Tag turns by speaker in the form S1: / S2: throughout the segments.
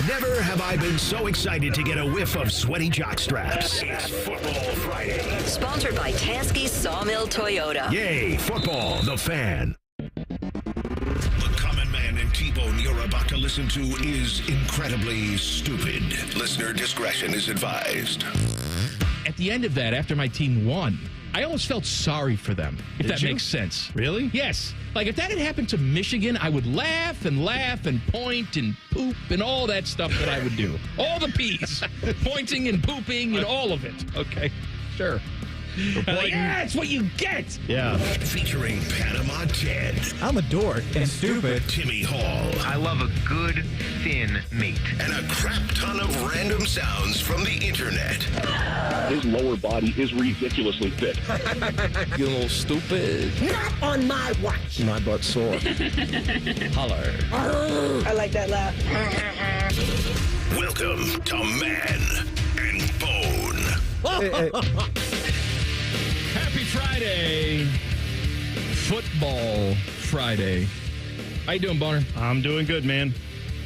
S1: Never have I been so excited to get a whiff of sweaty jock straps. It's Football Friday.
S2: Sponsored by Tansky's Sawmill Toyota.
S1: Yay, football, the fan. The common man and T-Bone you're about to listen to is incredibly stupid. Listener discretion is advised.
S3: At the end of that, after my team won, I almost felt sorry for them, if that makes sense.
S4: Really?
S3: Yes. Like, if that had happened to Michigan, I would laugh and point and poop and all that stuff that I would do. All the P's. Pointing and pooping and all of it.
S4: Okay, sure.
S3: Like, yeah, it's what you get.
S4: Yeah.
S1: Featuring Panama Ted.
S5: I'm a dork and stupid.
S1: Timmy Hall.
S6: I love a good, thin meat.
S1: And a crap ton of random sounds from the internet.
S7: His lower body is ridiculously thick.
S5: You're a little stupid.
S8: Not on my watch.
S5: My butt's sore. Holler.
S8: I like that laugh.
S1: Welcome to Man and Bone.
S3: Happy Friday. Football Friday. How you doing, Boner?
S4: I'm doing good, man.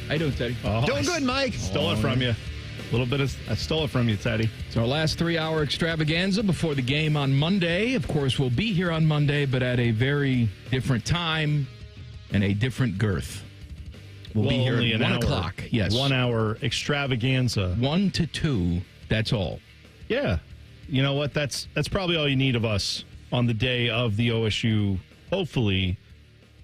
S3: How you doing, Teddy?
S4: Doing good, Mike. Stole it from you. A little bit of, I stole it from you, Teddy.
S3: It's our last 3-hour extravaganza before the game on Monday. Of course, we'll be here on Monday, but at a very different time and a different girth. We'll be here at 1 o'clock. Yes.
S4: 1 hour extravaganza.
S3: 1 to 2. That's all.
S4: Yeah. You know what? That's probably all you need of us on the day of the OSU, hopefully,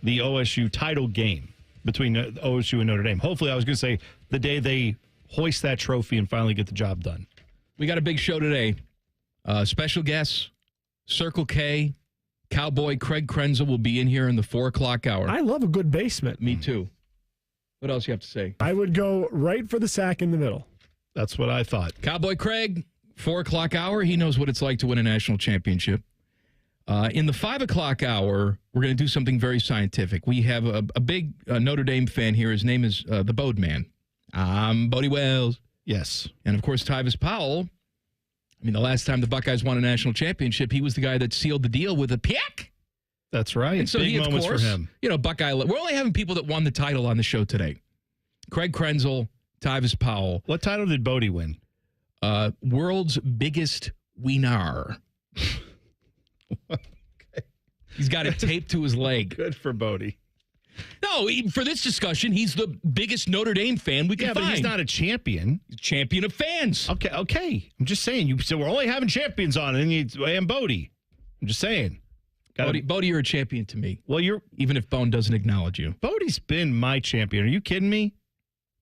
S4: the OSU title game between OSU and Notre Dame. Hopefully, I was going to say the day they hoist that trophy and finally get the job done.
S3: We got a big show today. Special guests, Circle K, Cowboy Craig Krenzel will be in here in the 4 o'clock hour.
S9: I love a good basement.
S3: Me too. What else you have to say?
S9: I would go right for the sack in the middle.
S4: That's what I thought.
S3: Cowboy Craig, 4 o'clock hour. He knows what it's like to win a national championship. In the 5 o'clock hour, we're going to do something very scientific. We have a big Notre Dame fan here. His name is the Bode Man. I'm Bodie Wells.
S4: Yes.
S3: And, of course, Tyvis Powell. I mean, the last time the Buckeyes won a national championship, he was the guy that sealed the deal with a pick.
S4: That's right.
S3: And so
S4: big
S3: he, of
S4: moments
S3: course,
S4: for him.
S3: You know, Buckeye. We're only having people that won the title on the show today. Craig Krenzel, Tyvis Powell.
S4: What title did Bodie win?
S3: World's biggest wiener.
S4: Okay.
S3: He's got it taped to his leg.
S4: Good for Bodie.
S3: No, for this discussion, he's the biggest Notre Dame fan we can find.
S4: But he's not a champion.
S3: He's a champion of fans.
S4: Okay. I'm just saying. You said we're only having champions on, and Bodie. I'm just saying.
S3: Bodie, you're a champion to me.
S4: Well,
S3: even if Bone doesn't acknowledge you.
S4: Bodie's been my champion. Are you kidding me?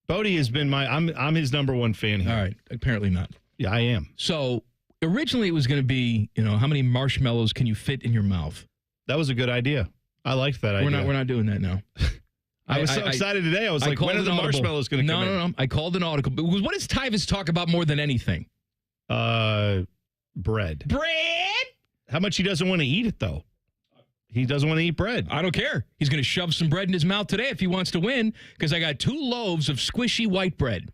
S4: Bodie has been I'm his number one fan here.
S3: All right. Apparently not.
S4: Yeah, I am.
S3: So originally it was going to be, how many marshmallows can you fit in your mouth?
S4: That was a good idea. I liked that idea.
S3: We're not doing that now.
S4: I was so excited today. I was like, when are the marshmallows going to come in?
S3: No. I called an audible. Because what does Tyvis talk about more than anything?
S4: Bread.
S3: Bread?
S4: How much he doesn't want to eat it, though. He doesn't want to eat bread.
S3: I don't care. He's going to shove some bread in his mouth today if he wants to win, because I got 2 loaves of squishy white bread.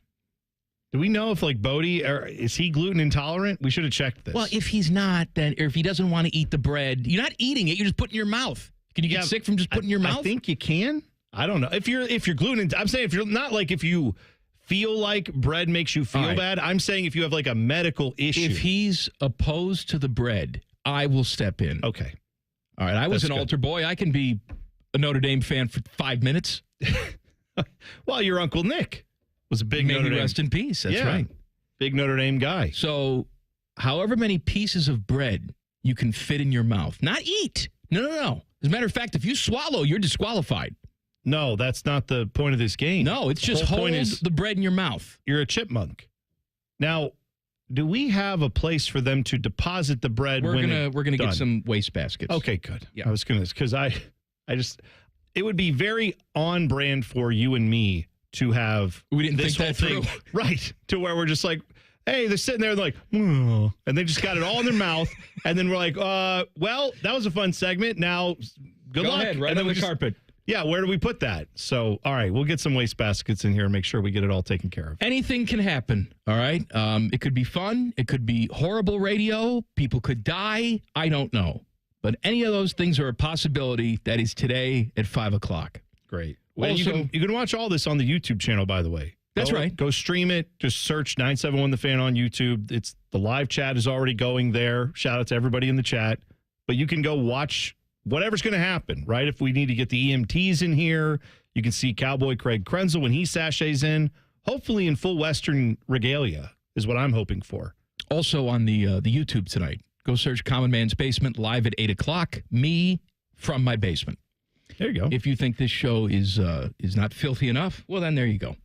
S4: Do we know if, Bodie, is he gluten intolerant? We should have checked this.
S3: Well, if he's not, then, or if he doesn't want to eat the bread, you're not eating it. You're just putting it in your mouth. Can you get sick from just putting it in your mouth?
S4: I think you can. I don't know. If you're gluten, I'm saying if you're not if you feel like bread makes you feel bad. I'm saying if you have a medical issue.
S3: If he's opposed to the bread, I will step in.
S4: Okay.
S3: All right. I was an altar boy. I can be a Notre Dame fan for 5 minutes.
S4: Well, your Uncle Nick was a big Notre Dame.
S3: Rest in peace. That's right.
S4: Big Notre Dame guy.
S3: So, however many pieces of bread you can fit in your mouth, not eat. No. As a matter of fact, if you swallow, you're disqualified.
S4: No, that's not the point of this game.
S3: No, it's just hold the bread in your mouth.
S4: You're a chipmunk. Now, do we have a place for them to deposit the bread?
S3: We're gonna get some waste baskets.
S4: Okay, good.
S3: Yeah.
S4: I was gonna, because it would be very on brand for you and me to have.
S3: We didn't
S4: this
S3: think
S4: whole
S3: that
S4: thing
S3: through.
S4: Right, to where we're just like, hey, they're sitting there like, and they just got it all in their mouth, and then we're like, well, that was a fun segment. Now, good luck.
S3: Ahead, right
S4: and then
S3: on the carpet.
S4: Yeah, where do we put that? So, all right, we'll get some waste baskets in here and make sure we get it all taken care of.
S3: Anything can happen, all right? It could be fun. It could be horrible radio. People could die. I don't know. But any of those things are a possibility. That is today at 5 o'clock.
S4: Great. Well,
S3: Also,
S4: you can watch all this on the YouTube channel, by the way.
S3: That's right.
S4: Go stream it. Just search 971 The Fan on YouTube. The live chat is already going there. Shout out to everybody in the chat. But you can go watch whatever's going to happen, right? If we need to get the EMTs in here, you can see Cowboy Craig Krenzel when he sachets in, hopefully in full Western regalia is what I'm hoping for.
S3: Also on the YouTube tonight, go search Common Man's Basement live at 8 o'clock. Me from my basement.
S4: There you go.
S3: If you think this show is not filthy enough, well, then there you go.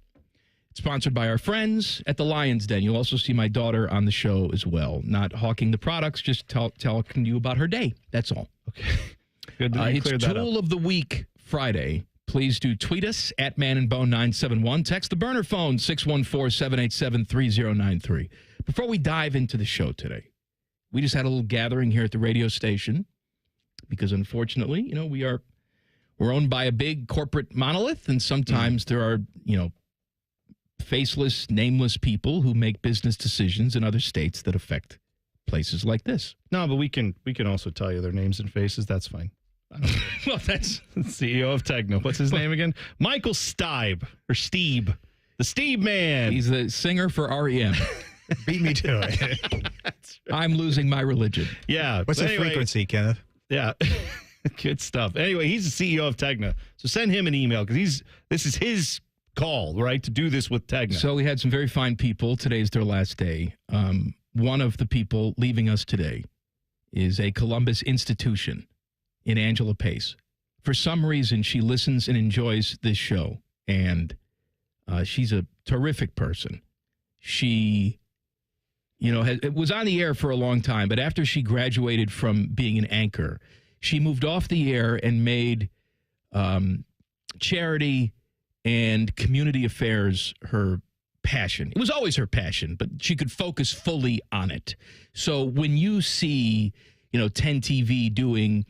S3: It's sponsored by our friends at the Lion's Den. You'll also see my daughter on the show as well. Not hawking the products, just talking to you about her day. That's all.
S4: Okay. Good that you cleared that up.
S3: It's Tool of the Week Friday. Please do tweet us at ManandBone971. Text the burner phone 614-787-3093. Before we dive into the show today, we just had a little gathering here at the radio station because unfortunately, we're owned by a big corporate monolith, and sometimes there are, faceless, nameless people who make business decisions in other states that affect places like this.
S4: No, but we can also tell you their names and faces. That's fine.
S3: Well, that's
S4: CEO of Tegna. What's his name again? Michael Stieb or Steeb. The Steeb man.
S3: He's the singer for REM.
S10: Beat me to it.
S3: I'm losing my religion.
S4: Yeah.
S10: What's the frequency, Kenneth?
S4: Yeah. Good stuff. Anyway, he's the CEO of Tegna. So send him an email because this is his call, right, to do this with Tegna.
S3: So we had some very fine people. Today's their last day. One of the people leaving us today is a Columbus institution in Angela Pace. For some reason, she listens and enjoys this show, and she's a terrific person. She, it was on the air for a long time, but after she graduated from being an anchor, she moved off the air and made charity and community affairs her passion. It was always her passion, but she could focus fully on it. So when you see, 10 TV doing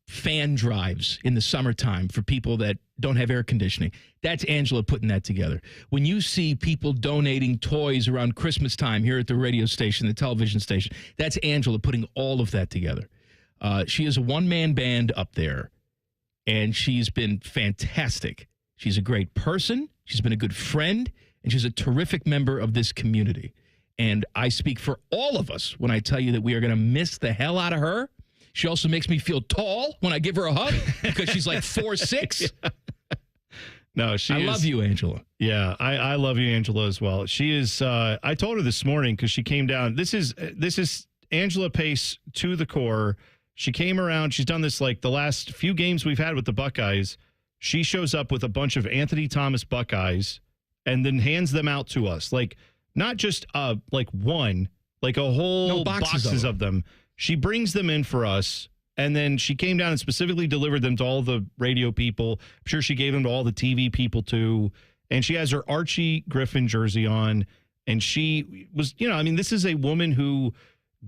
S3: fan drives in the summertime for people that don't have air conditioning, that's Angela putting that together. When you see people donating toys around Christmas time here at the radio station, the television station, that's Angela putting all of that together. She is a one-man band up there, and she's been fantastic. She's a great person. She's been a good friend, and she's a terrific member of this community. And I speak for all of us when I tell you that we are going to miss the hell out of her. She also makes me feel tall when I give her a hug because she's like 4'6".
S4: Yeah. No, I
S3: love you, Angela.
S4: Yeah, I love you, Angela, as well. She is. I told her this morning because she came down. This is Angela Pace to the core. She came around. She's done this like the last few games we've had with the Buckeyes. She shows up with a bunch of Anthony Thomas Buckeyes and then hands them out to us. Like, not just like one, like a whole boxes of them. She brings them in for us, and then she came down and specifically delivered them to all the radio people. I'm sure she gave them to all the TV people, too. And she has her Archie Griffin jersey on, and she was, this is a woman who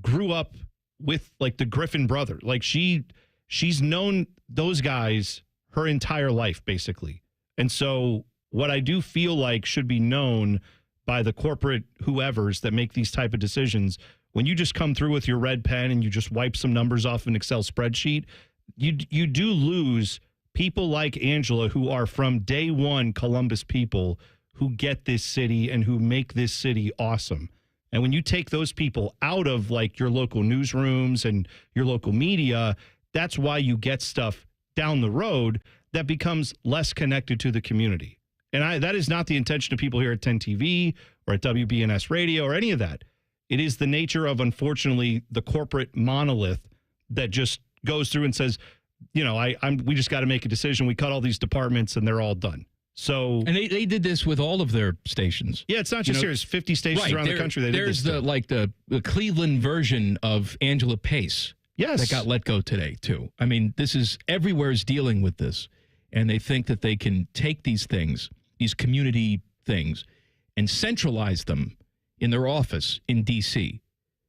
S4: grew up with, like, the Griffin brother. Like, she's known those guys her entire life, basically. And so what I do feel like should be known by the corporate whoever's that make these type of decisions, when you just come through with your red pen and you just wipe some numbers off an Excel spreadsheet, you do lose people like Angela who are from day one Columbus people who get this city and who make this city awesome. And when you take those people out of like your local newsrooms and your local media, that's why you get stuff down the road that becomes less connected to the community. And that is not the intention of people here at 10 TV or at WBNS Radio or any of that. It is the nature of, unfortunately, the corporate monolith that just goes through and says, we just got to make a decision. We cut all these departments and they're all done. So, and
S3: they did this with all of their stations.
S4: Yeah, it's not just here. There's 50 stations around the country.
S3: There's the Cleveland version of Angela Pace.
S4: Yes.
S3: That got let go today, too. I mean, everywhere is dealing with this. And they think that they can take these things, these community things, and centralize them in their office in D.C.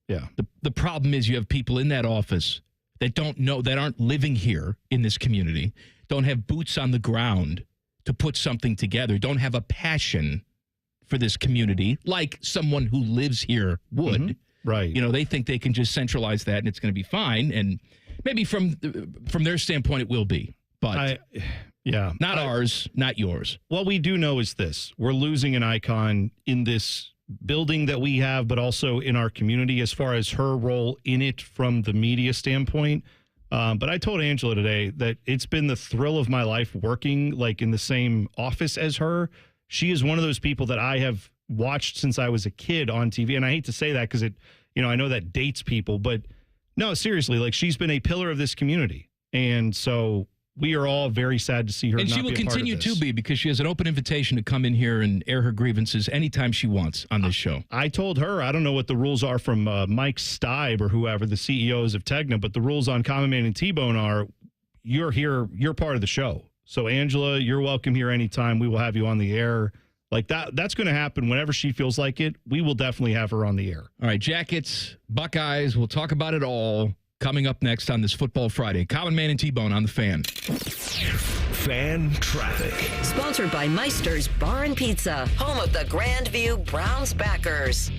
S4: Yeah.
S3: The problem is you have people in that office that don't know, that aren't living here in this community, don't have boots on the ground to put something together, don't have a passion for this community like someone who lives here would.
S4: Mm-hmm. Right.
S3: They think they can just centralize that and it's going to be fine. And maybe from their standpoint, it will be. But
S4: Yeah.
S3: Not ours, not yours.
S4: What we do know is this. We're losing an icon in this building that we have, but also in our community as far as her role in it from the media standpoint. But I told Angela today that it's been the thrill of my life working like in the same office as her. She is one of those people that I have watched since I was a kid on TV. And I hate to say that because I know that dates people, but no, seriously, like she's been a pillar of this community. And so we are all very sad to see her.
S3: And she will continue to be, because she has an open invitation to come in here and air her grievances anytime she wants on this show.
S4: I told her, I don't know what the rules are from Mike Stibe or whoever, the CEOs of Tegna, but the rules on Common Man and T-Bone are you're here, you're part of the show. So Angela, you're welcome here anytime. We will have you on the air. Like that's going to happen whenever she feels like it. We will definitely have her on the air.
S3: All right, Jackets, Buckeyes, we'll talk about it all coming up next on this Football Friday. Common Man and T-Bone on the Fan.
S1: Fan traffic.
S2: Sponsored by Meister's Bar and Pizza, home of the Grandview Browns backers.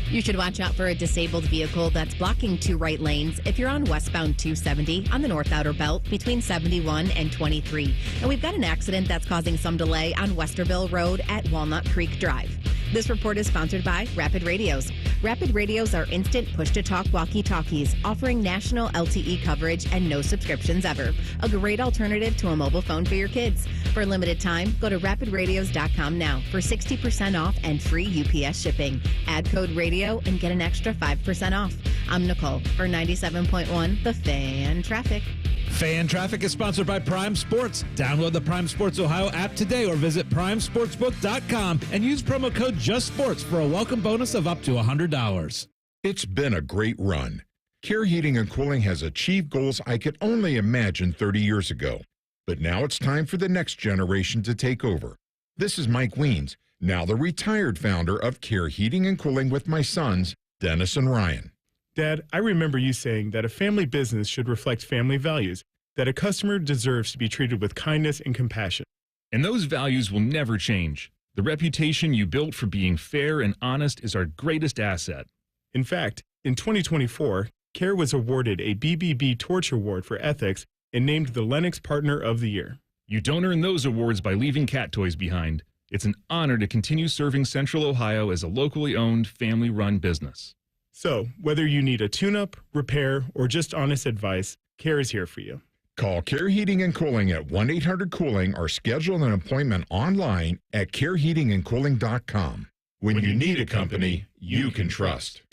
S11: You should watch out for a disabled vehicle that's blocking 2 right lanes if you're on westbound 270 on the North Outer Belt between 71 and 23. And we've got an accident that's causing some delay on Westerville Road at Walnut Creek Drive. This report is sponsored by Rapid Radios. Rapid Radios are instant push-to-talk walkie-talkies offering national LTE coverage and no subscriptions ever. A great alternative to a mobile phone for your kids. For a limited time, go to rapidradios.com now for 60% off and free UPS shipping. Add code radio and get an extra 5% off. I'm Nicole for 97.1 The Fan Traffic.
S12: Fan Traffic is sponsored by Prime Sports. Download the Prime Sports Ohio app today or visit primesportsbook.com and use promo code JUSTSPORTS for a welcome bonus of up to $100.
S13: It's been a great run. Care Heating and Cooling has achieved goals I could only imagine 30 years ago. But now it's time for the next generation to take over. This is Mike Weens, now the retired founder of Care Heating and Cooling with my sons, Dennis and Ryan.
S9: Dad, I remember you saying that a family business should reflect family values, that a customer deserves to be treated with kindness and compassion.
S14: And those values will never change. The reputation you built for being fair and honest is our greatest asset.
S9: In fact, in 2024, Care was awarded a BBB Torch Award for ethics and named the Lennox Partner of the Year.
S14: You don't earn those awards by leaving cat toys behind. It's an honor to continue serving Central Ohio as a locally owned, family-run business.
S9: So, whether you need a tune-up, repair, or just honest advice, Care is here for you.
S13: Call Care Heating and Cooling at 1-800-COOLING or schedule an appointment online at careheatingandcooling.com. When you need a company you can trust.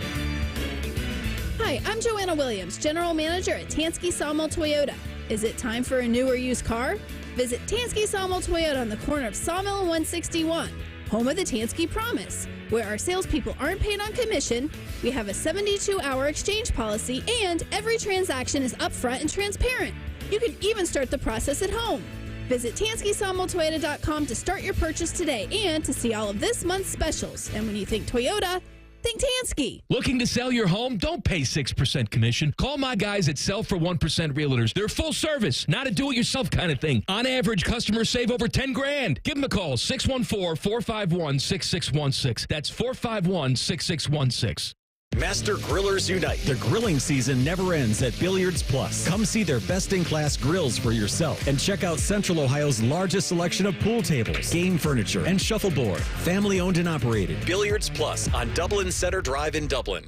S15: Hi, I'm Joanna Williams, General Manager at Tansky Sawmill Toyota. Is it time for a new or used car? Visit Tansky Sawmill Toyota on the corner of Sawmill and 161, home of the Tansky Promise, where our salespeople aren't paid on commission. We have a 72-hour exchange policy, and every transaction is upfront and transparent. You can even start the process at home. Visit TanskySawmillToyota.com to start your purchase today and to see all of this month's specials. And when you think Toyota, think Tansky.
S3: Looking to sell your home? Don't pay 6% commission. Call my guys at Sell for 1% Realtors. They're full service, not a do-it-yourself kind of thing. On average, customers save over $10,000. Give them a call, 614-451-6616. That's 451-6616.
S16: Master Grillers Unite. The grilling season never ends at Billiards Plus. Come see their best-in-class grills for yourself and check out Central Ohio's largest selection of pool tables, game furniture, and shuffleboard. Family-owned and operated. Billiards Plus on Dublin Center Drive in Dublin.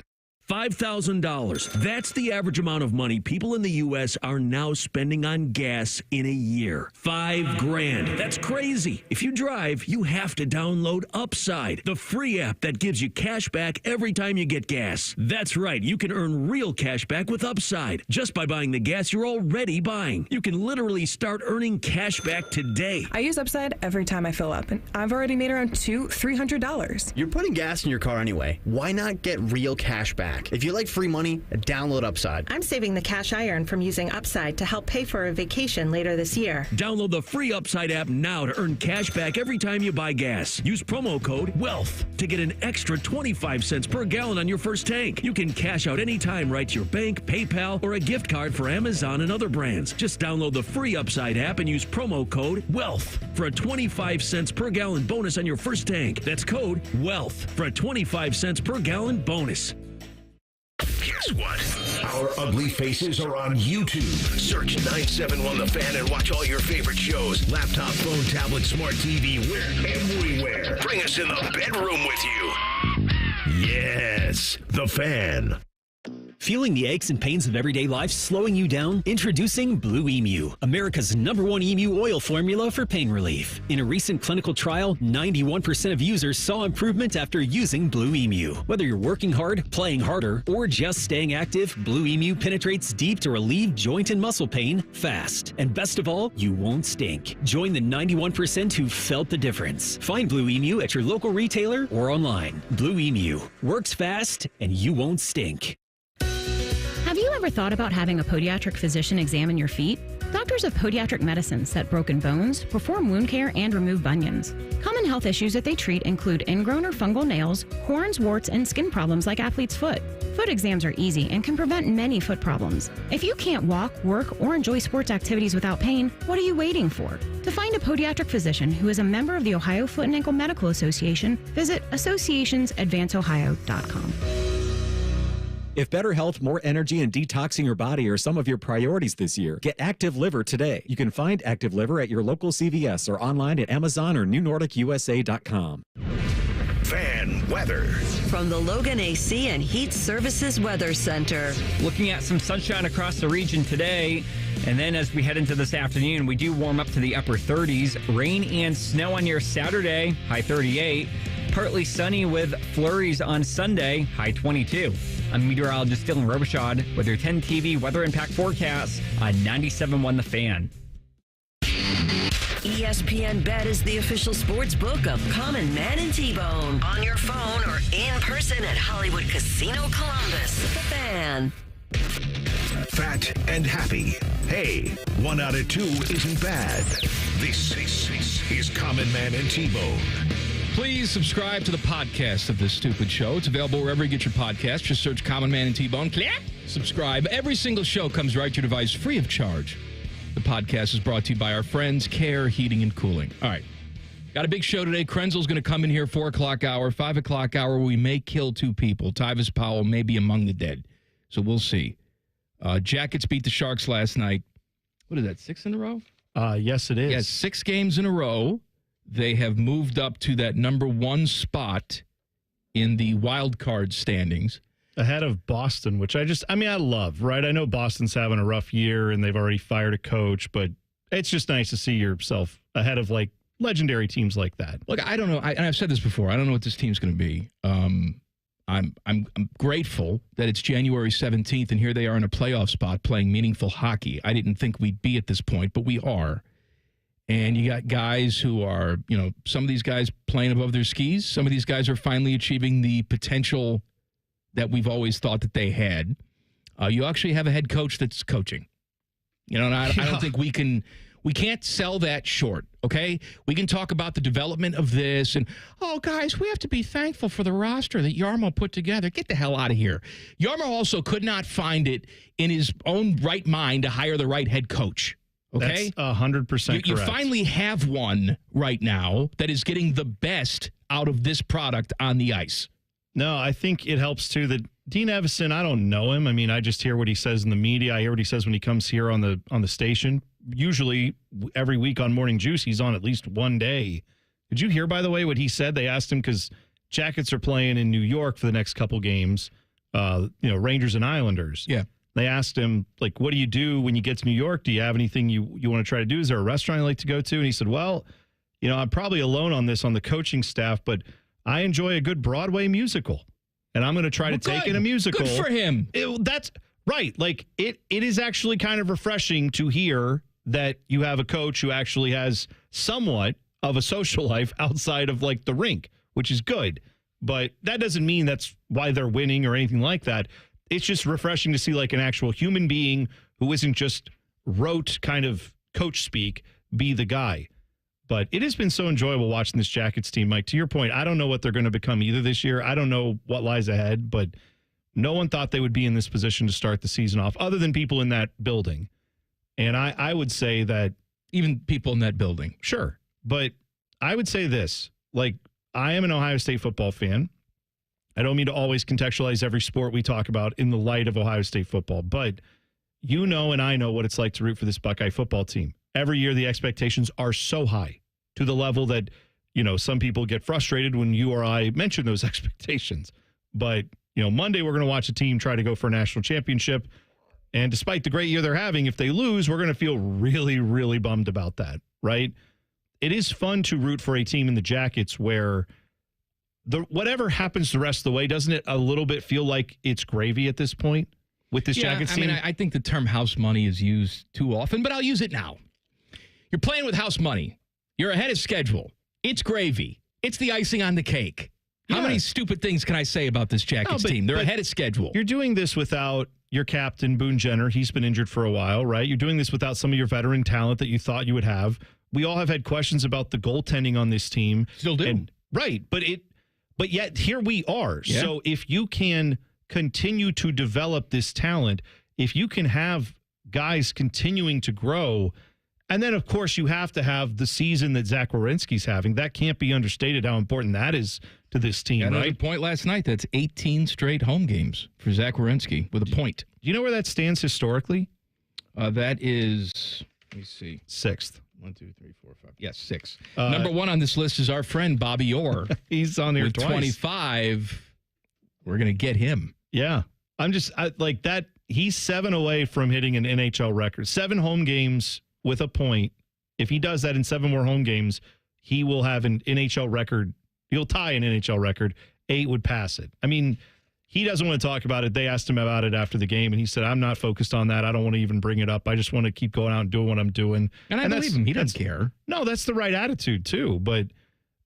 S17: $5,000. That's the average amount of money people in the U.S. are now spending on gas in a year. $5,000. That's crazy. If you drive, you have to download Upside, the free app that gives you cash back every time you get gas. That's right. You can earn real cash back with Upside just by buying the gas you're already buying. You can literally start earning cash back today.
S18: I use Upside every time I fill up, and I've already made around $200-$300.
S19: You're putting gas in your car anyway. Why not get real cash back? If you like free money, download Upside.
S20: I'm saving the cash I earn from using Upside to help pay for a vacation later this year.
S17: Download the free Upside app now to earn cash back every time you buy gas. Use promo code WEALTH to get an extra 25 cents per gallon on your first tank. You can cash out anytime right to your bank, PayPal, or a gift card for Amazon and other brands. Just download the free Upside app and use promo code WEALTH for a 25 cents per gallon bonus on your first tank. That's code WEALTH for a 25 cents per gallon bonus.
S1: Guess what? Our ugly faces are on YouTube. Search 971 The Fan and watch all your favorite shows. Laptop, phone, tablet, smart TV, we're everywhere. Bring us in the bedroom with you. Yes, The Fan.
S16: Feeling the aches and pains of everyday life slowing you down? Introducing Blue Emu, America's #1 emu oil formula for pain relief. In a recent clinical trial, 91% of users saw improvement after using Blue Emu. Whether you're working hard, playing harder, or just staying active, Blue Emu penetrates deep to relieve joint and muscle pain fast. And best of all, you won't stink. Join the 91% who felt the difference. Find Blue Emu at your local retailer or online. Blue Emu works fast and you won't stink.
S21: Have you ever thought about having a podiatric physician examine your feet? Doctors of Podiatric Medicine set broken bones, perform wound care, and remove bunions. Common health issues that they treat include ingrown or fungal nails, corns, warts, and skin problems like athlete's foot. Foot exams are easy and can prevent many foot problems. If you can't walk, work, or enjoy sports activities without pain, what are you waiting for? To find a podiatric physician who is a member of the Ohio Foot and Ankle Medical Association, visit associationsadvanceohio.com.
S22: If better health, more energy, and detoxing your body are some of your priorities this year, get Active Liver today. You can find Active Liver at your local CVS or online at Amazon or NewNordicUSA.com.
S1: Fan weather.
S2: From the Logan AC and Heat Services Weather Center.
S23: Looking at some sunshine across the region today. And then as we head into this afternoon, we do warm up to the upper 30s. Rain and snow on your Saturday, high 38. Partly sunny with flurries on Sunday, high 22. I'm meteorologist Dylan Robichaud with your 10 TV weather impact forecast on 97.1 The Fan.
S2: ESPN Bet is the official sports book of Common Man and T-Bone. On your phone or in person at Hollywood Casino Columbus. The Fan.
S1: Fat and happy. Hey, 1 out of 2 isn't bad. This is Common Man and T-Bone.
S3: Please subscribe to the podcast of this stupid show. It's available wherever you get your podcast. Just search Common Man and T-Bone. Click. Subscribe. Every single show comes right to your device free of charge. The podcast is brought to you by our friends, Care Heating and Cooling. All right. Got a big show today. Krenzel's going to come in here 4 o'clock hour, 5 o'clock hour. We may kill 2 people. Tyvis Powell may be among the dead. So we'll see. Jackets beat the Sharks last night. What is that, 6 in a row?
S4: Yes, it is.
S3: Yeah, 6 games in a row. They have moved up to that number 1 spot in the wild card standings.
S4: Ahead of Boston, which I love, right? I know Boston's having a rough year and they've already fired a coach, but it's just nice to see yourself ahead of like legendary teams like that.
S3: Look, I don't know. And I've said this before. I don't know what this team's going to be. I'm grateful that it's January 17th and here they are in a playoff spot playing meaningful hockey. I didn't think we'd be at this point, but we are. And you got guys who are, some of these guys playing above their skis. Some of these guys are finally achieving the potential that we've always thought that they had. You actually have a head coach that's coaching. And I don't think we can't sell that short, okay? We can talk about the development of this and, guys, we have to be thankful for the roster that Yarmo put together. Get the hell out of here. Yarmo also could not find it in his own right mind to hire the right head coach. Okay,
S4: that's 100% correct.
S3: You finally have one right now that is getting the best out of this product on the ice.
S4: No, I think it helps too that Dean Evison, I don't know him. I mean, I just hear what he says in the media. I hear what he says when he comes here on the station. Usually every week on Morning Juice, he's on at least one day. Did you hear, by the way, what he said? They asked him because Jackets are playing in New York for the next couple games, Rangers and Islanders.
S3: Yeah.
S4: They asked him, like, what do you do when you get to New York? Do you have anything you want to try to do? Is there a restaurant you like to go to? And he said, well, I'm probably alone on this on the coaching staff, but I enjoy a good Broadway musical. And I'm going to try to take in a musical.
S3: Good for him.
S4: That's right. Like, it is actually kind of refreshing to hear that you have a coach who actually has somewhat of a social life outside of, like, the rink, which is good. But that doesn't mean that's why they're winning or anything like that. It's just refreshing to see like an actual human being who isn't just rote kind of coach speak be the guy. But it has been so enjoyable watching this Jackets team, Mike. To your point, I don't know what they're going to become either this year. I don't know what lies ahead, but no one thought they would be in this position to start the season off other than people in that building. And I would say that
S3: even people in that building.
S4: Sure. But I would say this, like, I am an Ohio State football fan. I don't mean to always contextualize every sport we talk about in the light of Ohio State football, but you know and I know what it's like to root for this Buckeye football team. Every year the expectations are so high to the level that, some people get frustrated when you or I mention those expectations. But, Monday we're going to watch a team try to go for a national championship. And despite the great year they're having, if they lose, we're going to feel really, really bummed about that, right? It is fun to root for a team in the Jackets where whatever happens the rest of the way, doesn't it a little bit feel like it's gravy at this point with this Jackets team?
S3: I think the term house money is used too often, but I'll use it now. You're playing with house money. You're ahead of schedule. It's gravy. It's the icing on the cake. How many stupid things can I say about this Jackets team? They're ahead of schedule.
S4: You're doing this without your captain, Boone Jenner. He's been injured for a while, right? You're doing this without some of your veteran talent that you thought you would have. We all have had questions about the goaltending on this team.
S3: Still do.
S4: Right. But yet here we are.
S3: Yeah.
S4: So if you can continue to develop this talent, if you can have guys continuing to grow, and then, of course, you have to have the season that Zach Werenski's having. That can't be understated how important that is to this team,
S3: Got
S4: right?
S3: another point last night. That's 18 straight home games for Zach Werenski with a point.
S4: Do you know where that stands historically?
S3: That is, let me see.
S4: 6th.
S3: 1, 2, 3, 4, 5. Yes, 6. Number 1 on this list is our friend Bobby Orr.
S4: He's on there
S3: with
S4: twice.
S3: 25. We're going to get him.
S4: Yeah. Like that. He's 7 away from hitting an NHL record. 7 home games with a point. If he does that in 7 more home games, he will have an NHL record. He'll tie an NHL record. 8 would pass it. I mean, he doesn't want to talk about it. They asked him about it after the game, and he said, I'm not focused on that. I don't want to even bring it up. I just want to keep going out and doing what I'm doing.
S3: And I believe him. He doesn't care.
S4: No, that's the right attitude, too. But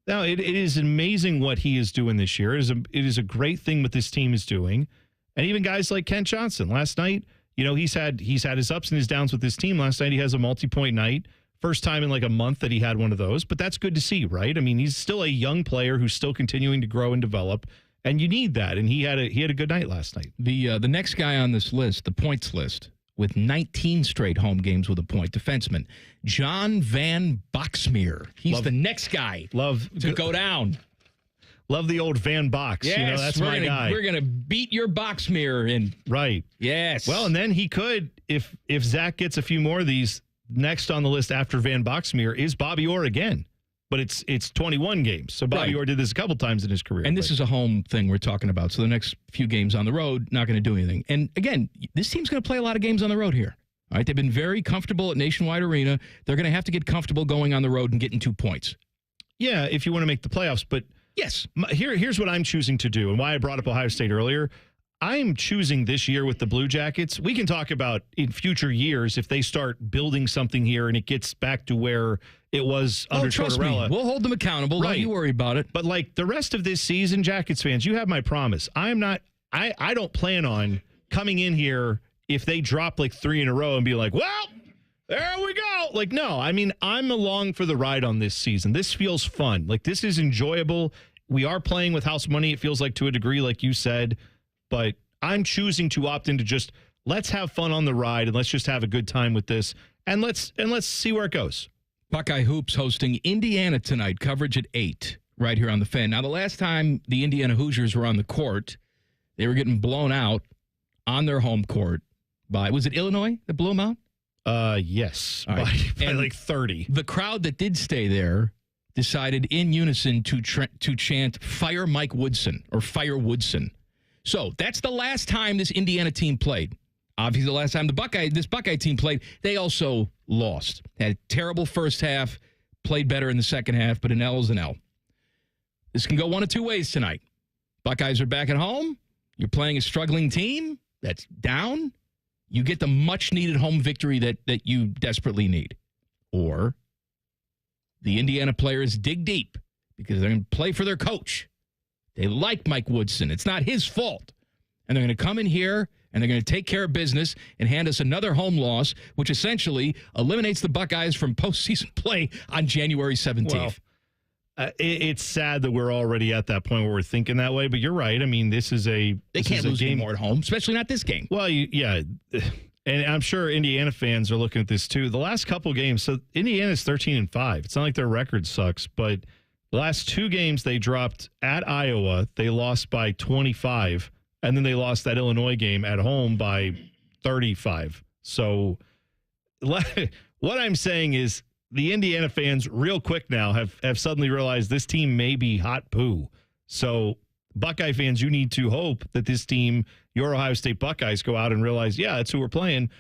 S4: no, it is amazing what he is doing this year. It is a great thing what this team is doing. And even guys like Kent Johnson. Last night, he's had his ups and his downs with this team. Last night he has a multi-point night. First time in like a month that he had one of those, but that's good to see, right? I mean, he's still a young player who's still continuing to grow and develop, and you need that. And he had a good night last night.
S3: The next guy on this list, the points list, with 19 straight home games with a point, defenseman John Van Boxmeer. He's the next guy to go down.
S4: Love the old Van Box.
S3: Yes,
S4: that's my guy.
S3: We're gonna beat your Boxmeer in.
S4: Right.
S3: Yes.
S4: Well, and then he could, if Zach gets a few more of these. Next on the list after Van Boxmeer is Bobby Orr again, but it's 21 games. So Bobby Orr did this a couple times in his career.
S3: And this is a home thing we're talking about. So the next few games on the road, not going to do anything. And again, this team's going to play a lot of games on the road here. All right, they've been very comfortable at Nationwide Arena. They're going to have to get comfortable going on the road and getting 2 points.
S4: Yeah, if you want to make the playoffs. But
S3: yes,
S4: here's what I'm choosing to do, and why I brought up Ohio State earlier. I'm choosing this year with the Blue Jackets. We can talk about in future years if they start building something here and it gets back to where it was under Tortorella.
S3: We'll hold them accountable.
S4: Right.
S3: Don't you worry about it.
S4: But like the rest of this season, Jackets fans, you have my promise. I don't plan on coming in here if they drop like 3 in a row and be like, well, there we go. Like, no, I mean, I'm along for the ride on this season. This feels fun. Like, this is enjoyable. We are playing with house money, it feels like, to a degree, like you said. But I'm choosing to opt into just let's have fun on the ride and let's just have a good time with this. And let's see where it goes.
S3: Buckeye Hoops hosting Indiana tonight. Coverage at 8 right here on the Fan. Now, the last time the Indiana Hoosiers were on the court, they were getting blown out on their home court by, was it Illinois that blew them out?
S4: Yes,
S3: right.
S4: by like 30.
S3: The crowd that did stay there decided in unison to chant "Fire Mike Woodson" or "Fire Woodson." So that's the last time this Indiana team played. Obviously, the last time this Buckeye team played, they also lost. Had a terrible first half, played better in the second half, but an L is an L. This can go one of two ways tonight. Buckeyes are back at home. You're playing a struggling team that's down. You get the much-needed home victory that you desperately need. Or the Indiana players dig deep because they're going to play for their coach. They like Mike Woodson. It's not his fault. And they're going to come in here, and they're going to take care of business and hand us another home loss, which essentially eliminates the Buckeyes from postseason play on January 17th.
S4: Well, it's sad that we're already at that point where we're thinking that way, but you're right. I mean, they
S3: can't lose anymore at home, especially not this game.
S4: Well, yeah, and I'm sure Indiana fans are looking at this too. The last couple games, so Indiana's 13-5. It's not like their record sucks, but The last 2 games they dropped at Iowa, they lost by 25, and then they lost that Illinois game at home by 35. So what I'm saying is the Indiana fans real quick now have suddenly realized this team may be hot poo. So Buckeye fans, you need to hope that this team, your Ohio State Buckeyes, go out and realize, yeah, that's who we're playing.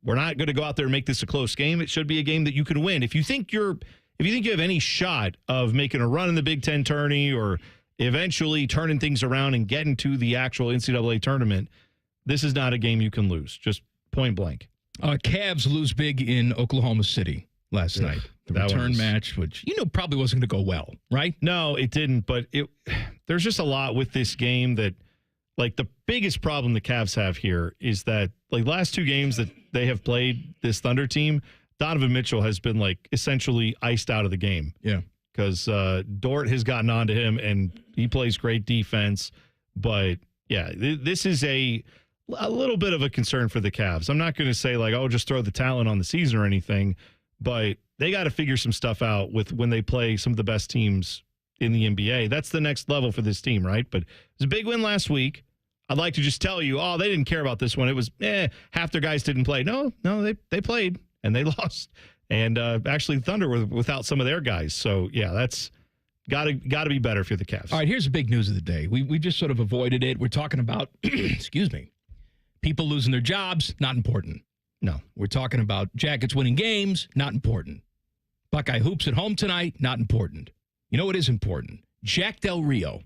S4: We're not going to go out there and make this a close game. It should be a game that you can win. If you think you have any shot of making a run in the Big Ten tourney or eventually turning things around and getting to the actual NCAA tournament, this is not a game you can lose. Just point blank.
S3: Cavs lose big in Oklahoma City last night. The return match, which probably wasn't going to go well, right?
S4: No, it didn't. But there's just a lot with this game that, like, the biggest problem the Cavs have here is that, like, last 2 games that they have played this Thunder team, Donovan Mitchell has been, like, essentially iced out of the game.
S3: Yeah.
S4: Because Dort has gotten on to him, and he plays great defense. But, yeah, this is a little bit of a concern for the Cavs. I'm not going to say, like, oh, just throw the talent on the season or anything, but they got to figure some stuff out with when they play some of the best teams in the NBA. That's the next level for this team, right? But it was a big win last week. I'd like to just tell you, oh, they didn't care about this one. It was, half their guys didn't play. No, they played, and they lost. And actually, Thunder were without some of their guys. So, yeah, that's got to be better for the Cavs.
S3: All right, here's the big news of the day. We just sort of avoided it. We're talking about, excuse me, people losing their jobs, not important.
S4: No.
S3: We're talking about Jackets winning games, not important. Buckeye hoops at home tonight, not important. You know what is important? Jack Del Rio.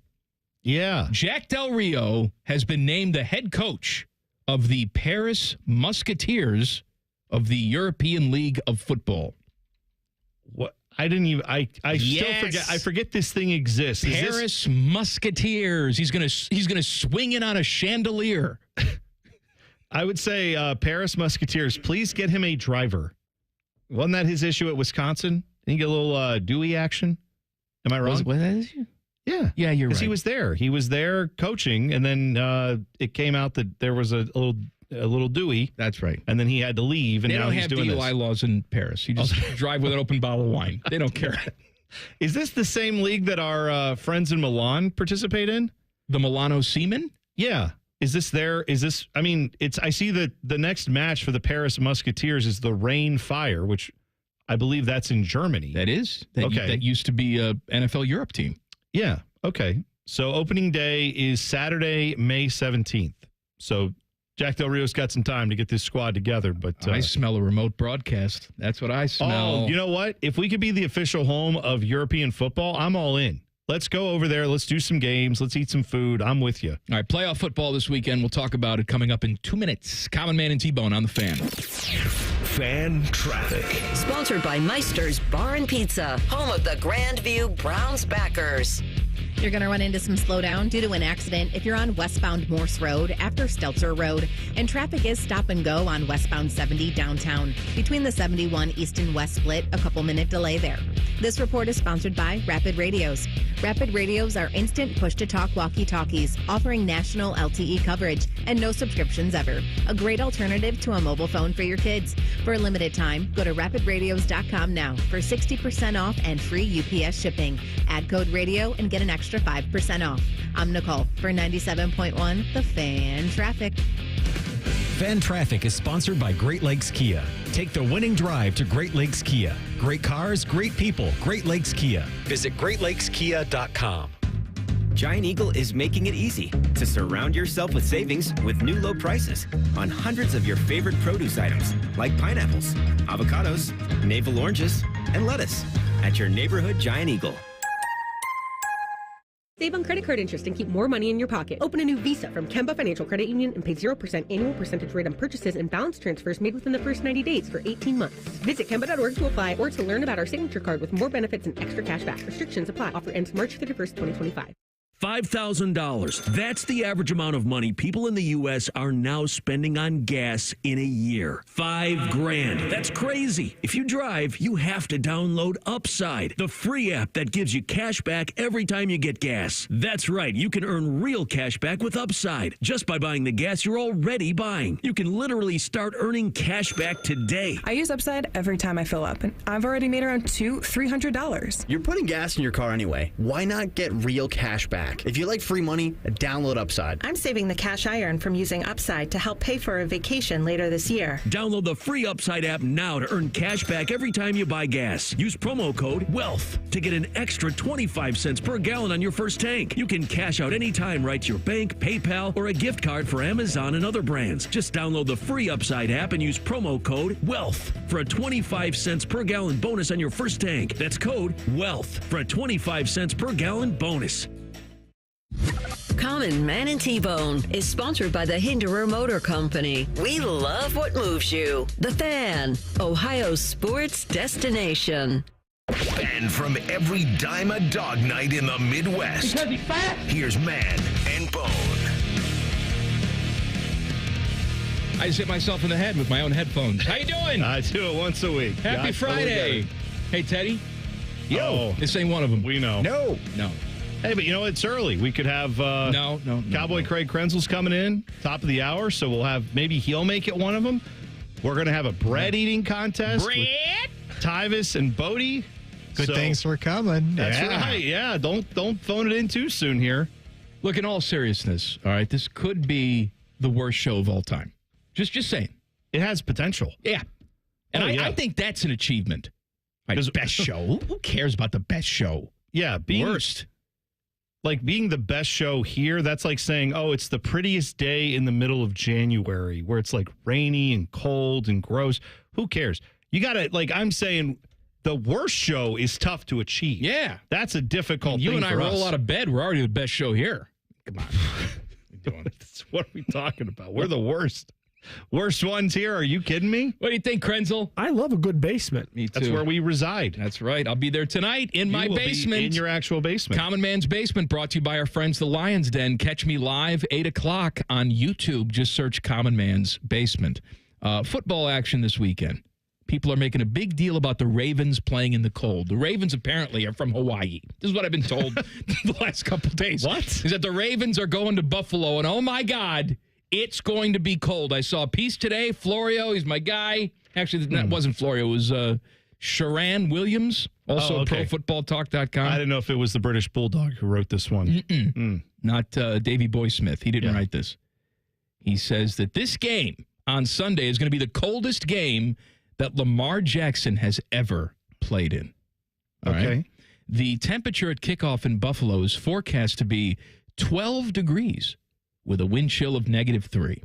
S4: Yeah.
S3: Jack Del Rio has been named the head coach of the Paris Musketeers of the European League of Football.
S4: What? I didn't even. I still forget. I forget this thing exists.
S3: Paris Musketeers. He's gonna swing it on a chandelier.
S4: I would say Paris Musketeers. Please get him a driver. Wasn't that his issue at Wisconsin? Didn't he get a little Dewey action? Am I wrong?
S3: Was that his issue?
S4: Yeah.
S3: Yeah, you're right.
S4: Because he was there. He was there coaching, and then it came out that there was a little Dewey.
S3: That's right.
S4: And then he had to leave, and now he's doing this.
S3: They don't have DUI laws in Paris. You just drive with an open bottle of wine. They don't care.
S4: Is this the same league that our friends in Milan participate in?
S3: The Milano Seamen?
S4: Yeah. Is this there? Is this? I mean, I see that the next match for the Paris Musketeers is the Rain Fire, which I believe that's in Germany.
S3: That is.
S4: Okay.
S3: That used to be a NFL Europe team.
S4: Yeah. Okay. So opening day is Saturday, May 17th. So Jack Del Rio's got some time to get this squad together. But
S3: I smell a remote broadcast. That's what I smell.
S4: Oh, you know what? If we could be the official home of European football, I'm all in. Let's go over there. Let's do some games. Let's eat some food. I'm with you.
S3: All right, playoff football this weekend. We'll talk about it coming up in 2 minutes. Common Man and T-Bone on the Fan.
S1: Fan traffic.
S2: Sponsored by Meister's Bar and Pizza, home of the Grandview Browns backers.
S11: You're going to run into some slowdown due to an accident if you're on westbound Morse Road after Stelzer Road. And traffic is stop and go on westbound 70 downtown. Between the 71 east and west split, a couple-minute delay there. This report is sponsored by Rapid Radios. Rapid Radios are instant push-to-talk walkie-talkies, offering national LTE coverage and no subscriptions ever. A great alternative to a mobile phone for your kids. For a limited time, go to rapidradios.com now for 60% off and free UPS shipping. Add code radio and get an extra 5% off. I'm Nicole for 97.1 The Fan Traffic.
S16: Fan Traffic is sponsored by Great Lakes Kia. Take the winning drive to Great Lakes Kia. Great cars, great people. Great Lakes Kia. Visit greatlateskia.com.
S5: Giant Eagle is making it easy to surround yourself with savings with new low prices on hundreds of your favorite produce items like pineapples, avocados, navel oranges, and lettuce at your neighborhood Giant Eagle.
S6: Save on credit card interest and keep more money in your pocket. Open a new Visa from Kemba Financial Credit Union and pay 0% annual percentage rate on purchases and balance transfers made within the first 90 days for 18 months. Visit Kemba.org to apply or to learn about our signature card with more benefits and extra cash back. Restrictions apply. Offer ends March 31st, 2025.
S17: $5,000. That's the average amount of money people in the U.S. are now spending on gas in a year. $5,000. That's crazy. If you drive, you have to download Upside, the free app that gives you cash back every time you get gas. That's right. You can earn real cash back with Upside just by buying the gas you're already buying. You can literally start earning cash back today.
S18: I use Upside every time I fill up, and I've already made around $200-$300.
S19: You're putting gas in your car anyway. Why not get real cash back? If you like free money, download Upside.
S20: I'm saving the cash I earn from using Upside to help pay for a vacation later this year.
S17: Download the free Upside app now to earn cash back every time you buy gas. Use promo code WEALTH to get an extra 25 cents per gallon on your first tank. You can cash out anytime right to your bank, PayPal, or a gift card for Amazon and other brands. Just download the free Upside app and use promo code WEALTH for a 25 cents per gallon bonus on your first tank. That's code WEALTH for a 25 cents per gallon bonus.
S2: Common Man and T-Bone is sponsored by the Hinderer Motor Company. We love what moves you. The Fan, Ohio's sports destination.
S1: And from every dime a dog night in the Midwest,
S7: because he's fat.
S1: Here's Man and Bone.
S3: I just hit myself in the head with my own headphones. How you doing?
S4: I do it once a week.
S3: Happy Friday. Hey, Teddy. Yo.
S4: Oh,
S3: this ain't one of them.
S4: We know.
S3: No.
S4: Hey, but you know, it's early. We could have
S3: no.
S4: Cowboy Craig Krenzel's coming in, top of the hour, so we'll have, maybe he'll make it one of them. We're going to have a bread eating contest. With Tyvis and Bodie.
S8: Good things were coming.
S4: That's right. Yeah, don't phone it in too soon here.
S3: Look, in all seriousness, all right, this could be the worst show of all time. Just saying.
S4: It has potential.
S3: Yeah. And I think that's an achievement. Right, best show. Who cares about the best show?
S4: Yeah, worst. Like being the best show here, that's like saying, oh, it's the prettiest day in the middle of January where it's like rainy and cold and gross. Who cares? You got to, like, I'm saying the worst show is tough to achieve.
S3: Yeah.
S4: That's a difficult
S3: you
S4: thing
S3: and I
S4: for
S3: roll
S4: us.
S3: out of bed. We're already the best show here. Come on.
S4: What are we talking about? We're the worst. Worst ones here. Are you kidding me?
S3: What do you think, Krenzel?
S8: I love a good basement.
S3: Me too.
S4: That's where we reside.
S3: That's right. I'll be there tonight in my basement.
S4: In your actual basement.
S3: Common Man's Basement, brought to you by our friends, the Lion's Den. Catch me live, 8 o'clock on YouTube. Just search Common Man's Basement. Football action this weekend. People are making a big deal about the Ravens playing in the cold. The Ravens apparently are from Hawaii. This is what I've been told the last couple days.
S4: What?
S3: Is that the Ravens are going to Buffalo, and oh my God, it's going to be cold. I saw a piece today. Florio, he's my guy. Actually, that wasn't Florio. It was Sharon Williams, also ProFootballTalk.com.
S4: I didn't know if it was the British Bulldog who wrote this one.
S3: Not Davey Boy Smith. He didn't write this. He says that this game on Sunday is going to be the coldest game that Lamar Jackson has ever played in. All right? The temperature at kickoff in Buffalo is forecast to be 12 degrees with a wind chill of -3.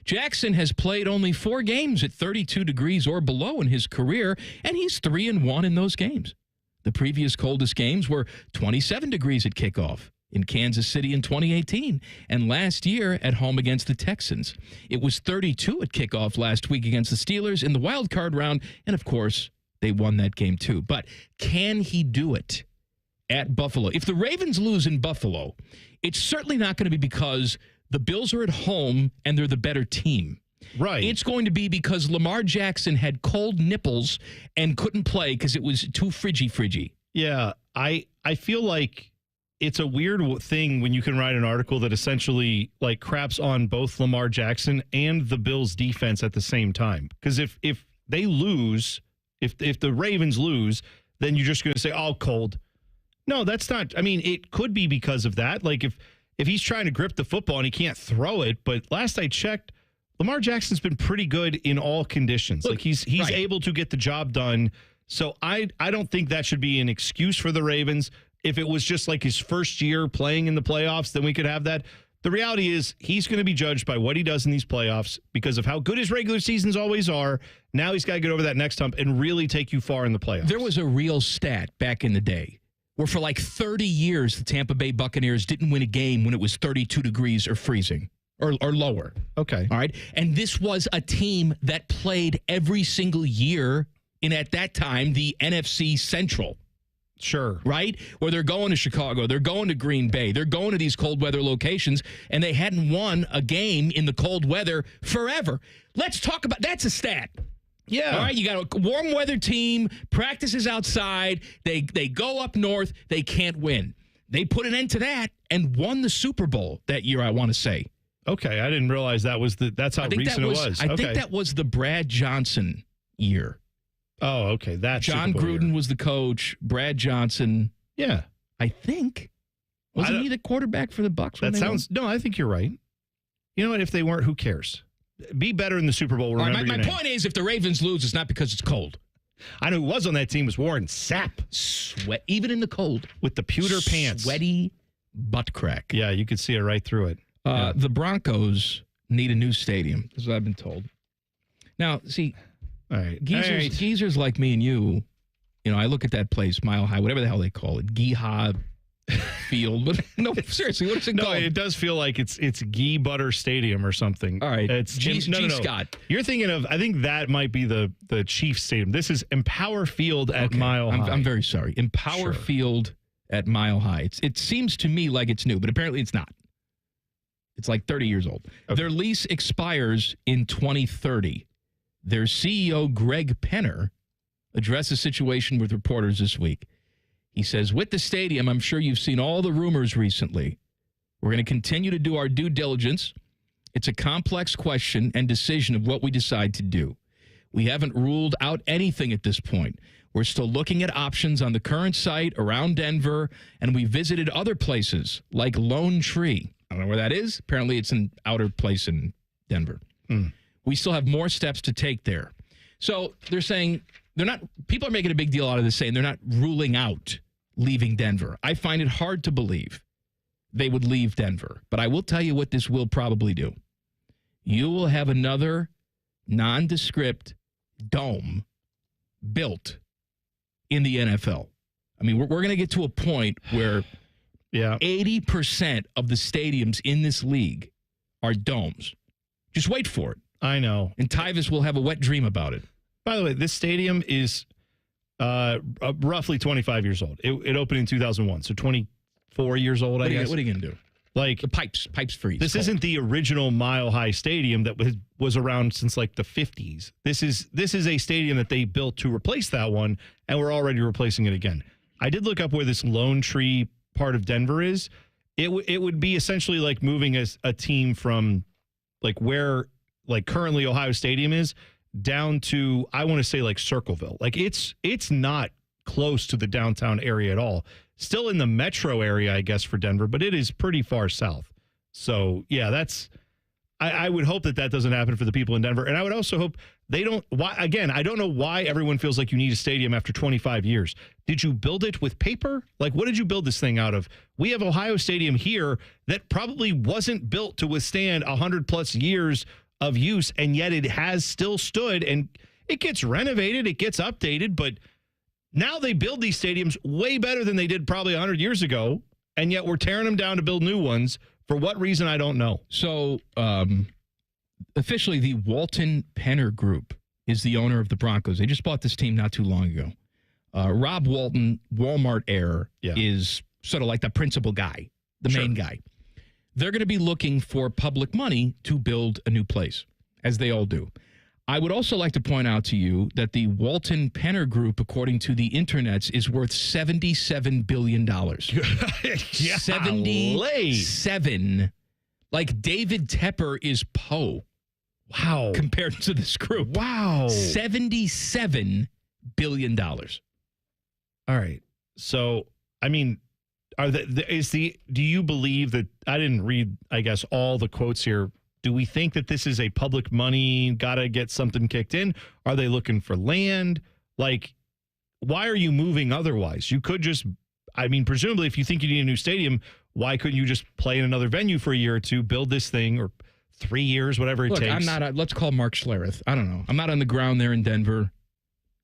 S3: Jackson has played only 4 games at 32 degrees or below in his career, and he's 3-1 in those games. The previous coldest games were 27 degrees at kickoff in Kansas City in 2018, and last year at home against the Texans. It was 32 at kickoff last week against the Steelers in the wild card round, and of course, they won that game too. But can he do it at Buffalo? If the Ravens lose in Buffalo, it's certainly not going to be because the Bills are at home and they're the better team.
S4: Right.
S3: It's going to be because Lamar Jackson had cold nipples and couldn't play because it was too fridgy.
S4: Yeah, I feel like it's a weird thing when you can write an article that essentially like craps on both Lamar Jackson and the Bills defense at the same time. Because if they lose, if the Ravens lose, then you're just going to say, oh, cold. No, that's not. I mean, it could be because of that. Like if he's trying to grip the football and he can't throw it. But last I checked, Lamar Jackson's been pretty good in all conditions. Look, like he's able to get the job done. So I don't think that should be an excuse for the Ravens. If it was just like his first year playing in the playoffs, then we could have that. The reality is he's going to be judged by what he does in these playoffs because of how good his regular seasons always are. Now he's got to get over that next hump and really take you far in the playoffs.
S3: There was a real stat back in the day where for like 30 years, the Tampa Bay Buccaneers didn't win a game when it was 32 degrees or freezing or lower.
S4: Okay.
S3: All right. And this was a team that played every single year in, at that time, the NFC Central.
S4: Sure.
S3: Right? Or they're going to Chicago. They're going to Green Bay. They're going to these cold weather locations, and they hadn't won a game in the cold weather forever. Let's talk about that's a stat.
S4: Yeah.
S3: All right, you got a warm weather team, practices outside. They go up north. They can't win. They put an end to that and won the Super Bowl that year, I want to say.
S4: Okay, I didn't realize that's how recent it was.
S3: I think that was the Brad Johnson year.
S4: Oh, okay. That's
S3: John Gruden was the coach. Brad Johnson.
S4: Yeah.
S3: I think. Wasn't he the quarterback for the Bucs?
S4: No, I think you're right. You know what? If they weren't, who cares? Be better in the Super Bowl. Remember
S3: my point is, if the Ravens lose, it's not because it's cold.
S4: I know who was on that team was Warren Sapp.
S3: Sweat, even in the cold.
S4: With the pewter pants.
S3: Sweaty butt crack.
S4: Yeah, you could see it right through it.
S3: The Broncos need a new stadium, is what I've been told. Now, see,
S4: all right.
S3: Geezers like me and you, I look at that place, Mile High, whatever the hell they call it, Geehaw Field. But no, seriously, what is it called?
S4: No, it does feel like it's Gee Butter Stadium or something.
S3: All right,
S4: it's
S3: G Scott.
S4: You're thinking of, I think that might be the Chiefs Stadium. This is Empower Field at Mile High.
S3: I'm very sorry. Empower Field at Mile High. It seems to me like it's new, but apparently it's not. It's like 30 years old. Okay. Their lease expires in 2030. Their CEO, Greg Penner, addressed the situation with reporters this week. He says, with the stadium, I'm sure you've seen all the rumors recently. We're going to continue to do our due diligence. It's a complex question and decision of what we decide to do. We haven't ruled out anything at this point. We're still looking at options on the current site around Denver, and we visited other places like Lone Tree. I don't know where that is. Apparently, it's an outer place in Denver. We still have more steps to take there. So they're saying people are making a big deal out of this, saying they're not ruling out leaving Denver. I find it hard to believe they would leave Denver. But I will tell you what this will probably do. You will have another nondescript dome built in the NFL. I mean, we're going to get to a point where 80% of the stadiums in this league are domes. Just wait for it.
S4: I know.
S3: And Tyvis will have a wet dream about it.
S4: By the way, this stadium is roughly 25 years old. It opened in 2001, so 24 years old, I guess.
S3: What are you going to do?
S4: Like
S3: the pipes freeze.
S4: This isn't the original Mile High Stadium that was around since like the 50s. This is a stadium that they built to replace that one, and we're already replacing it again. I did look up where this Lone Tree part of Denver is. It would be essentially like moving a team from like where like currently Ohio Stadium is down to, I want to say like Circleville. Like it's not close to the downtown area at all. Still in the metro area, I guess, for Denver, but it is pretty far south. So yeah, I would hope that doesn't happen for the people in Denver. And I would also hope they don't, I don't know why everyone feels like you need a stadium after 25 years. Did you build it with paper? Like, what did you build this thing out of? We have Ohio Stadium here that probably wasn't built to withstand 100+ years of use, and yet it has still stood, and it gets renovated, it gets updated, but now they build these stadiums way better than they did probably 100 years ago, and yet we're tearing them down to build new ones. For what reason, I don't know.
S3: So, officially, the Walton Penner Group is the owner of the Broncos. They just bought this team not too long ago. Rob Walton, Walmart heir, is sort of like the principal guy, the main guy. They're going to be looking for public money to build a new place, as they all do. I would also like to point out to you that the Walton Penner Group, according to the internets, is worth $77 billion. 77. Like David Tepper is Poe.
S4: Wow.
S3: Compared to this group.
S4: Wow.
S3: $77 billion.
S4: All right. So, I mean, do you believe that, I didn't read, I guess, all the quotes here. Do we think that this is a public money, got to get something kicked in? Are they looking for land? Like, why are you moving otherwise? You could just, I mean, presumably if you think you need a new stadium, why couldn't you just play in another venue for a year or two, build this thing, or 3 years, whatever it takes?
S3: Let's call Mark Schlereth. I don't know. I'm not on the ground there in Denver.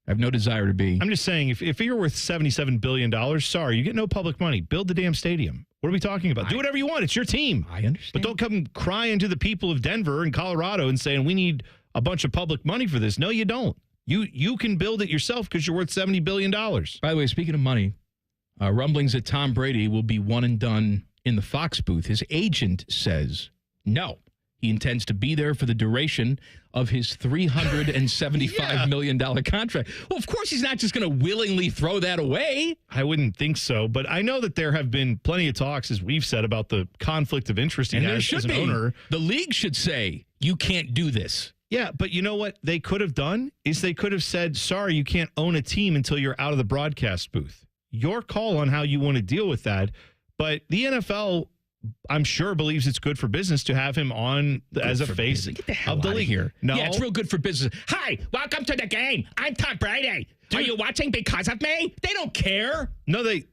S3: I have no desire to be.
S4: I'm just saying, if you're worth $77 billion, sorry, you get no public money. Build the damn stadium. What are we talking about? Do whatever you want. It's your team.
S3: I understand.
S4: But don't come crying to the people of Denver and Colorado and saying, we need a bunch of public money for this. No, you don't. You can build it yourself because you're worth $70 billion.
S3: By the way, speaking of money, Rumblings that Tom Brady will be one and done in the Fox booth. His agent says no. He intends to be there for the duration of his $375 million contract. Well, of course, he's not just going to willingly throw that away.
S4: I wouldn't think so, but I know that there have been plenty of talks, as we've said, about the conflict of interest he has as an owner.
S3: The league should say, you can't do this.
S4: Yeah, but you know what they could have done is they could have said, sorry, you can't own a team until you're out of the broadcast booth. Your call on how you want to deal with that. But the NFL, I'm sure, believes it's good for business to have him on as a face of the league
S3: here.
S4: No,
S3: yeah, it's real good for business. Hi, welcome to the game. I'm Tom Brady. Are you watching because of me? They don't care.
S4: No, they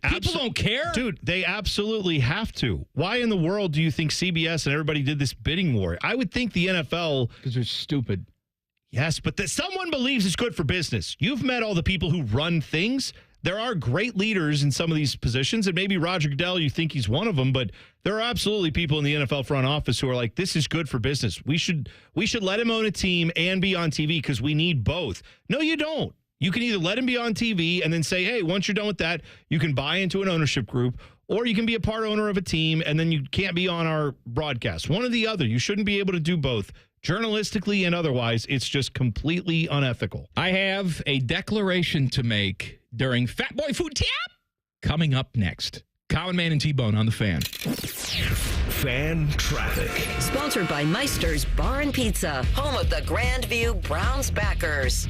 S3: people don't care.
S4: Dude, they absolutely have to. Why in the world do you think CBS and everybody did this bidding war? I would think the NFL,
S3: because they're stupid.
S4: Yes, but someone believes it's good for business. You've met all the people who run things. There are great leaders in some of these positions, and maybe Roger Goodell, you think he's one of them, but there are absolutely people in the NFL front office who are like, this is good for business. We should let him own a team and be on TV because we need both. No, you don't. You can either let him be on TV and then say, hey, once you're done with that, you can buy into an ownership group, or you can be a part owner of a team and then you can't be on our broadcast. One or the other. You shouldn't be able to do both. Journalistically and otherwise, it's just completely unethical.
S3: I have a declaration to make during Fat Boy Food Tap coming up next. Common Man and T-Bone on the Fan.
S1: Fan Traffic.
S2: Sponsored by Meister's Bar and Pizza, home of the Grandview Browns backers.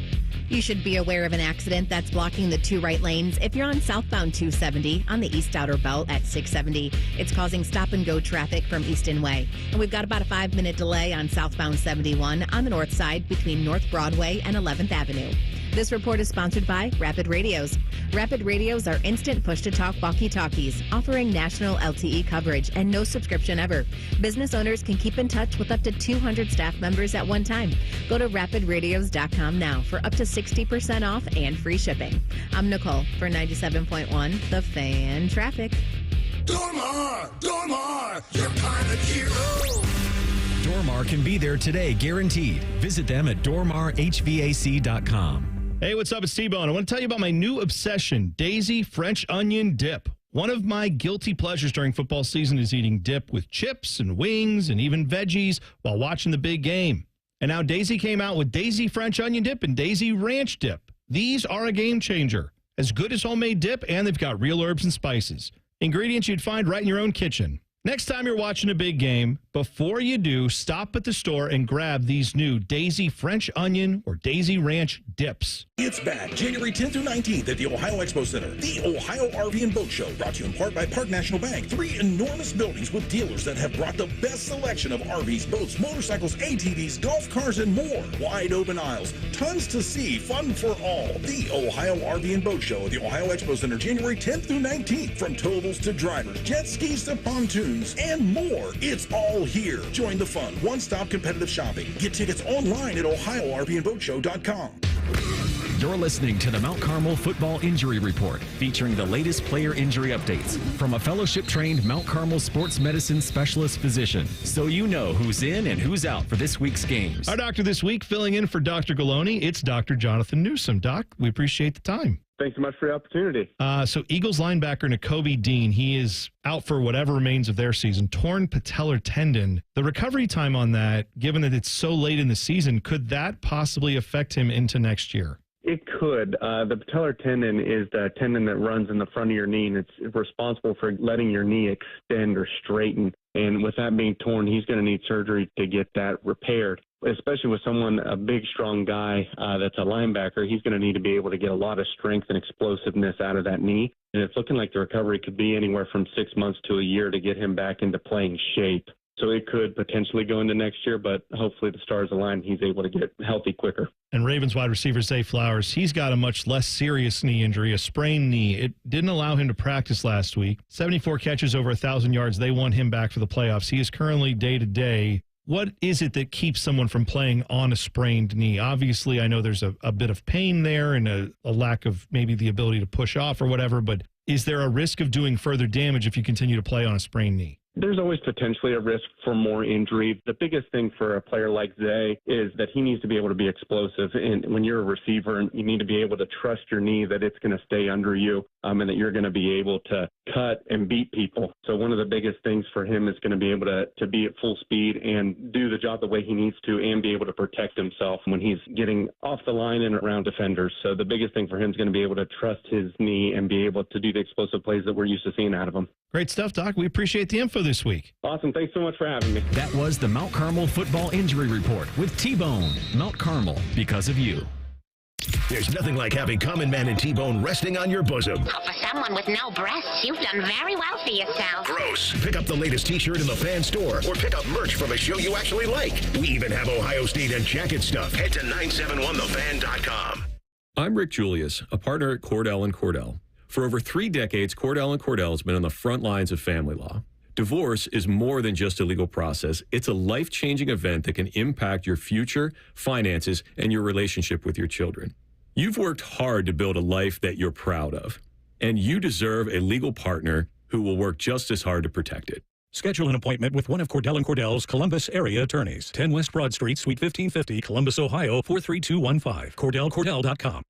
S11: You should be aware of an accident that's blocking the two right lanes if you're on southbound 270 on the East Outer Belt at 670. It's causing stop-and-go traffic from Easton Way. And we've got about a 5-minute delay on southbound 71 on the north side between North Broadway and 11th Avenue. This report is sponsored by Rapid Radios. Rapid Radios are instant push-to-talk walkie-talkies, offering national LTE coverage and no subscription ever. Business owners can keep in touch with up to 200 staff members at one time. Go to rapidradios.com now for up to 60% off and free shipping. I'm Nicole for 97.1 The Fan Traffic.
S1: Dormar, your kind of hero.
S16: Dormar can be there today, guaranteed. Visit them at dormarhvac.com.
S4: Hey, what's up? It's T-Bone. I want to tell you about my new obsession, Daisy French Onion Dip. One of my guilty pleasures during football season is eating dip with chips and wings and even veggies while watching the big game. And now Daisy came out with Daisy French Onion Dip and Daisy Ranch Dip. These are a game changer. As good as homemade dip, and they've got real herbs and spices. Ingredients you'd find right in your own kitchen. Next time you're watching a big game, before you do, stop at the store and grab these new Daisy French Onion or Daisy Ranch dips.
S7: It's back January 10th through 19th at the Ohio Expo Center. The Ohio RV and Boat Show, brought to you in part by Park National Bank. 3 enormous buildings with dealers that have brought the best selection of RVs, boats, motorcycles, ATVs, golf cars, and more. Wide open aisles, tons to see, fun for all. The Ohio RV and Boat Show at the Ohio Expo Center, January 10th through 19th. From towables to drivers, jet skis to pontoons, and more. It's all here. Join the fun. One-stop competitive shopping. Get tickets online at OhioRVandBoatShow.com.
S16: You're listening to the Mount Carmel Football Injury Report, featuring the latest player injury updates from a fellowship-trained Mount Carmel sports medicine specialist physician, so you know who's in and who's out for this week's games.
S4: Our doctor this week, filling in for Dr. Galoni, it's Dr. Jonathan Newsom. Doc, we appreciate the time.
S10: Thanks so much for the opportunity.
S4: So Eagles linebacker Nakobe Dean, he is out for whatever remains of their season. Torn patellar tendon. The recovery time on that, given that it's so late in the season, could that possibly affect him into next year?
S10: It could. The patellar tendon is the tendon that runs in the front of your knee, and it's responsible for letting your knee extend or straighten. And with that being torn, he's going to need surgery to get that repaired. Especially with someone, a big, strong guy that's a linebacker, he's going to need to be able to get a lot of strength and explosiveness out of that knee. And it's looking like the recovery could be anywhere from 6 months to a year to get him back into playing shape. So it could potentially go into next year, but hopefully the stars align. He's able to get healthy quicker.
S4: And Ravens wide receiver Zay Flowers, he's got a much less serious knee injury, a sprained knee. It didn't allow him to practice last week. 74 catches, over 1,000 yards. They want him back for the playoffs. He is currently day-to-day. What is it that keeps someone from playing on a sprained knee? Obviously, I know there's a bit of pain there and a lack of maybe the ability to push off or whatever, but is there a risk of doing further damage if you continue to play on a sprained knee?
S10: There's always potentially a risk for more injury. The biggest thing for a player like Zay is that he needs to be able to be explosive. And when you're a receiver, you need to be able to trust your knee that it's going to stay under you. and that you're going to be able to cut and beat people. So one of the biggest things for him is going to be able to be at full speed and do the job the way he needs to and be able to protect himself when he's getting off the line and around defenders. So the biggest thing for him is going to be able to trust his knee and be able to do the explosive plays that we're used to seeing out of him.
S4: Great stuff, Doc. We appreciate the info this week.
S10: Awesome. Thanks so much for having me.
S16: That was the Mount Carmel Football Injury Report with T-Bone. Mount Carmel, because of you.
S1: There's nothing like having Common Man and T-Bone resting on your bosom.
S9: For someone with no breasts, you've done very well for yourself.
S1: Gross. Pick up the latest T-shirt in the fan store or pick up merch from a show you actually like. We even have Ohio State and jacket stuff. Head to 971thefan.com.
S12: I'm Rick Julius, a partner at Cordell & Cordell. For over 3 decades, Cordell & Cordell has been on the front lines of family law. Divorce is more than just a legal process. It's a life-changing event that can impact your future, finances, and your relationship with your children. You've worked hard to build a life that you're proud of, and you deserve a legal partner who will work just as hard to protect it.
S14: Schedule an appointment with one of Cordell & Cordell's Columbus area attorneys. 10 West Broad Street, Suite 1550, Columbus, Ohio, 43215. CordellCordell.com.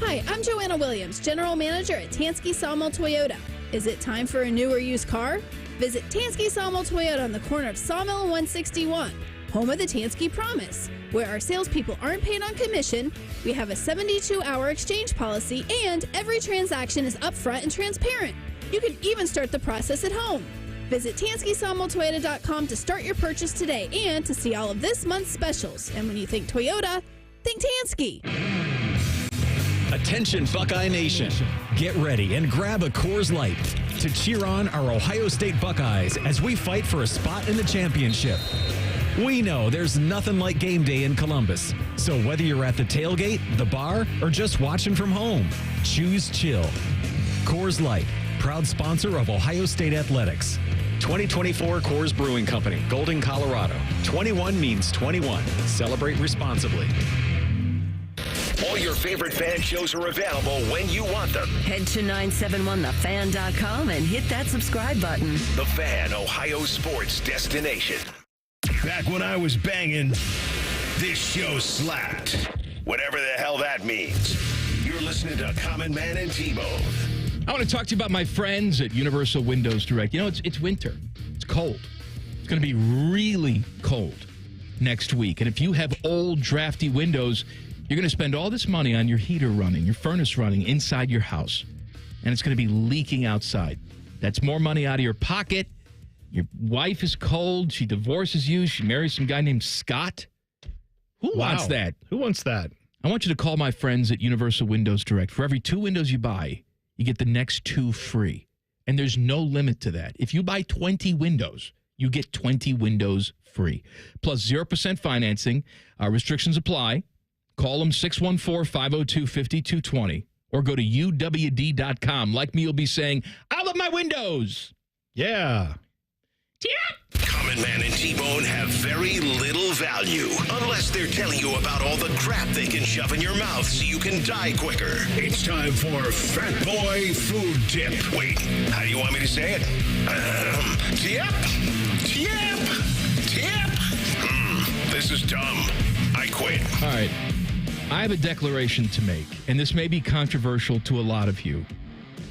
S15: Hi, I'm Joanna Williams, General Manager at Tansky Sawmill Toyota. Is it time for a new or used car? Visit Tansky Sawmill Toyota on the corner of Sawmill and 161, home of the Tansky Promise, where our salespeople aren't paid on commission. We have a 72-hour exchange policy, and every transaction is upfront and transparent. You can even start the process at home. Visit TanskySawmillToyota.com to start your purchase today and to see all of this month's specials. And when you think Toyota, think Tansky.
S16: Attention, Buckeye Nation. Get ready and grab a Coors Light to cheer on our Ohio State Buckeyes as we fight for a spot in the championship. We know there's nothing like game day in Columbus. So whether you're at the tailgate, the bar, or just watching from home, choose chill. Coors Light, proud sponsor of Ohio State Athletics. 2024 Coors Brewing Company, Golden, Colorado. 21 means 21. Celebrate responsibly.
S1: All your favorite fan shows are available when you want them.
S2: Head to 971thefan.com and hit that subscribe button.
S1: The Fan, Ohio sports destination. Back when I was banging, this show slapped. Whatever the hell that means. You're listening to Common Man and T-Bone.
S3: I want to talk to you about my friends at Universal Windows Direct. You know, it's winter. It's cold. It's going to be really cold next week. And if you have old, drafty windows, you're going to spend all this money on your heater running, your furnace running inside your house. And it's going to be leaking outside. That's more money out of your pocket. Your wife is cold. She divorces you. She marries some guy named Scott. Who wants that?
S4: Who wants that?
S3: I want you to call my friends at Universal Windows Direct. For every 2 windows you buy, you get the next 2 free. And there's no limit to that. If you buy 20 windows, you get 20 windows free. Plus 0% financing. Restrictions apply. Call them 614-502-5220 or go to UWD.com. Like me, you'll be saying, I love my windows.
S4: Yeah.
S1: Common Man and T-Bone have very little value unless they're telling you about all the crap they can shove in your mouth so you can die quicker. It's time for Fat Boy Food Tip. Wait, how do you want me to say it? Tip. This is dumb. I quit.
S3: All right. I have a declaration to make, and this may be controversial to a lot of you.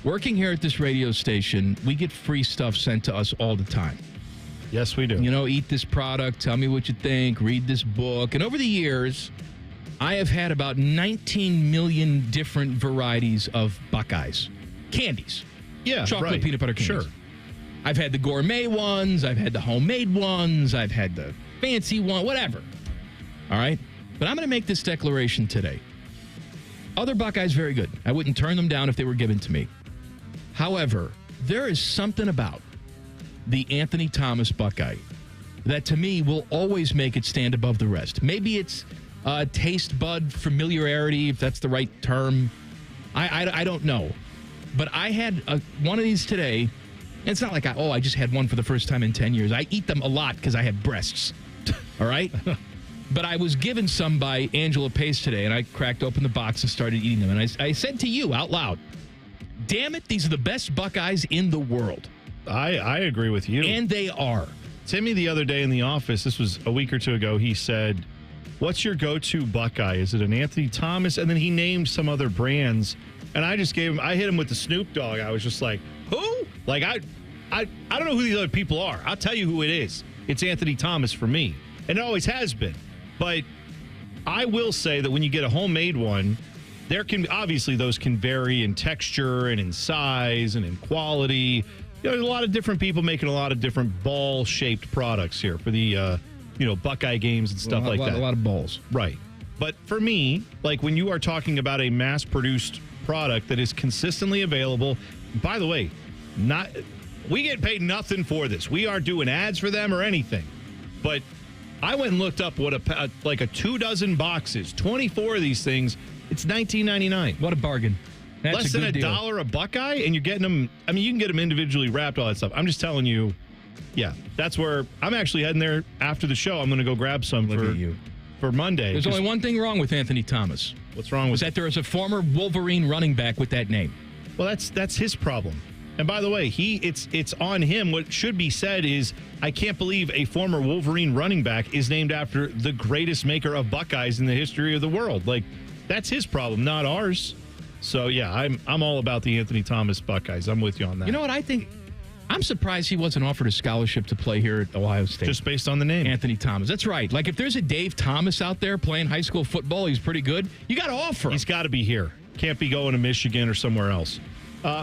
S3: Working here at this radio station, we get free stuff sent to us all the time.
S4: Yes, we do.
S3: You know, eat this product, tell me what you think, read this book. And over the years, I have had about 19 million different varieties of Buckeyes. Candies.
S4: Yeah,
S3: chocolate
S4: right.
S3: peanut butter candies.
S4: Sure.
S3: I've had the gourmet ones. I've had the homemade ones. I've had the fancy one, whatever. All right? But I'm going to make this declaration today. Other Buckeyes, very good. I wouldn't turn them down if they were given to me. However, there is something about the Anthony Thomas Buckeye that to me will always make it stand above the rest. Maybe it's taste bud familiarity, if that's the right term. I don't know. But I had one of these today. And it's not like, I just had one for the first time in 10 years. I eat them a lot because I have breasts. All right? But I was given some by Angela Pace today, and I cracked open the box and started eating them. And I said to you out loud, damn it, these are the best Buckeyes in the world.
S4: I agree with you.
S3: And they are.
S4: Timmy the other day in the office, this was a week or two ago, he said, what's your go-to Buckeye? Is it an Anthony Thomas? And then he named some other brands. And I just I hit him with the Snoop Dogg. I was just like, who? Like, I don't know who these other people are. I'll tell you who it is. It's Anthony Thomas for me. And it always has been. But I will say that when you get a homemade one, obviously those can vary in texture and in size and in quality. There's a lot of different people making a lot of different ball-shaped products here for the, Buckeye games and stuff like that.
S3: A lot of balls.
S4: Right. But for me, like when you are talking about a mass-produced product that is consistently available, by the way, we get paid nothing for this. We aren't doing ads for them or anything. But I went and looked up what a 2 boxes, 24 of these things. It's $19.99.
S3: What a bargain. That's
S4: Less than $1 a Buckeye, and you're getting them. I mean, you can get them individually wrapped, all that stuff. I'm just telling you, yeah, that's where I'm actually heading there after the show. I'm going to go grab some for Monday.
S3: There's only one thing wrong with Anthony Thomas.
S4: What's wrong with
S3: that? There is a former Wolverine running back with that name.
S4: Well, that's his problem. And by the way, it's on him. What should be said is, I can't believe a former Wolverine running back is named after the greatest maker of Buckeyes in the history of the world. Like, that's his problem, not ours. So yeah, I'm all about the Anthony Thomas Buckeyes. I'm with you on that.
S3: You know what I think? I'm surprised he wasn't offered a scholarship to play here at Ohio State.
S4: Just based on the name.
S3: Anthony Thomas. That's right. Like, if there's a Dave Thomas out there playing high school football, he's pretty good. You got to offer him.
S4: He's got to be here. Can't be going to Michigan or somewhere else.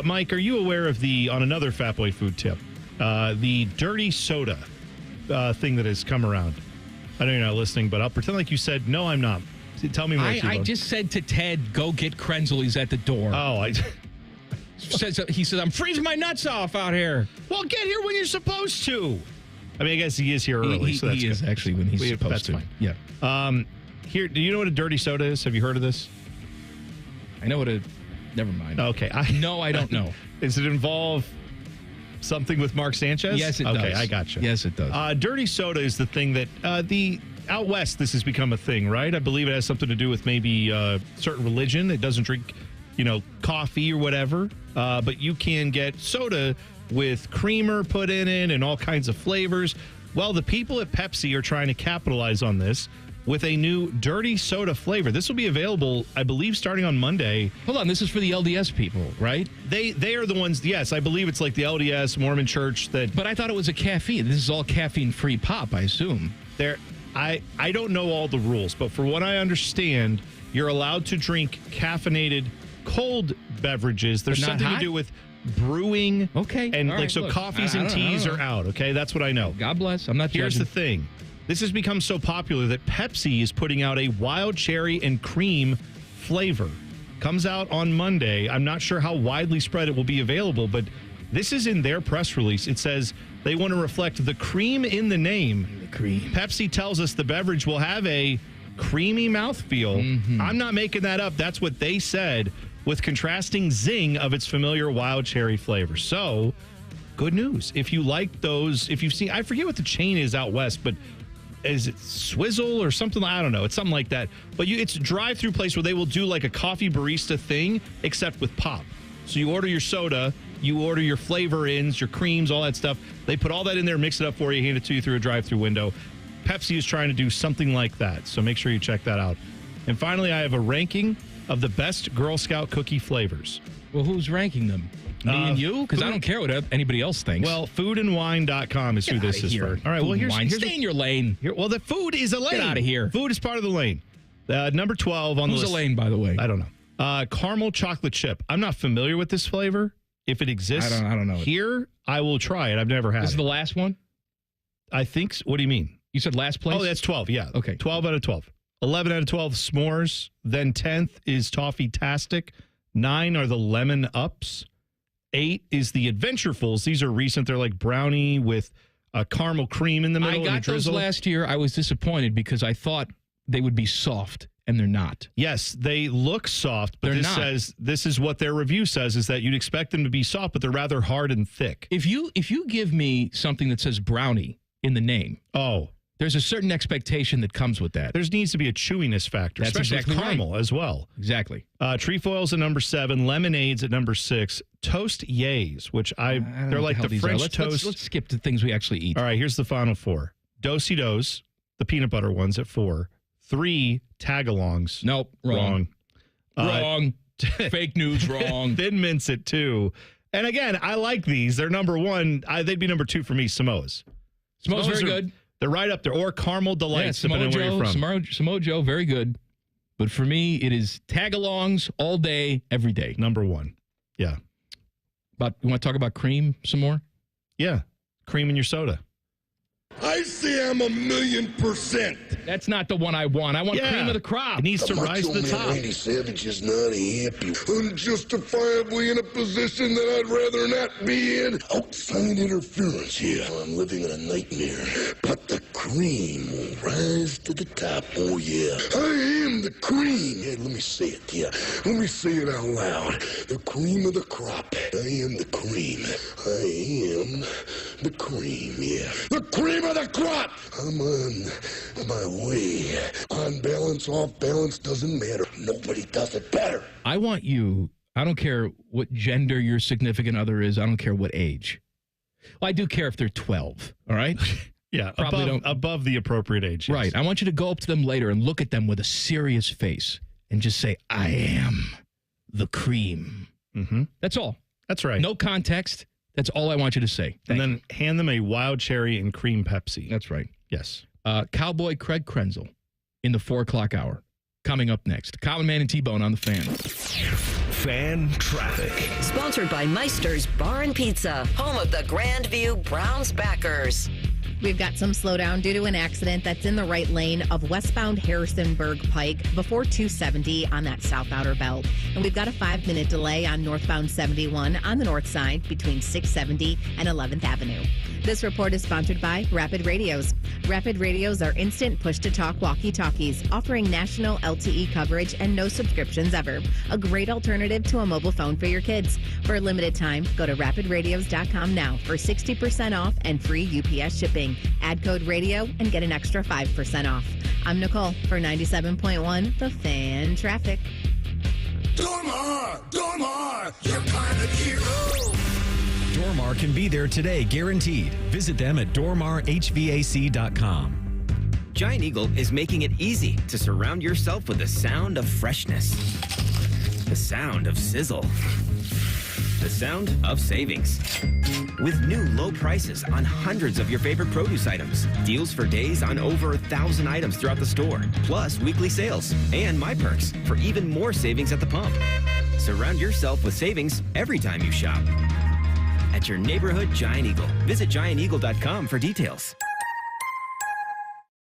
S4: Mike, are you aware of on another Fat Boy food tip, the dirty soda thing that has come around? I know you're not listening, but I'll pretend like you said, no, I'm not. Tell me more.
S3: I just said to Ted, go get Krenzel. He's at the door.
S4: Oh,
S3: he says, I'm freezing my nuts off out here.
S4: Well, get here when you're supposed to. I mean, I guess he is here early. So that's
S3: he is
S4: good.
S3: Actually when he's supposed
S4: that's
S3: to.
S4: Fine.
S3: Yeah.
S4: Here, do you know what a dirty soda is? Have you heard of this?
S3: I know what never mind.
S4: Okay.
S3: No, I don't know.
S4: Does it involve something with Mark Sanchez?
S3: Yes, it does.
S4: Okay, I got you.
S3: Yes, it does.
S4: Dirty soda is the thing that out west, this has become a thing, right? I believe it has something to do with maybe a certain religion. It doesn't drink, coffee or whatever. But you can get soda with creamer put in it and all kinds of flavors. Well, the people at Pepsi are trying to capitalize on this with a new dirty soda flavor. This will be available, I believe, starting on Monday.
S3: Hold on, this is for the LDS people, right?
S4: They are the ones, yes, I believe it's like the LDS Mormon Church that...
S3: But I thought it was a caffeine. This is all caffeine-free pop, I assume.
S4: I don't know all the rules, but for what I understand, you're allowed to drink caffeinated cold beverages. There's something to do with brewing.
S3: Okay.
S4: And
S3: right,
S4: look, coffees and teas are out, okay? That's what I know.
S3: God bless. I'm not
S4: Here's
S3: judging.
S4: the thing. This has become so popular that Pepsi is putting out a wild cherry and cream flavor. Comes out on Monday. I'm not sure how widely spread it will be available, but this is in their press release. It says they want to reflect the cream in the name.
S3: The cream.
S4: Pepsi tells us the beverage will have a creamy mouthfeel. Mm-hmm. I'm not making that up. That's what they said, with contrasting zing of its familiar wild cherry flavor. So, good news. If you like those, if you've seen, I forget what the chain is out west, but is it Swizzle or something? I don't know. It's something like that. But it's a drive-through place where they will do like a coffee barista thing, except with pop. So you order your soda, you order your flavor-ins, your creams, all that stuff. They put all that in there, mix it up for you, hand it to you through a drive-through window. Pepsi is trying to do something like that. So make sure you check that out. And finally, I have a ranking of the best Girl Scout cookie flavors.
S3: Well, who's ranking them? Me and you? Because I don't care what anybody else thinks.
S4: Well, foodandwine.com is who this is for. All right, well, here's
S3: stay in your lane.
S4: Well, the food is a lane.
S3: Get out of here.
S4: Food is part of the lane. Number 12 on the list.
S3: Who's a lane, by the way?
S4: I don't know. Caramel chocolate chip. I'm not familiar with this flavor. If it exists
S3: I don't know
S4: here, I will try it. I've never had it.
S3: This is the last one?
S4: I think so. What do you mean?
S3: You said last place?
S4: Oh, that's 12, yeah.
S3: Okay.
S4: 12 out of 12. 11 out of 12, s'mores. Then 10th is Toffee-tastic. 9 are the Lemon Ups. 8 is the Adventurefuls. These are recent. They're like brownie with a caramel cream in the middle.
S3: I got those last year. I was disappointed because I thought they would be soft, and they're not.
S4: Yes, they look soft, but this is what their review says, is that you'd expect them to be soft, but they're rather hard and thick.
S3: If you give me something that says brownie in the name, there's a certain expectation that comes with that.
S4: There needs to be a chewiness factor,
S3: That's
S4: especially
S3: exactly
S4: with caramel
S3: right.
S4: as well.
S3: Exactly.
S4: Trefoils at number 7, lemonades at number 6, toast yays, which they're like the French toast.
S3: Let's skip to things we actually eat.
S4: All right, here's the final 4. Do-si-dos, the peanut butter ones at 4. 3 tagalongs.
S3: Nope, wrong.
S4: Wrong.
S3: Fake news, wrong.
S4: Thin mints at 2. And again, I like these. They're number 1. They'd be number 2 for me, Samoa's.
S3: Samoa's very good.
S4: They're right up there. Or Caramel Delights, depending on where you're from.
S3: Samoa Joe, very good. But for me, it is tag-alongs all day, every day.
S4: Number 1. Yeah.
S3: You want to talk about cream some more?
S4: Yeah. Cream in your soda.
S1: I say I'm 1,000,000%.
S3: That's not the one I want. I want cream of the crop.
S4: It needs to rise to the top.
S1: Randy Savage is not happy. Unjustifiably in a position that I'd rather not be in. Outside interference here. I'm living in a nightmare. But the cream will rise to the top. Oh, yeah. I am the cream. Yeah, let me say it here. Let me say it out loud. The cream of the crop. I am the cream. I am the cream, yeah. The cream of the crop! I'm on my way. On balance, off balance, doesn't matter. Nobody does it better.
S3: I want you, I don't care what gender your significant other is. I don't care what age. Well, I do care if they're 12, all right?
S4: Yeah, above the appropriate age. Yes.
S3: Right. I want you to go up to them later and look at them with a serious face and just say, I am the cream.
S4: Mm-hmm.
S3: That's all.
S4: That's right.
S3: No context. That's all I want you to say.
S4: And then hand them a wild cherry and cream Pepsi.
S3: That's right.
S4: Yes.
S3: Cowboy Craig Krenzel in the 4 o'clock hour. Coming up next. Common Man and T-Bone on the Fan.
S1: Fan traffic.
S2: Sponsored by Meister's Bar and Pizza, home of the Grandview Browns backers.
S11: We've got some slowdown due to an accident that's in the right lane of westbound Harrisonburg Pike before 270 on that south outer belt. And we've got a 5-minute delay on northbound 71 on the north side between 670 and 11th Avenue. This report is sponsored by Rapid Radios. Rapid Radios are instant push-to-talk walkie-talkies, offering national LTE coverage and no subscriptions ever. A great alternative to a mobile phone for your kids. For a limited time, go to rapidradios.com now for 60% off and free UPS shipping. Add code radio and get an extra 5% off. I'm Nicole for 97.1 The Fan Traffic.
S1: Dormar, you're kind of hero.
S16: Dormar can be there today, guaranteed. Visit them at dormarhvac.com.
S5: Giant Eagle is making it easy to surround yourself with the sound of freshness, the sound of sizzle, the sound of savings. With new low prices on hundreds of your favorite produce items, deals for days on over 1,000 items throughout the store, plus weekly sales and My Perks for even more savings at the pump. Surround yourself with savings every time you shop. At your neighborhood Giant Eagle. Visit gianteagle.com for details.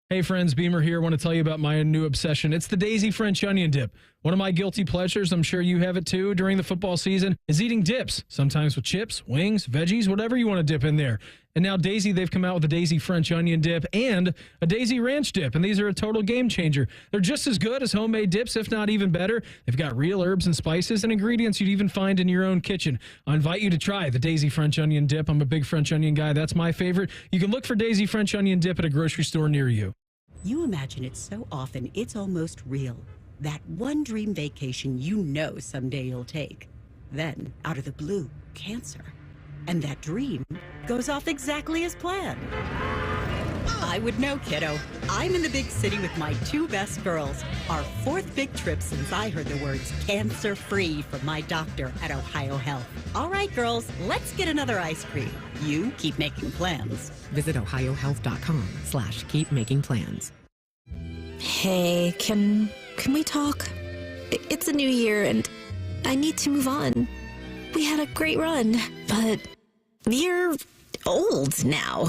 S8: Hey friends, Beamer here. I want to tell you about my new obsession. It's the Daisy French onion dip. One of my guilty pleasures, I'm sure you have it too, during the football season, is eating dips. Sometimes with chips, wings, veggies, whatever you want to dip in there. And now Daisy, they've come out with a Daisy French onion dip and a Daisy Ranch dip. And these are a total game changer. They're just as good as homemade dips, if not even better. They've got real herbs and spices and ingredients you'd even find in your own kitchen. I invite you to try the Daisy French onion dip. I'm a big French onion guy. That's my favorite. You can look for Daisy French onion dip at a grocery store near you.
S13: You imagine it so often, it's almost real. That one dream vacation you know someday you'll take. Then, out of the blue, cancer. And that dream goes off exactly as planned. I would know, kiddo. I'm in the big city with my 2 best girls. Our 4th big trip since I heard the words cancer-free from my doctor at Ohio Health. All right, girls, let's get another ice cream. You keep making plans.
S21: Visit ohiohealth.com/keepmakingplans.
S22: Hey, can we talk? It's a new year and I need to move on. We had a great run, but you're old now.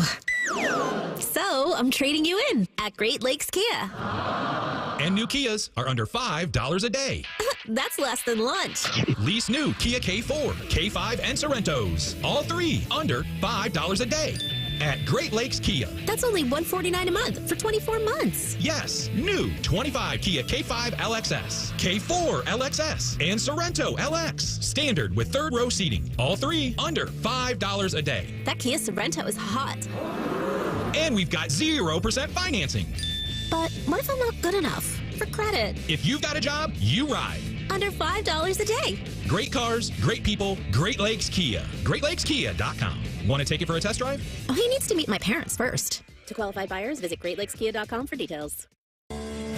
S22: So I'm trading you in at Great Lakes Kia.
S24: And new Kias are under $5 a day.
S22: That's less than lunch.
S24: Lease new Kia K4, K5, and Sorrentos. All 3 under $5 a day. At Great Lakes Kia.
S22: That's only $149 a month for 24 months.
S24: Yes, new 25 Kia K5 LXS, K4 LXS, and Sorrento LX. Standard with 3rd row seating. All 3 under $5 a day.
S22: That Kia Sorrento is hot.
S24: And we've got 0% financing.
S22: But what if I'm not good enough for credit?
S24: If you've got a job, you ride.
S22: Under $5 a day.
S24: Great cars, great people, Great Lakes Kia. GreatLakesKia.com. Want to take it for a test drive?
S22: Oh, he needs to meet my parents first. To qualified buyers, visit GreatLakesKia.com for details.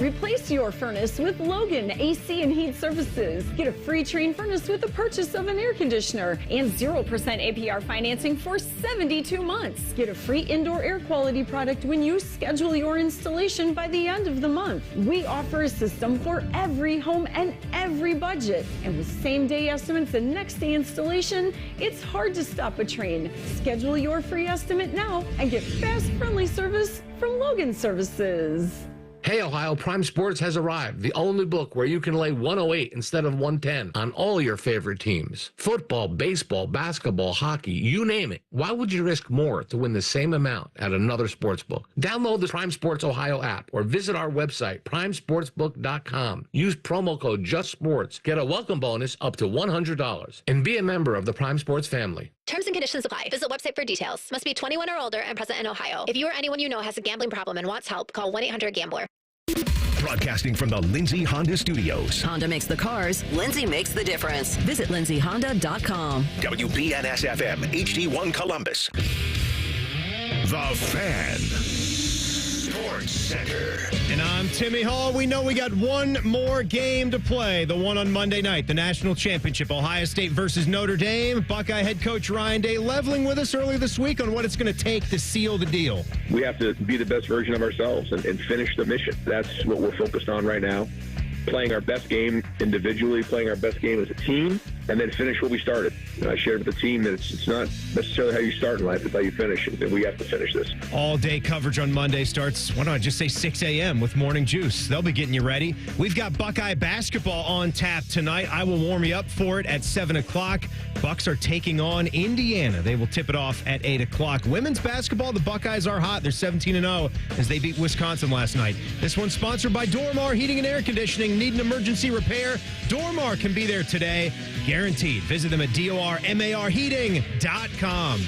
S6: Replace your furnace with Logan AC and Heat Services. Get a free Trane furnace with the purchase of an air conditioner and 0% APR financing for 72 months. Get a free indoor air quality product when you schedule your installation by the end of the month. We offer a system for every home and every budget. And with same-day estimates and next-day installation, it's hard to stop a Trane. Schedule your free estimate now and get fast, friendly service from Logan Services.
S18: Hey Ohio, Prime Sports has arrived. The only book where you can lay 108 instead of 110 on all your favorite teams. Football, baseball, basketball, hockey, you name it. Why would you risk more to win the same amount at another sports book? Download the Prime Sports Ohio app or visit our website, primesportsbook.com. Use promo code JUSTSPORTS. Get a welcome bonus up to $100 and be a member of the Prime Sports family.
S21: Terms and conditions apply. Visit website for details. Must be 21 or older and present in Ohio. If you or anyone you know has a gambling problem and wants help, call 1-800-GAMBLER.
S1: Broadcasting from the Lindsay Honda Studios.
S2: Honda makes the cars. Lindsay makes the difference. Visit lindsayhonda.com.
S1: WBNS-FM, HD1 Columbus. The Fan. Sports Center.
S23: And I'm Timmy Hall. We know we got one more game to play. The one on Monday night, the national championship, Ohio State versus Notre Dame. Buckeye head coach Ryan Day leveling with us earlier this week on what it's going to take to seal the deal.
S25: We have to be the best version of ourselves and finish the mission. That's what we're focused on right now. Playing our best game individually, playing our best game as a team, and then finish what we started. I shared with the team that it's not necessarily how you start in life, it's how you finish, and we have to finish this.
S23: All-day coverage on Monday starts, why don't I just say 6 a.m. with Morning Juice. They'll be getting you ready. We've got Buckeye basketball on tap tonight. I will warm you up for it at 7 o'clock. Bucks are taking on Indiana. They will tip it off at 8 o'clock. Women's basketball, the Buckeyes are hot. They're 17-0 as they beat Wisconsin last night. This one's sponsored by Dormar Heating and Air Conditioning. Need an emergency repair? Dormar can be there today. Guaranteed. Visit them at dormarheating.com.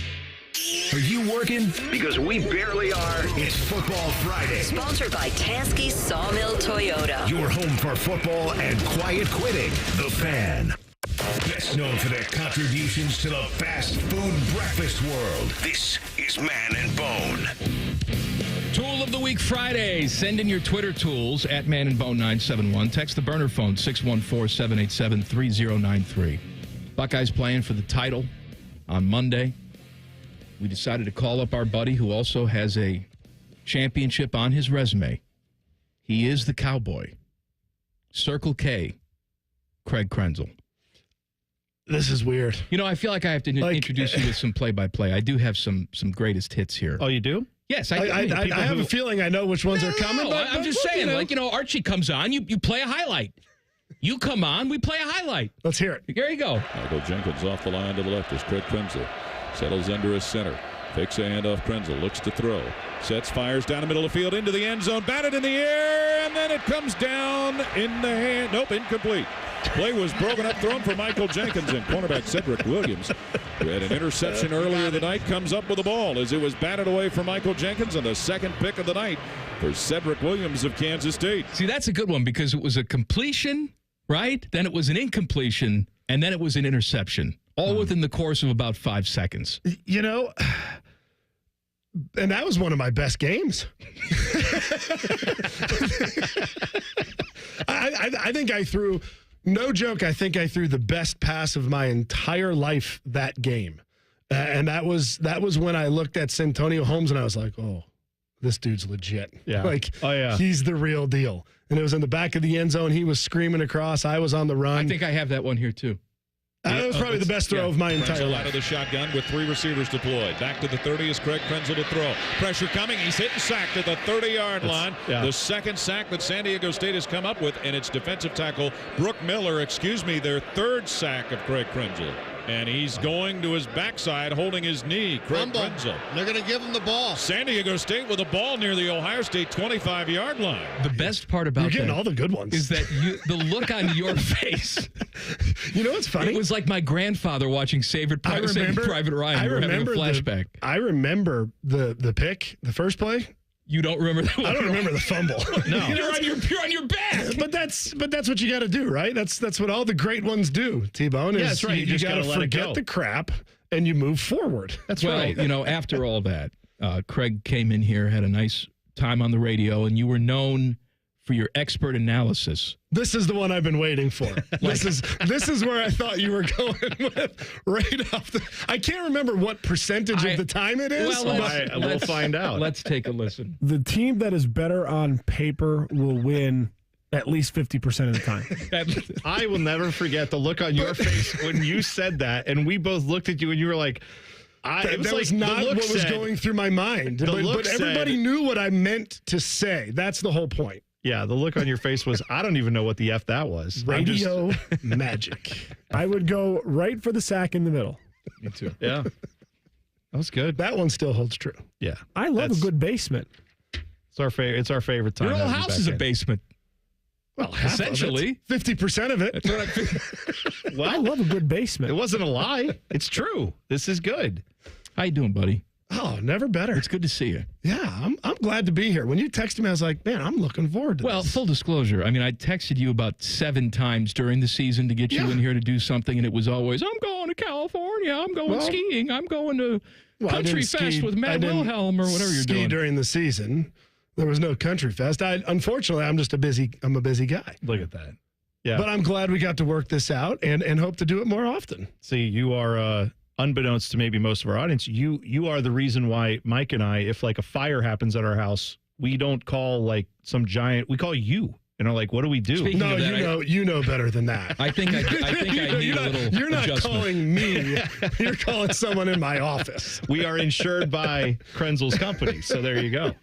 S1: Are you working? Because we barely are. It's Football Friday.
S2: Sponsored by Tansky Sawmill Toyota.
S1: Your home for football and quiet quitting. The Fan. Best known for their contributions to the fast food breakfast world. This is Man and Bone.
S3: Tool of the Week Friday. Send in your Twitter tools at Man and Bone 971. Text the burner phone 614-787-3093. Buckeyes playing for the title on Monday. We decided to call up our buddy who also has a championship on his resume. He is the cowboy. Circle K, Craig Krenzel.
S4: This is weird.
S3: You know, I feel like I have to introduce you with some play-by-play. I do have some greatest hits here.
S4: Oh, you do?
S3: Yes,
S4: I have a feeling I know which ones are coming.
S3: But I'm just saying, Archie comes on, you play a highlight. You come on, we play a highlight.
S4: Let's hear it.
S3: There you go.
S26: Michael Jenkins off the line to the left as Craig Krenzel settles under his center. Fakes a handoff. Krenzel looks to throw. Sets, fires down the middle of the field into the end zone. Batted in the air, and then it comes down in the hand. Nope, incomplete. Play was broken up, thrown for Michael Jenkins, and cornerback Cedric Williams, who had an interception earlier the night, comes up with the ball as it was batted away from Michael Jenkins, and the second pick of the night for Cedric Williams of Kansas State.
S3: See, that's a good one because it was a completion, right? Then it was an incompletion, and then it was an interception, all within the course of about 5 seconds.
S4: You know, and that was one of my best games. I think I threw, no joke, I think I threw the best pass of my entire life that game. And that was when I looked at Santonio Holmes and I was like, oh, this dude's legit.
S23: Yeah.
S4: He's the real deal. And it was in the back of the end zone. He was screaming across. I was on the run.
S3: I think I have that one here, too.
S4: That was probably the best throw of my entire life.
S26: Out of the shotgun with 3 receivers deployed. Back to the 30 is Craig Krenzel to throw. Pressure coming. He's hit and sacked at the 30-yard line.
S4: Yeah.
S26: The second sack that San Diego State has come up with, and it's defensive tackle Brooke Miller, their third sack of Craig Krenzel. And he's going to his backside, holding his knee. Craig Krenzel.
S27: They're going to give him the ball.
S26: San Diego State with a ball near the Ohio State 25-yard line.
S3: The best part about
S4: You're getting all the good ones
S3: is that the look on your face.
S4: You know what's funny?
S3: It was like my grandfather watching Saving Private Ryan.
S4: I remember
S3: having a flashback.
S4: I remember the pick, the first play.
S3: You don't remember that one?
S4: I don't remember the fumble.
S3: No. You're on your back.
S4: But that's what you got to do, right? That's what all the great ones do, T-Bone.
S23: Yeah, that's right.
S4: You just got to forget the crap and you move forward.
S3: That's right. After all that, Craig came in here, had a nice time on the radio, and you were known for for your expert analysis.
S7: This is the one I've been waiting for. This is where I thought you were going with right off the. I can't remember what percentage of the time it is.
S3: Well,
S4: we'll find out.
S3: Let's take a listen.
S9: The team that is better on paper will win at least 50% of the time.
S4: I will never forget the look on your face when you said that, and we both looked at you and you were like,
S7: that was not what was going through my mind. But everybody knew what I meant to say. That's the whole point.
S4: Yeah, the look on your face was, I don't even know what the F that was.
S7: Radio magic.
S9: I would go right for the sack in the middle.
S3: Me too.
S4: Yeah. That was good.
S7: That one still holds true.
S4: Yeah.
S9: I love a good basement.
S4: It's our favorite time.
S3: Your whole house is a basement.
S7: Well,
S3: essentially.
S7: 50% of it.
S4: Well,
S9: I love a good basement.
S4: It wasn't a lie. It's true. This is good.
S3: How you doing, buddy?
S7: Oh, never better.
S3: It's good to see you.
S7: Yeah, I'm glad to be here. When you texted me, I was like, man, I'm looking forward to this.
S3: Well, full disclosure, I mean, I texted you about 7 times during the season to get you in here to do something, and it was always, I'm going to California, I'm going skiing, I'm going to Country Fest with Matt Wilhelm or whatever you're doing.
S7: During the season. There was no Country Fest. Unfortunately, I'm a busy guy.
S4: Look at that. Yeah.
S7: But I'm glad we got to work this out and hope to do it more often.
S4: See, you are unbeknownst to maybe most of our audience, you are the reason why Mike and I, if like a fire happens at our house, we don't call like some giant, we call you. And are like, what do we do?
S3: Speaking
S7: no,
S3: of that,
S7: you know better than that.
S3: I think I need a little
S7: You're not
S3: adjustment.
S7: calling me. You're calling someone in my office.
S4: We are insured by Krenzel's company. So there you go.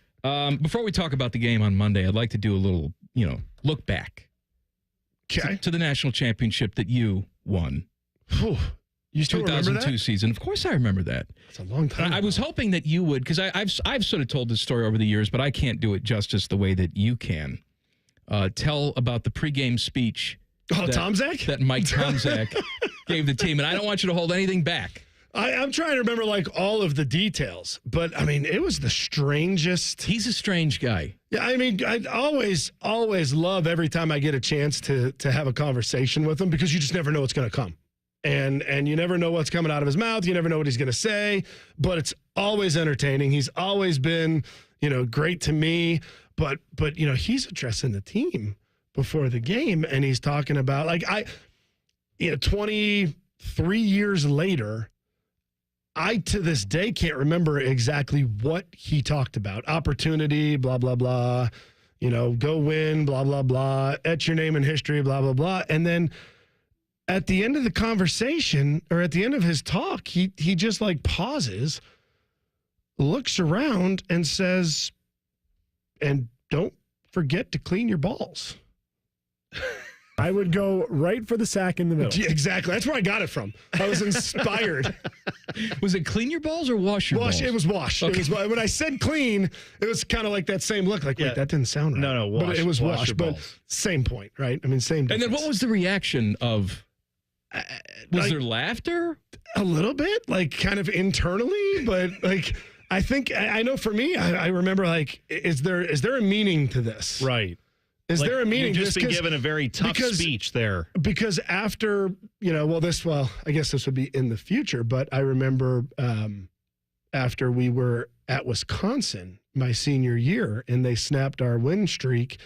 S3: Before we talk about the game on Monday, I'd like to do a little, look back to the national championship that you won.
S7: You still remember that?
S3: 2002 season. Of course I remember that.
S7: It's a long time.
S3: I was hoping that you would, because I've sort of told this story over the years, but I can't do it justice the way that you can. Tell about the pregame speech
S7: Tomzak?
S3: that Mike Tomzak gave the team, and I don't want you to hold anything back.
S7: I'm trying to remember like all of the details, but I mean, it was the strangest.
S3: He's a strange guy.
S7: Yeah, I mean, I always love every time I get a chance to have a conversation with him because you just never know what's going to come. And you never know what's coming out of his mouth. You never know what he's going to say, but it's always entertaining. He's always been, great to me, but he's addressing the team before the game and he's talking about 23 years later, I, to this day, can't remember exactly what he talked about. Opportunity, blah, blah, blah, go win, blah, blah, blah, etch your name in history, blah, blah, blah. And then at the end of the conversation or at the end of his talk, he just like pauses, looks around and says, and don't forget to clean your balls.
S9: I would go right for the sack in the middle.
S7: Exactly. That's where I got it from. I was inspired.
S3: Was it clean your balls or wash your balls?
S7: It was wash.
S3: Okay.
S7: It was, when I said clean, it was kind of like that same look. Like, wait, that didn't sound right.
S4: No, wash.
S7: But it was wash. But
S4: balls.
S7: Same point, right? I mean, same difference.
S3: And then what was the reaction of, was there laughter?
S7: A little bit, like kind of internally, but like, I think, I know for me, I remember like, is there a meaning to this?
S4: Right.
S7: Is there a meaning?
S4: You've just been given a very tough speech there.
S7: Because after, I guess this would be in the future, but I remember after we were at Wisconsin my senior year and they snapped our win streak,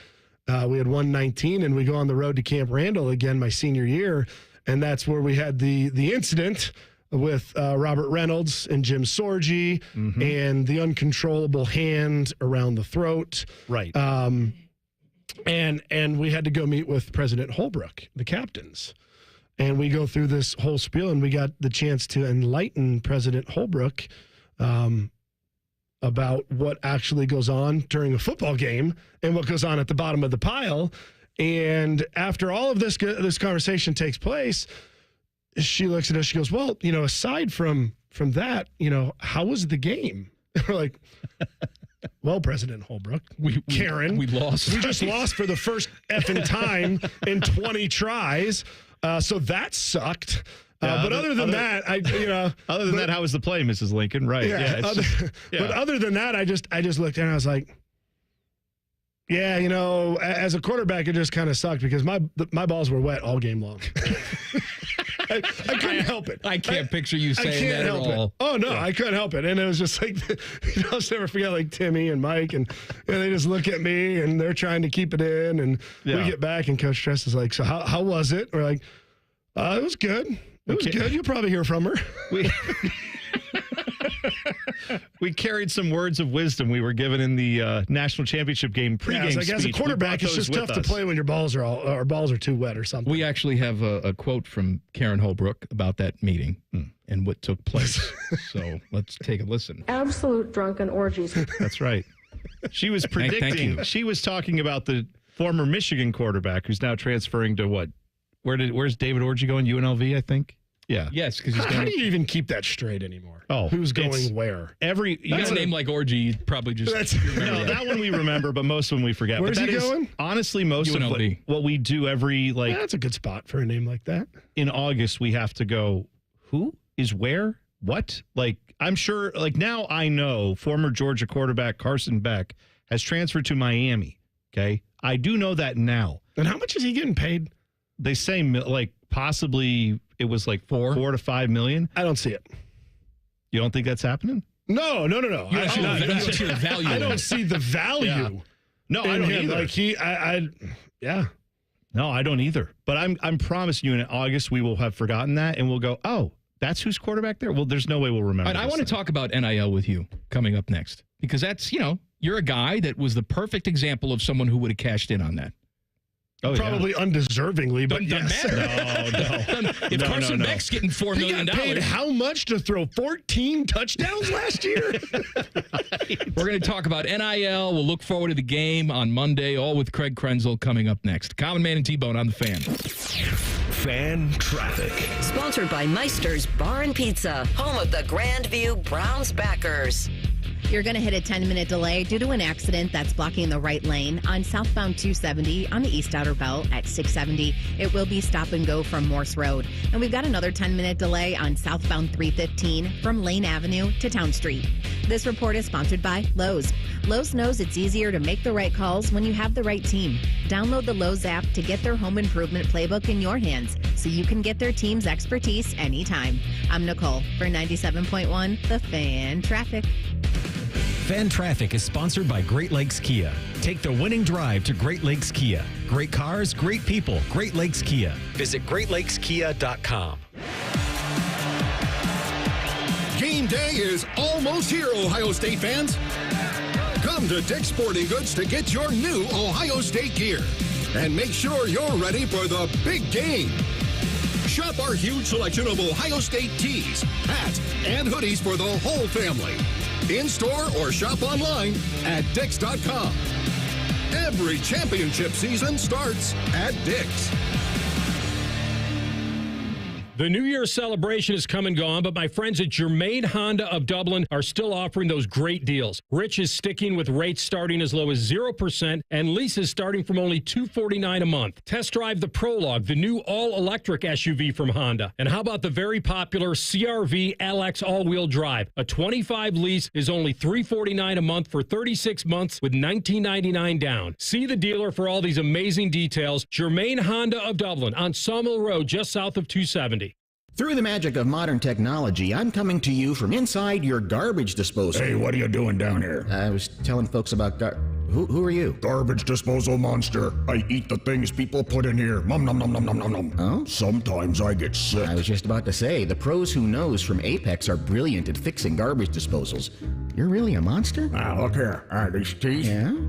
S7: we had won 19 and we go on the road to Camp Randall again my senior year. And that's where we had the incident with Robert Reynolds and Jim Sorgi and the uncontrollable hand around the throat.
S4: Right.
S7: And we had to go meet with President Holbrook, the captains. And we go through this whole spiel, and we got the chance to enlighten President Holbrook about what actually goes on during a football game and what goes on at the bottom of the pile. And after all of this conversation takes place, she looks at us, she goes, well, aside from that, how was the game? And we're like, well, President Holbrook, Karen,
S3: we lost.
S7: We just lost for the first effing time in 20 tries. So that sucked. But other than that,
S4: other than that, how was the play, Mrs. Lincoln? Right.
S7: Yeah. But other than that, I just looked and I was like, yeah, as a quarterback, it just kind of sucked because my balls were wet all game long. I couldn't help it.
S3: I can't picture you saying that at all.
S7: Oh, no, I couldn't help it. And it was just like, I'll never forget, like Timmy and Mike, and they just look at me, and they're trying to keep it in. And we get back, and Coach Tress is like, so how was it? We're like, it was good. It was good. You'll probably hear from her.
S4: We carried some words of wisdom we were given in the national championship game pregame speech.
S7: As a quarterback, it's just tough to play when your balls are too wet or something.
S3: We actually have a quote from Karen Holbrook about that meeting and what took place. So let's take a listen.
S10: Absolute drunken orgies.
S4: That's right. She was predicting.
S3: Thank you.
S4: She was talking about the former Michigan quarterback who's now transferring to what? Where's David Orji going? UNLV, I think. Yeah.
S3: Yes, because he's
S7: how do you even keep that straight anymore?
S4: Oh,
S7: who's going where?
S4: You
S3: got a name like Orgy, you probably just
S4: no, that one we remember, but most of them we forget.
S7: Where's
S4: but
S7: he going?
S4: Honestly, most
S3: UNLV.
S4: of what we do every
S7: that's a good spot for a name like that.
S4: In August, we have to go. Who is where? What? I'm sure. Now I know former Georgia quarterback Carson Beck has transferred to Miami. Okay, I do know that now.
S7: And how much is he getting paid?
S4: They say possibly it was $4 to $5 million.
S7: I don't see it.
S4: You don't think that's happening?
S7: No.
S3: You don't see the value.
S7: I don't see the value.
S4: Yeah. No, I don't either. No, I don't either. But I'm promising you in August we will have forgotten that and we'll go, oh, that's who's quarterback there? Well, there's no way we'll remember.
S3: I want to talk about NIL with you coming up next because that's, you're a guy that was the perfect example of someone who would have cashed in on that.
S7: Oh, probably undeserving, but yes.
S3: No. If Carson Beck's getting $4 million.
S7: He got paid how much to throw 14 touchdowns last year?
S3: Right. We're going to talk about NIL. We'll look forward to the game on Monday, all with Craig Krenzel coming up next. Common Man and T-Bone on the Fan.
S1: Fan Traffic.
S2: Sponsored by Meister's Bar and Pizza, home of the Grandview Browns backers.
S11: You're going to hit a 10-minute delay due to an accident that's blocking the right lane on southbound 270 on the East Outer Belt at 670. It will be stop and go from Morse Road. And we've got another 10-minute delay on southbound 315 from Lane Avenue to Town Street. This report is sponsored by Lowe's. Lowe's knows it's easier to make the right calls when you have the right team. Download the Lowe's app to get their home improvement playbook in your hands so you can get their team's expertise anytime. I'm Nicole for 97.1 The Fan Traffic.
S16: Fan Traffic is sponsored by Great Lakes Kia. Take the winning drive to Great Lakes Kia. Great cars, great people. Great Lakes Kia. Visit GreatLakesKia.com.
S12: Game day is almost here, Ohio State fans. Come to Dick's Sporting Goods to get your new Ohio State gear. And make sure you're ready for the big game. Shop our huge selection of Ohio State tees, hats, and hoodies for the whole family. In-store or shop online at Dix.com. Every championship season starts at Dick's.
S14: The New Year's celebration is come and gone, but my friends at Germain Honda of Dublin are still offering those great deals. Rich is sticking with rates starting as low as 0% and leases starting from only $249 a month. Test drive the Prologue, the new all-electric SUV from Honda. And how about the very popular CR-V LX all-wheel drive? A 25 lease is only $349 a month for 36 months with $19.99 down. See the dealer for all these amazing details. Germain Honda of Dublin on Sawmill Road, just south of 270.
S17: Through the magic of modern technology, I'm coming to you from inside your garbage disposal.
S19: Hey, what are you doing down here?
S17: I was telling folks about Who are you?
S19: Garbage disposal monster. I eat the things people put in here. Nom nom nom nom nom nom nom.
S17: Oh?
S19: Sometimes I get sick.
S17: I was just about to say, the pros who knows from Apex are brilliant at fixing garbage disposals. You're really a monster?
S19: Look here. These teeth,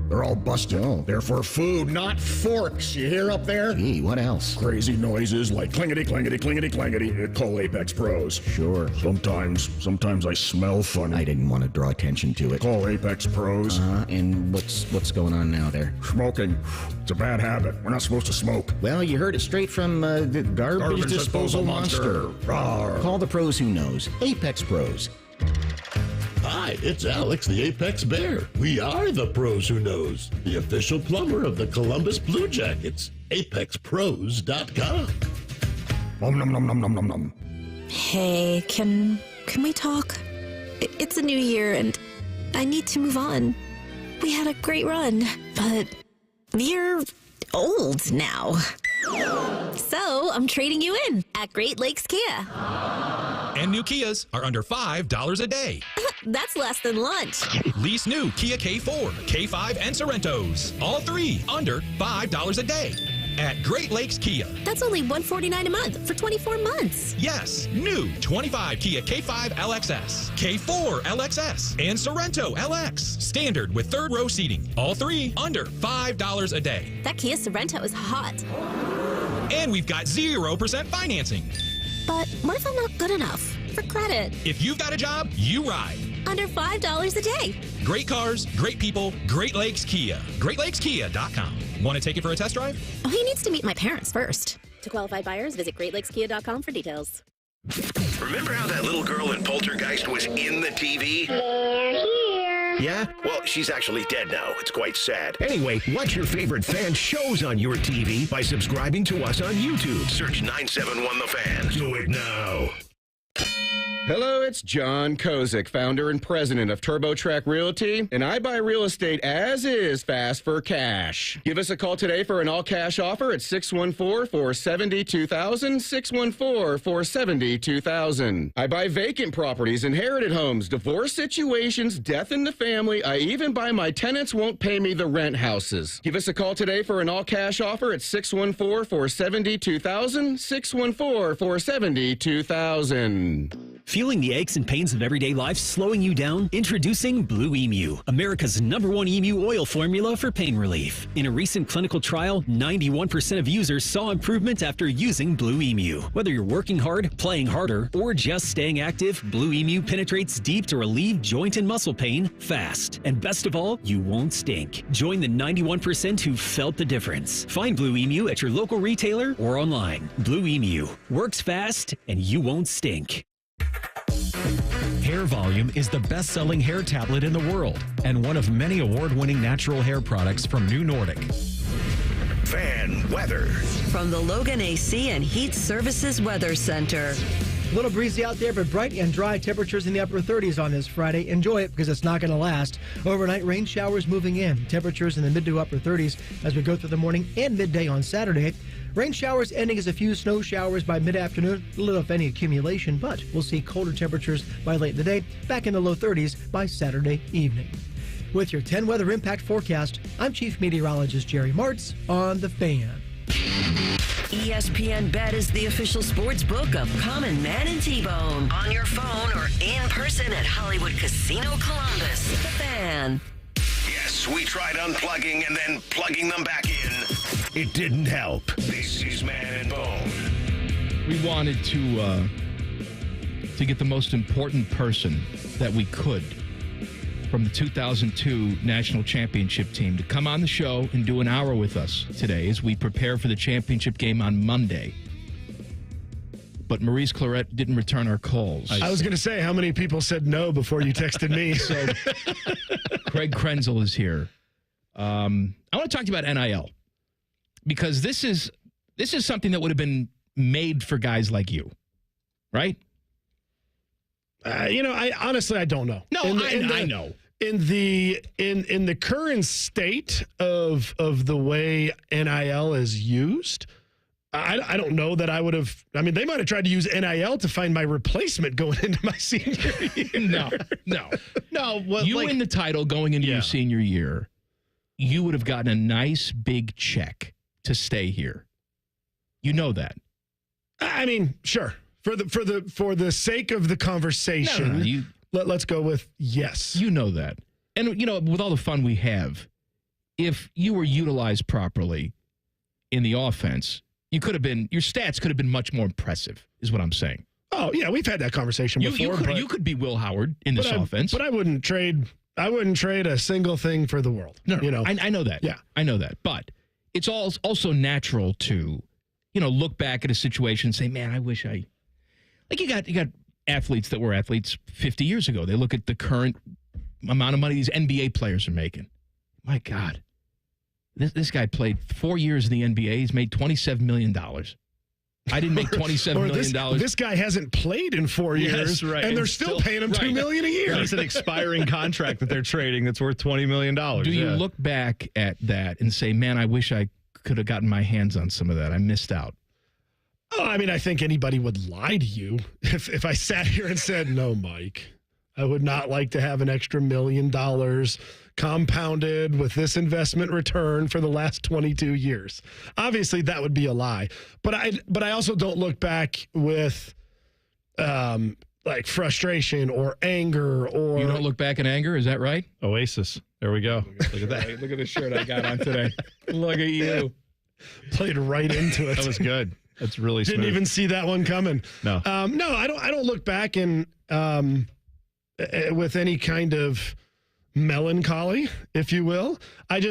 S19: they're all busted.
S17: Oh.
S19: They're for food, not forks. You hear up there?
S17: Gee, what else?
S19: Crazy noises like clingety, clingety, clingety, clingety. Call Apex Pros.
S17: Sure.
S19: Sometimes I smell funny.
S17: I didn't want to draw attention to it.
S19: Call Apex Pros.
S17: And what's going on now there?
S19: Smoking. It's a bad habit. We're not supposed to smoke.
S17: Well, you heard it straight from the garbage disposal monster. Call the pros who knows. Apex Pros.
S20: Hi, it's Alex, the Apex Bear. We are the pros who knows, the official plumber of the Columbus Blue Jackets. ApexPros.com.
S19: Nom nom nom nom nom nom nom.
S22: Hey, can we talk? It's a new year and I need to move on. We had a great run, but you're old now. So I'm trading you in at Great Lakes Kia.
S5: And new Kias are under $5 a day.
S22: That's less than lunch.
S5: Lease new Kia K4, K5, and Sorrentos. All three under $5 a day at Great Lakes Kia.
S22: That's only $149 a month for 24 months.
S5: Yes, new 25 Kia K5 LXS, K4 LXS, and Sorrento LX. Standard with third row seating. All three under $5 a day.
S22: That Kia Sorrento is hot.
S5: And we've got 0% financing.
S22: But what if I'm not good enough for credit?
S5: If you've got a job, you ride.
S22: Under $5 a day.
S5: Great cars, great people, Great Lakes Kia. GreatLakesKia.com. Want to take it for a test drive?
S22: Oh, he needs to meet my parents first. To qualified buyers, visit GreatLakesKia.com for details.
S1: Remember how that little girl in Poltergeist was in the TV?
S22: They're here.
S1: Yeah? Well, she's actually dead now. It's quite sad. Anyway, watch your favorite fan shows on your TV by subscribing to us on YouTube. Search 971 The Fan. Do it now.
S6: Hello, it's John Kozik, founder and president of TurboTrack Realty, and I buy real estate as is fast for cash. Give us a call today for an all-cash offer at 614-470-2000, 614-470-2000. I buy vacant properties, inherited homes, divorce situations, death in the family. I even buy my tenants won't pay me the rent houses. Give us a call today for an all-cash offer at 614-470-2000, 614-470-2000.
S8: Feeling the aches and pains of everyday life slowing you down? Introducing Blue Emu, America's #1 emu oil formula for pain relief. In a recent clinical trial, 91% of users saw improvement after using Blue Emu. Whether you're working hard, playing harder, or just staying active, Blue Emu penetrates deep to relieve joint and muscle pain fast. And best of all, you won't stink. Join the 91% who felt the difference. Find Blue Emu at your local retailer or online. Blue Emu works fast and you won't stink.
S23: Hair Volume is the best-selling hair tablet in the world and one of many award-winning natural hair products from New Nordic.
S1: Fan weather.
S2: From the Logan AC and Heat Services Weather Center.
S13: A little breezy out there, but bright and dry temperatures in the upper 30s on this Friday. Enjoy it because it's not going to last. Overnight rain showers moving in. Temperatures in the mid to upper 30s as we go through the morning and midday on Saturday. Rain showers ending as a few snow showers by mid-afternoon. Little if any accumulation, but we'll see colder temperatures by late in the day. Back in the low 30s by Saturday evening. With your 10 weather impact forecast, I'm Chief Meteorologist Jerry Martz on The Fan.
S2: ESPN Bet is the official sports book of Common Man and T-Bone. On your phone or in person at Hollywood Casino Columbus. The Fan.
S1: Yes, we tried unplugging and then plugging them back in. It didn't help. This is Man and Bone.
S3: We wanted to get the most important person that we could from the 2002 National Championship team to come on the show and do an hour with us today as we prepare for the championship game on Monday. But Maurice Clarett didn't return our calls.
S7: I was going to say, how many people said no before you texted me?
S3: So Craig Krenzel is here. I want to talk to you about NIL because this is something that would have been made for guys like you, right?
S7: I honestly don't know.
S3: No, I know.
S7: In the current state of the way NIL is used, I don't know that I would have. I mean, they might have tried to use NIL to find my replacement going into my senior year.
S3: No. Well, you win the title going into your senior year, you would have gotten a nice big check to stay here. You know that.
S7: I mean, sure. For the sake of the conversation, let's go with yes.
S3: You know that. And, with all the fun we have, if you were utilized properly in the offense, your stats could have been much more impressive, is what I'm saying.
S7: Oh, yeah, we've had that conversation before.
S3: You could be Will Howard in this offense.
S7: But I wouldn't trade a single thing for the world.
S3: No, I know that.
S7: Yeah.
S3: I know that. But it's also natural to, look back at a situation and say, man, I wish I... Like you got athletes that were athletes 50 years ago. They look at the current amount of money these NBA players are making. My God. This guy played 4 years in the NBA. He's made $27 million. I didn't make $27 million.
S7: This guy hasn't played in 4 years,
S4: right.
S7: And they're still paying him $2 million a year.
S4: It's an expiring contract that they're trading that's worth $20 million.
S3: Do you look back at that and say, man, I wish I could have gotten my hands on some of that. I missed out.
S7: Oh, I mean, I think anybody would lie to you if I sat here and said, no, Mike, I would not like to have an extra $1 million compounded with this investment return for the last 22 years. Obviously, that would be a lie. But I also don't look back with like frustration or anger or.
S3: You don't look back in anger, is that right?
S4: Oasis. There we go. Look at that.
S3: Look at the shirt I got on today. Look at you.
S7: Played right into it.
S4: That was good. That's really smooth.
S7: Didn't even see that one coming.
S4: No.
S7: No, I don't look back and with any kind of melancholy, if you will. I'm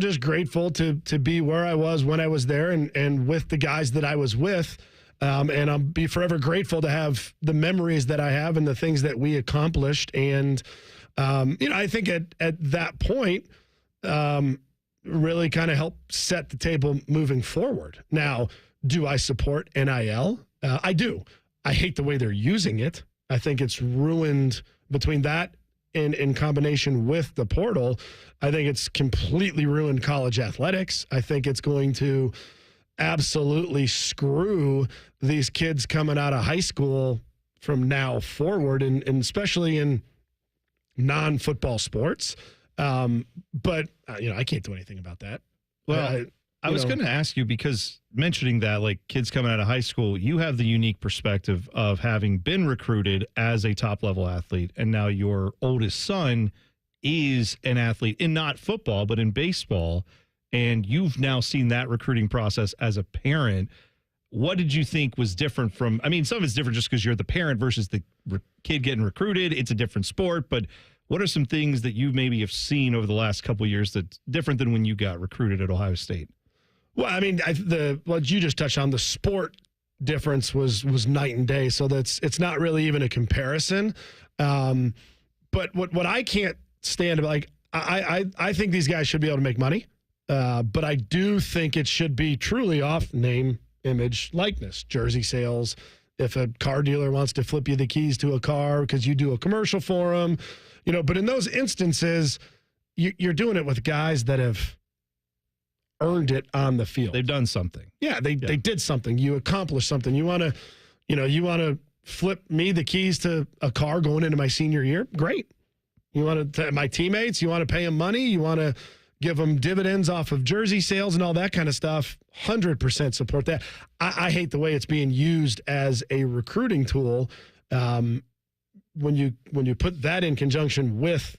S7: just grateful to be where I was when I was there and with the guys that I was with. And I'll be forever grateful to have the memories that I have and the things that we accomplished. And, I think at that point, really kind of helped set the table moving forward. Now, do I support NIL? I do. I hate the way they're using it. I think it's ruined between that and in combination with the portal. I think it's completely ruined college athletics. I think it's going to absolutely screw these kids coming out of high school from now forward, and especially in non-football sports. But I can't do anything about that.
S4: Well, I was going to ask you, because mentioning that, like, kids coming out of high school, you have the unique perspective of having been recruited as a top-level athlete, and now your oldest son is an athlete in not football, but in baseball, and you've now seen that recruiting process as a parent. What did you think was different from, I mean, some of it's different just because you're the parent versus the kid getting recruited. It's a different sport, but what are some things that you maybe have seen over the last couple of years that's different than when you got recruited at Ohio State?
S7: Well, I mean, what you just touched on, the sport difference was night and day. So it's not really even a comparison. But what I can't stand about, like, I think these guys should be able to make money. But I do think it should be truly off name, image, likeness, jersey sales. If a car dealer wants to flip you the keys to a car because you do a commercial for them, but in those instances, you're doing it with guys that have earned it on the field.
S4: They've done something.
S7: Yeah, they did something. You accomplished something. You want to flip me the keys to a car going into my senior year? Great. You want to my teammates, you want to pay them money, you want to give them dividends off of jersey sales and all that kind of stuff. 100% support that. I hate the way it's being used as a recruiting tool. When you put that in conjunction with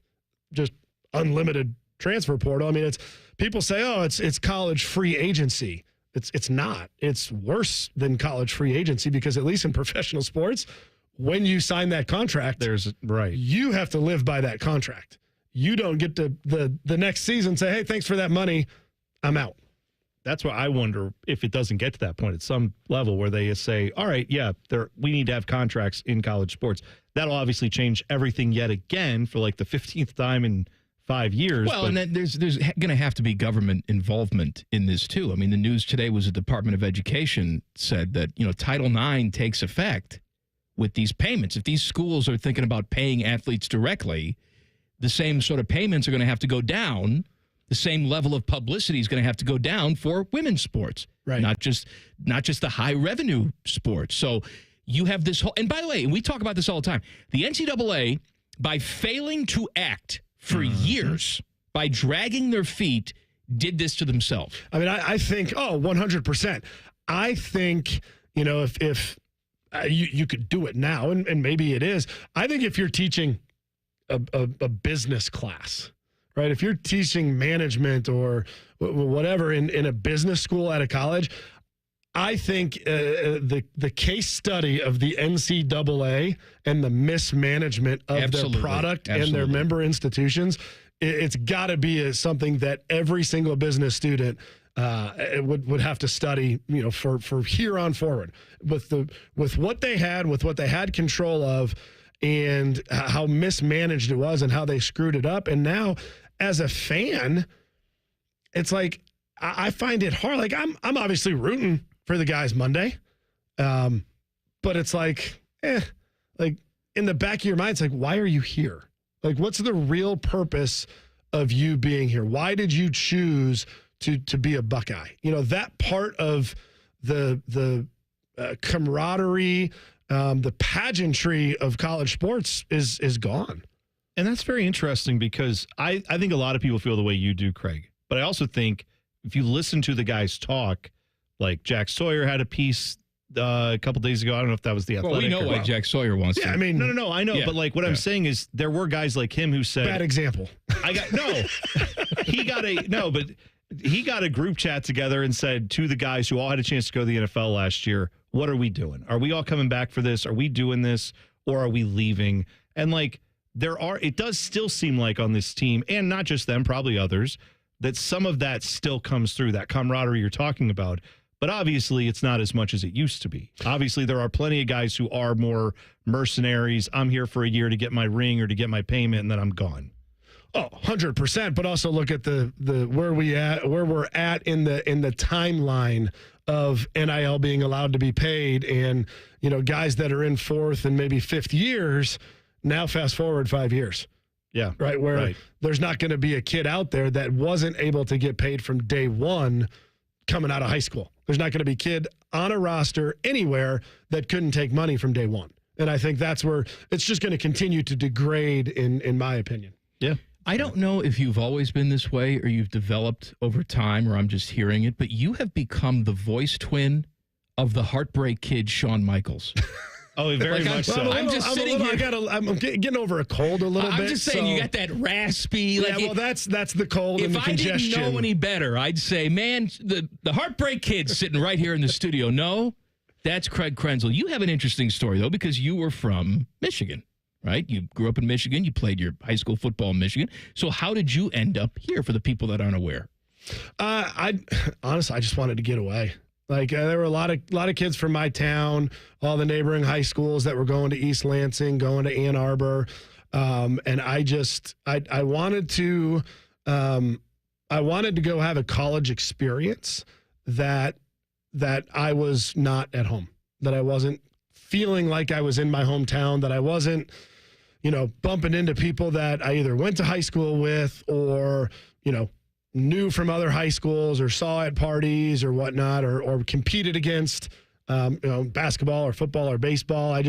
S7: just unlimited transfer portal, I mean, it's people say, oh, it's college free agency. It's not. It's worse than college free agency, because at least in professional sports, when you sign that contract, you have to live by that contract. You don't get to the next season say, hey, thanks for that money, I'm out.
S4: That's why I wonder if it doesn't get to that point at some level where they say, all right, yeah, we need to have contracts in college sports. That'll obviously change everything yet again for like the 15th time in 5 years.
S3: Well, and then there's going to have to be government involvement in this too. I mean, the news today was the Department of Education said that, Title IX takes effect with these payments. If these schools are thinking about paying athletes directly, the same sort of payments are going to have to go down. The same level of publicity is going to have to go down for women's sports,
S7: right?
S3: Not just the high revenue sports. So you have this whole, and by the way, we talk about this all the time. The NCAA, by failing to act for years, by dragging their feet, did this to themselves.
S7: I mean, I think, 100%. I think, if you could do it now, and maybe it is. I think if you're teaching a business class, right? If you're teaching management or whatever in a business school at a college, I think the case study of the NCAA and the mismanagement of their product and their member institutions, it's got to be something that every single business student would have to study, for here on forward with what they had control of, and how mismanaged it was and how they screwed it up. And now, as a fan, it's like I find it hard. Like I'm obviously rooting for the guys Monday, but it's like in the back of your mind, it's like, why are you here? Like, what's the real purpose of you being here? Why did you choose to be a Buckeye? That part of the camaraderie, the pageantry of college sports is gone.
S4: And that's very interesting because I think a lot of people feel the way you do, Craig. But I also think if you listen to the guys talk, like Jack Sawyer had a piece a couple days ago. I don't know if that was the Athletic.
S3: Well, we know why Jack Sawyer wants to.
S7: Yeah, I mean,
S4: no, I know.
S3: Yeah.
S4: But like what I'm saying is there were guys like him who said.
S7: Bad example.
S4: He got a group chat together and said to the guys who all had a chance to go to the NFL last year, what are we doing? Are we all coming back for this? Are we doing this? Or are we leaving? And like, it does still seem like on this team, and not just them, probably others, that some of that still comes through, that camaraderie you're talking about. But obviously, it's not as much as it used to be. Obviously, there are plenty of guys who are more mercenaries. I'm here for a year to get my ring or to get my payment, and then I'm gone.
S7: Oh, 100%. But also look at the where we're at in the timeline of NIL being allowed to be paid, and guys that are in fourth and maybe fifth years. Now, fast forward 5 years.
S4: Yeah.
S7: Right. Where there's not going to be a kid out there that wasn't able to get paid from day one coming out of high school. There's not going to be a kid on a roster anywhere that couldn't take money from day one. And I think that's where it's just going to continue to degrade, in my opinion.
S4: Yeah.
S3: I don't know if you've always been this way or you've developed over time or I'm just hearing it, but you have become the voice twin of the Heartbreak Kid, Shawn Michaels.
S4: Oh, very much so.
S3: I'm just sitting here.
S7: I'm getting over a cold a little bit.
S3: I'm just saying, you got that raspy.
S7: That's the cold and the congestion.
S3: If I didn't know any better, I'd say, man, the Heartbreak Kid's sitting right here in the studio. No, that's Craig Krenzel. You have an interesting story, though, because you were from Michigan, right? You grew up in Michigan. You played your high school football in Michigan. So how did you end up here, for the people that aren't aware?
S7: Honestly, I just wanted to get away. Like there were a lot of kids from my town, all the neighboring high schools that were going to East Lansing, going to Ann Arbor, and I wanted to go have a college experience that I was not at home, that I wasn't feeling like I was in my hometown, that I wasn't, bumping into people that I either went to high school with or knew from other high schools or saw at parties or whatnot, or competed against, basketball or football or baseball. I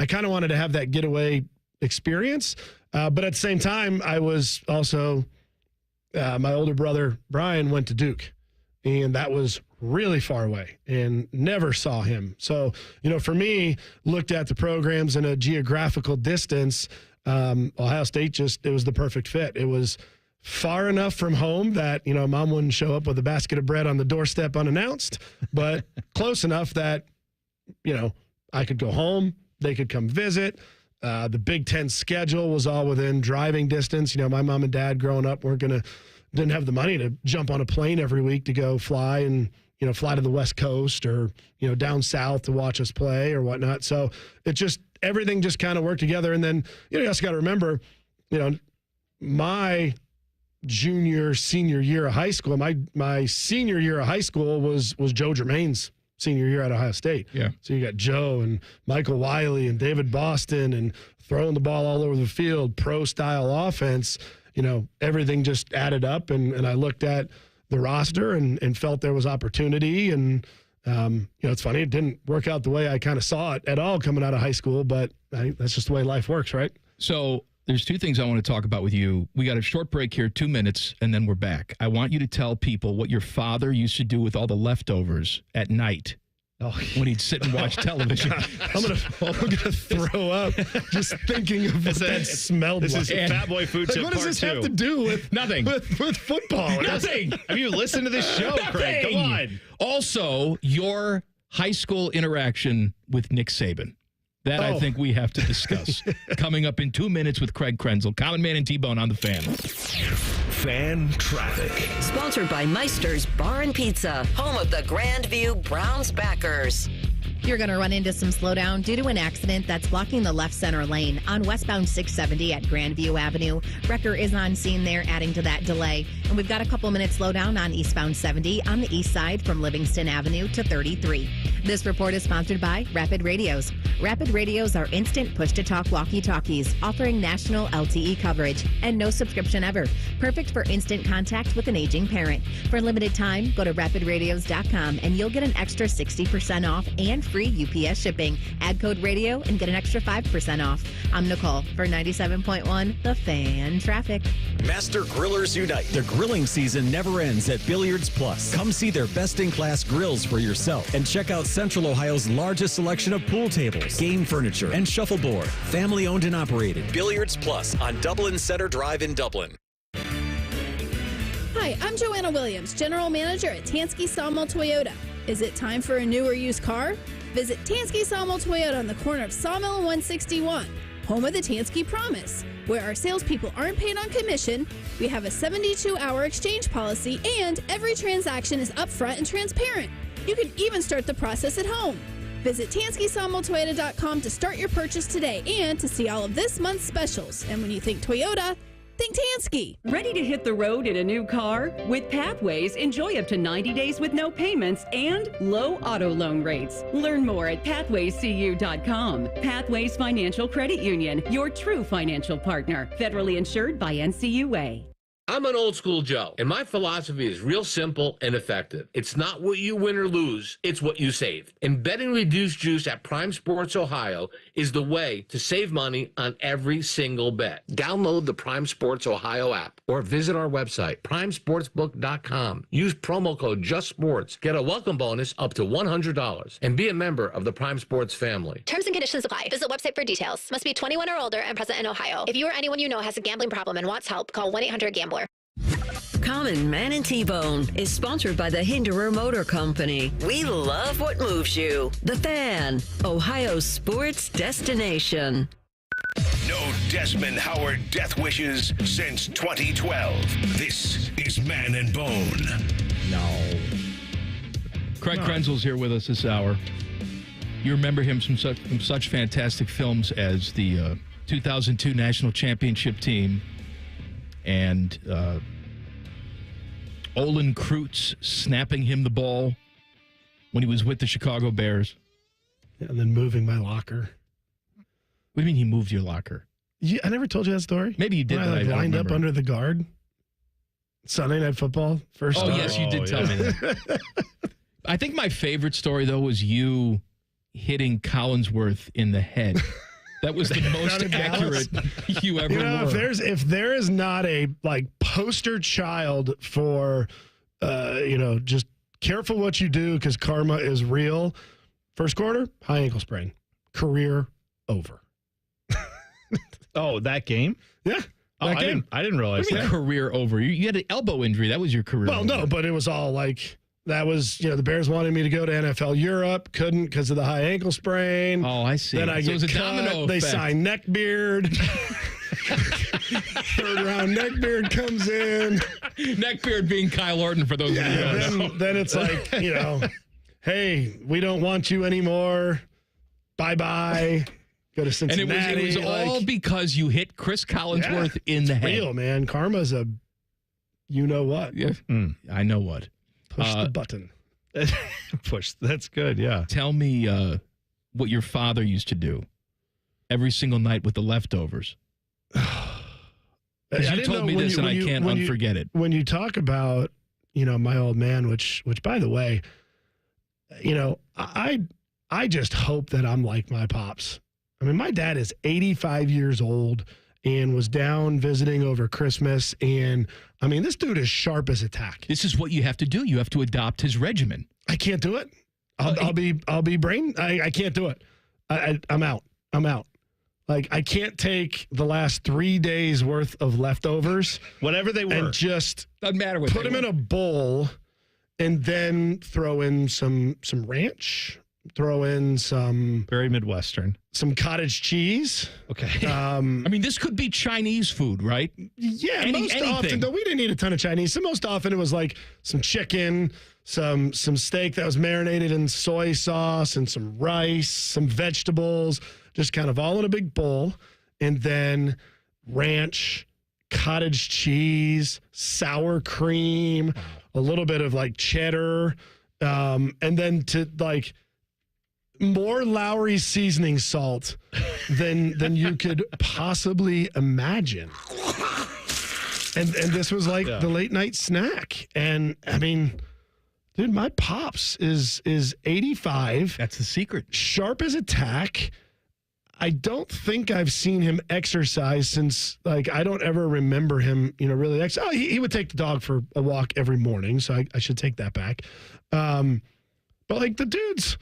S7: kind of wanted to have that getaway experience. But at the same time, I was also, my older brother, Brian, went to Duke, and that was really far away and never saw him. So, for me, looked at the programs in a geographical distance. Ohio State it was the perfect fit. It was far enough from home that, mom wouldn't show up with a basket of bread on the doorstep unannounced, but close enough that, I could go home, they could come visit. The Big Ten schedule was all within driving distance. My mom and dad growing up didn't have the money to jump on a plane every week to go fly and, fly to the West Coast or, down south to watch us play or whatnot. So everything just kind of worked together. And then, you also got to remember, my senior year of high school. My senior year of high school was Joe Germain's senior year at Ohio State.
S3: Yeah.
S7: So you got Joe and Michael Wiley and David Boston and throwing the ball all over the field, pro-style offense. Everything just added up, and I looked at the roster and felt there was opportunity. And, it's funny. It didn't work out the way I kind of saw it at all coming out of high school, but that's just the way life works, right?
S3: So there's two things I want to talk about with you. We got a short break here, 2 minutes, and then we're back. I want you to tell people what your father used to do with all the leftovers at night when he'd sit and watch television.
S7: I'm gonna throw up just thinking of what that smelled like.
S4: This is Fat Boy Food Tip
S7: What does
S4: Part
S7: this
S4: 2.
S7: have to do with
S3: nothing?
S7: With football?
S3: Nothing.
S4: Have you listened to this show, Craig? Come on.
S3: Also, your high school interaction with Nick Saban. That I think we have to discuss. Coming up in 2 minutes with Craig Krenzel, Common Man and T-Bone on the Fan.
S1: Fan Traffic.
S2: Sponsored by Meister's Bar and Pizza, home of the Grandview Browns backers.
S11: You're going to run into some slowdown due to an accident that's blocking the left center lane on westbound 670 at Grandview Avenue. Wrecker is on scene there, adding to that delay. And we've got a couple minutes slowdown on eastbound 70 on the east side from Livingston Avenue to 33. This report is sponsored by Rapid Radios. Rapid Radios are instant push-to-talk walkie-talkies, offering national LTE coverage and no subscription ever. Perfect for instant contact with an aging parent. For a limited time, go to rapidradios.com and you'll get an extra 60% off and free UPS shipping. Add code radio and get an extra 5% off. I'm Nicole for 97.1 The Fan Traffic.
S16: Master Grillers Unite. The grilling season never ends at Billiards Plus. Come see their best-in-class grills for yourself and check out Central Ohio's largest selection of pool tables, game furniture, and shuffleboard. Family-owned and operated. Billiards Plus on Dublin Center Drive in Dublin.
S15: Hi, I'm Joanna Williams, General Manager at Tansky Sawmill Toyota. Is it time for a new or used car? Visit Tansky Sawmill Toyota on the corner of Sawmill and 161, home of the Tansky Promise, where our salespeople aren't paid on commission. We have a 72-hour exchange policy, and every transaction is upfront and transparent. You can even start the process at home. Visit TanskySawmillToyota.com to start your purchase today and to see all of this month's specials. And when you think Toyota, think Tansky.
S18: Ready to hit the road in a new car? With Pathways, enjoy up to 90 days with no payments and low auto loan rates. Learn more at pathwayscu.com. Pathways Financial Credit Union, your true financial partner. Federally insured by NCUA.
S21: I'm an old school Joe, and my philosophy is real simple and effective. It's not what you win or lose, it's what you save. And betting reduced juice at Prime Sports Ohio is the way to save money on every single bet. Download the Prime Sports Ohio app or visit our website, primesportsbook.com. Use promo code JUSTSPORTS. Get a welcome bonus up to $100 and be a member of the Prime Sports family.
S24: Terms and conditions apply. Visit website for details. Must be 21 or older and present in Ohio. If you or anyone you know has a gambling problem and wants help, call 1-800-GAMBLER.
S2: Common Man and T-Bone is sponsored by the Hinderer Motor Company. We love what moves you. The Fan, Ohio's sports destination.
S1: No Desmond Howard death wishes since 2012. This is Man and Bone.
S3: No. Craig Krenzel's here with us this hour. You remember him from such fantastic films as the 2002 National Championship team and Olin Kreutz snapping him the ball when he was with the Chicago Bears.
S7: And then moving my locker.
S3: What do you mean he moved your locker?
S7: I never told you that story.
S3: Maybe you did.
S7: When I lined up under the guard. Sunday Night Football. First.
S3: Oh, yes, you did tell me that. I think my favorite story, though, was you hitting Collinsworth in the head. That was the most accurate you ever were.
S7: If there is not a poster child for just careful what you do because karma is real. First quarter, high ankle sprain. Career over.
S4: Oh, that game?
S7: Yeah.
S4: I didn't realize
S3: that. Career over. You had an elbow injury. That was your career.
S7: Well, no, but it was all that was, the Bears wanted me to go to NFL Europe. Couldn't because of the high ankle sprain.
S3: Oh, I see.
S7: Then I get cut.
S3: Domino
S7: They
S3: effect.
S7: sign Neckbeard. Third round Neckbeard comes in.
S3: Neckbeard being Kyle Orton for those of you who don't know.
S7: Then it's hey, we don't want you anymore. Bye-bye. Go to Cincinnati.
S3: And it was all because you hit Chris Collinsworth in the head.
S7: Real, man. Karma's a you-know-what.
S3: Yeah. I know what.
S7: Push the button.
S4: Push. That's good, yeah.
S3: Tell me what your father used to do every single night with the leftovers. Because you told me this and I can't unforget it.
S7: When you talk about, my old man, which by the way, I just hope that I'm like my pops. I mean, my dad is 85 years old and was down visiting over Christmas. And I mean, this dude is sharp as a tack.
S3: This is what you have to do. You have to adopt his regimen.
S7: I can't do it. I'll be brain. I can't do it. I'm out. I can't take the last 3 days worth of leftovers,
S4: whatever they were,
S7: and just
S3: doesn't matter what
S7: put them in a bowl, and then throw in some ranch. Throw in some
S4: very Midwestern,
S7: some cottage cheese.
S4: Okay.
S3: I mean, this could be Chinese food, right?
S7: Yeah, most often. Though we didn't eat a ton of Chinese. So most often it was some chicken, some steak that was marinated in soy sauce, and some rice, some vegetables, just kind of all in a big bowl, and then ranch, cottage cheese, sour cream, a little bit of cheddar, and then to more Lowry seasoning salt than you could possibly imagine. And this was like the late night snack. And I mean, dude, my pops is 85.
S3: That's the secret.
S7: Sharp as a tack. I don't think I've seen him exercise since, like, I don't ever remember him, really exercise. Oh, he would take the dog for a walk every morning, so I should take that back. But, like, the dude's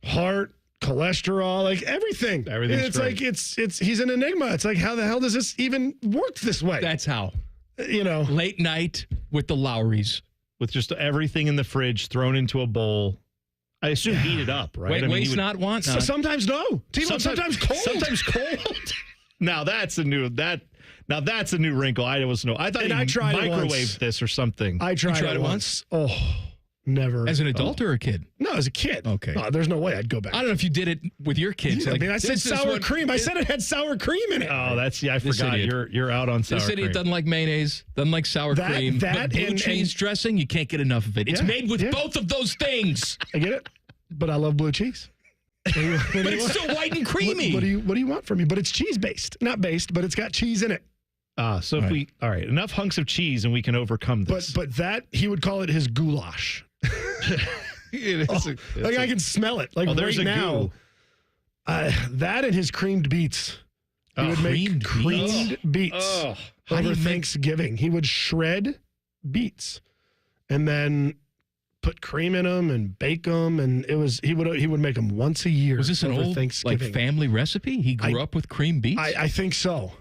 S7: heart, cholesterol, like, everything.
S4: Everything's great.
S7: like, he's an enigma. It's like, how the hell does this even work this way?
S3: That's how. Late night with the Lowrys.
S4: With just everything in the fridge thrown into a bowl. I assume heated up, right?
S3: Waste not, want not.
S7: Sometimes no. Sometimes cold.
S4: Sometimes cold. Now that's a new wrinkle. I thought you microwaved this or something.
S7: I tried it once. Oh, never.
S3: As an adult or a kid?
S7: No, as a kid.
S3: Okay.
S7: No, there's no way I'd go back.
S3: I don't know if you did it with your kids.
S7: I mean, I said sour cream. I said it had sour cream in it.
S4: Oh, I forgot. You're out on sour cream.
S3: This idiot doesn't like mayonnaise, doesn't like sour cream. But blue cheese dressing, you can't get enough of it. It's made with both of those things.
S7: I get it, but I love blue cheese.
S3: But it's still white and creamy.
S7: What do you want from me? But it's cheese based, not based, but it's got cheese in it.
S4: So enough hunks of cheese and we can overcome this.
S7: But that he would call it his goulash. I can smell it. Like right now, that and his creamed beets. He would make creamed beets over Thanksgiving. He would shred beets and then put cream in them and bake them, and he would make them once a year.
S3: Was this an old
S7: Thanksgiving
S3: family recipe? He grew up with creamed beets.
S7: I think so.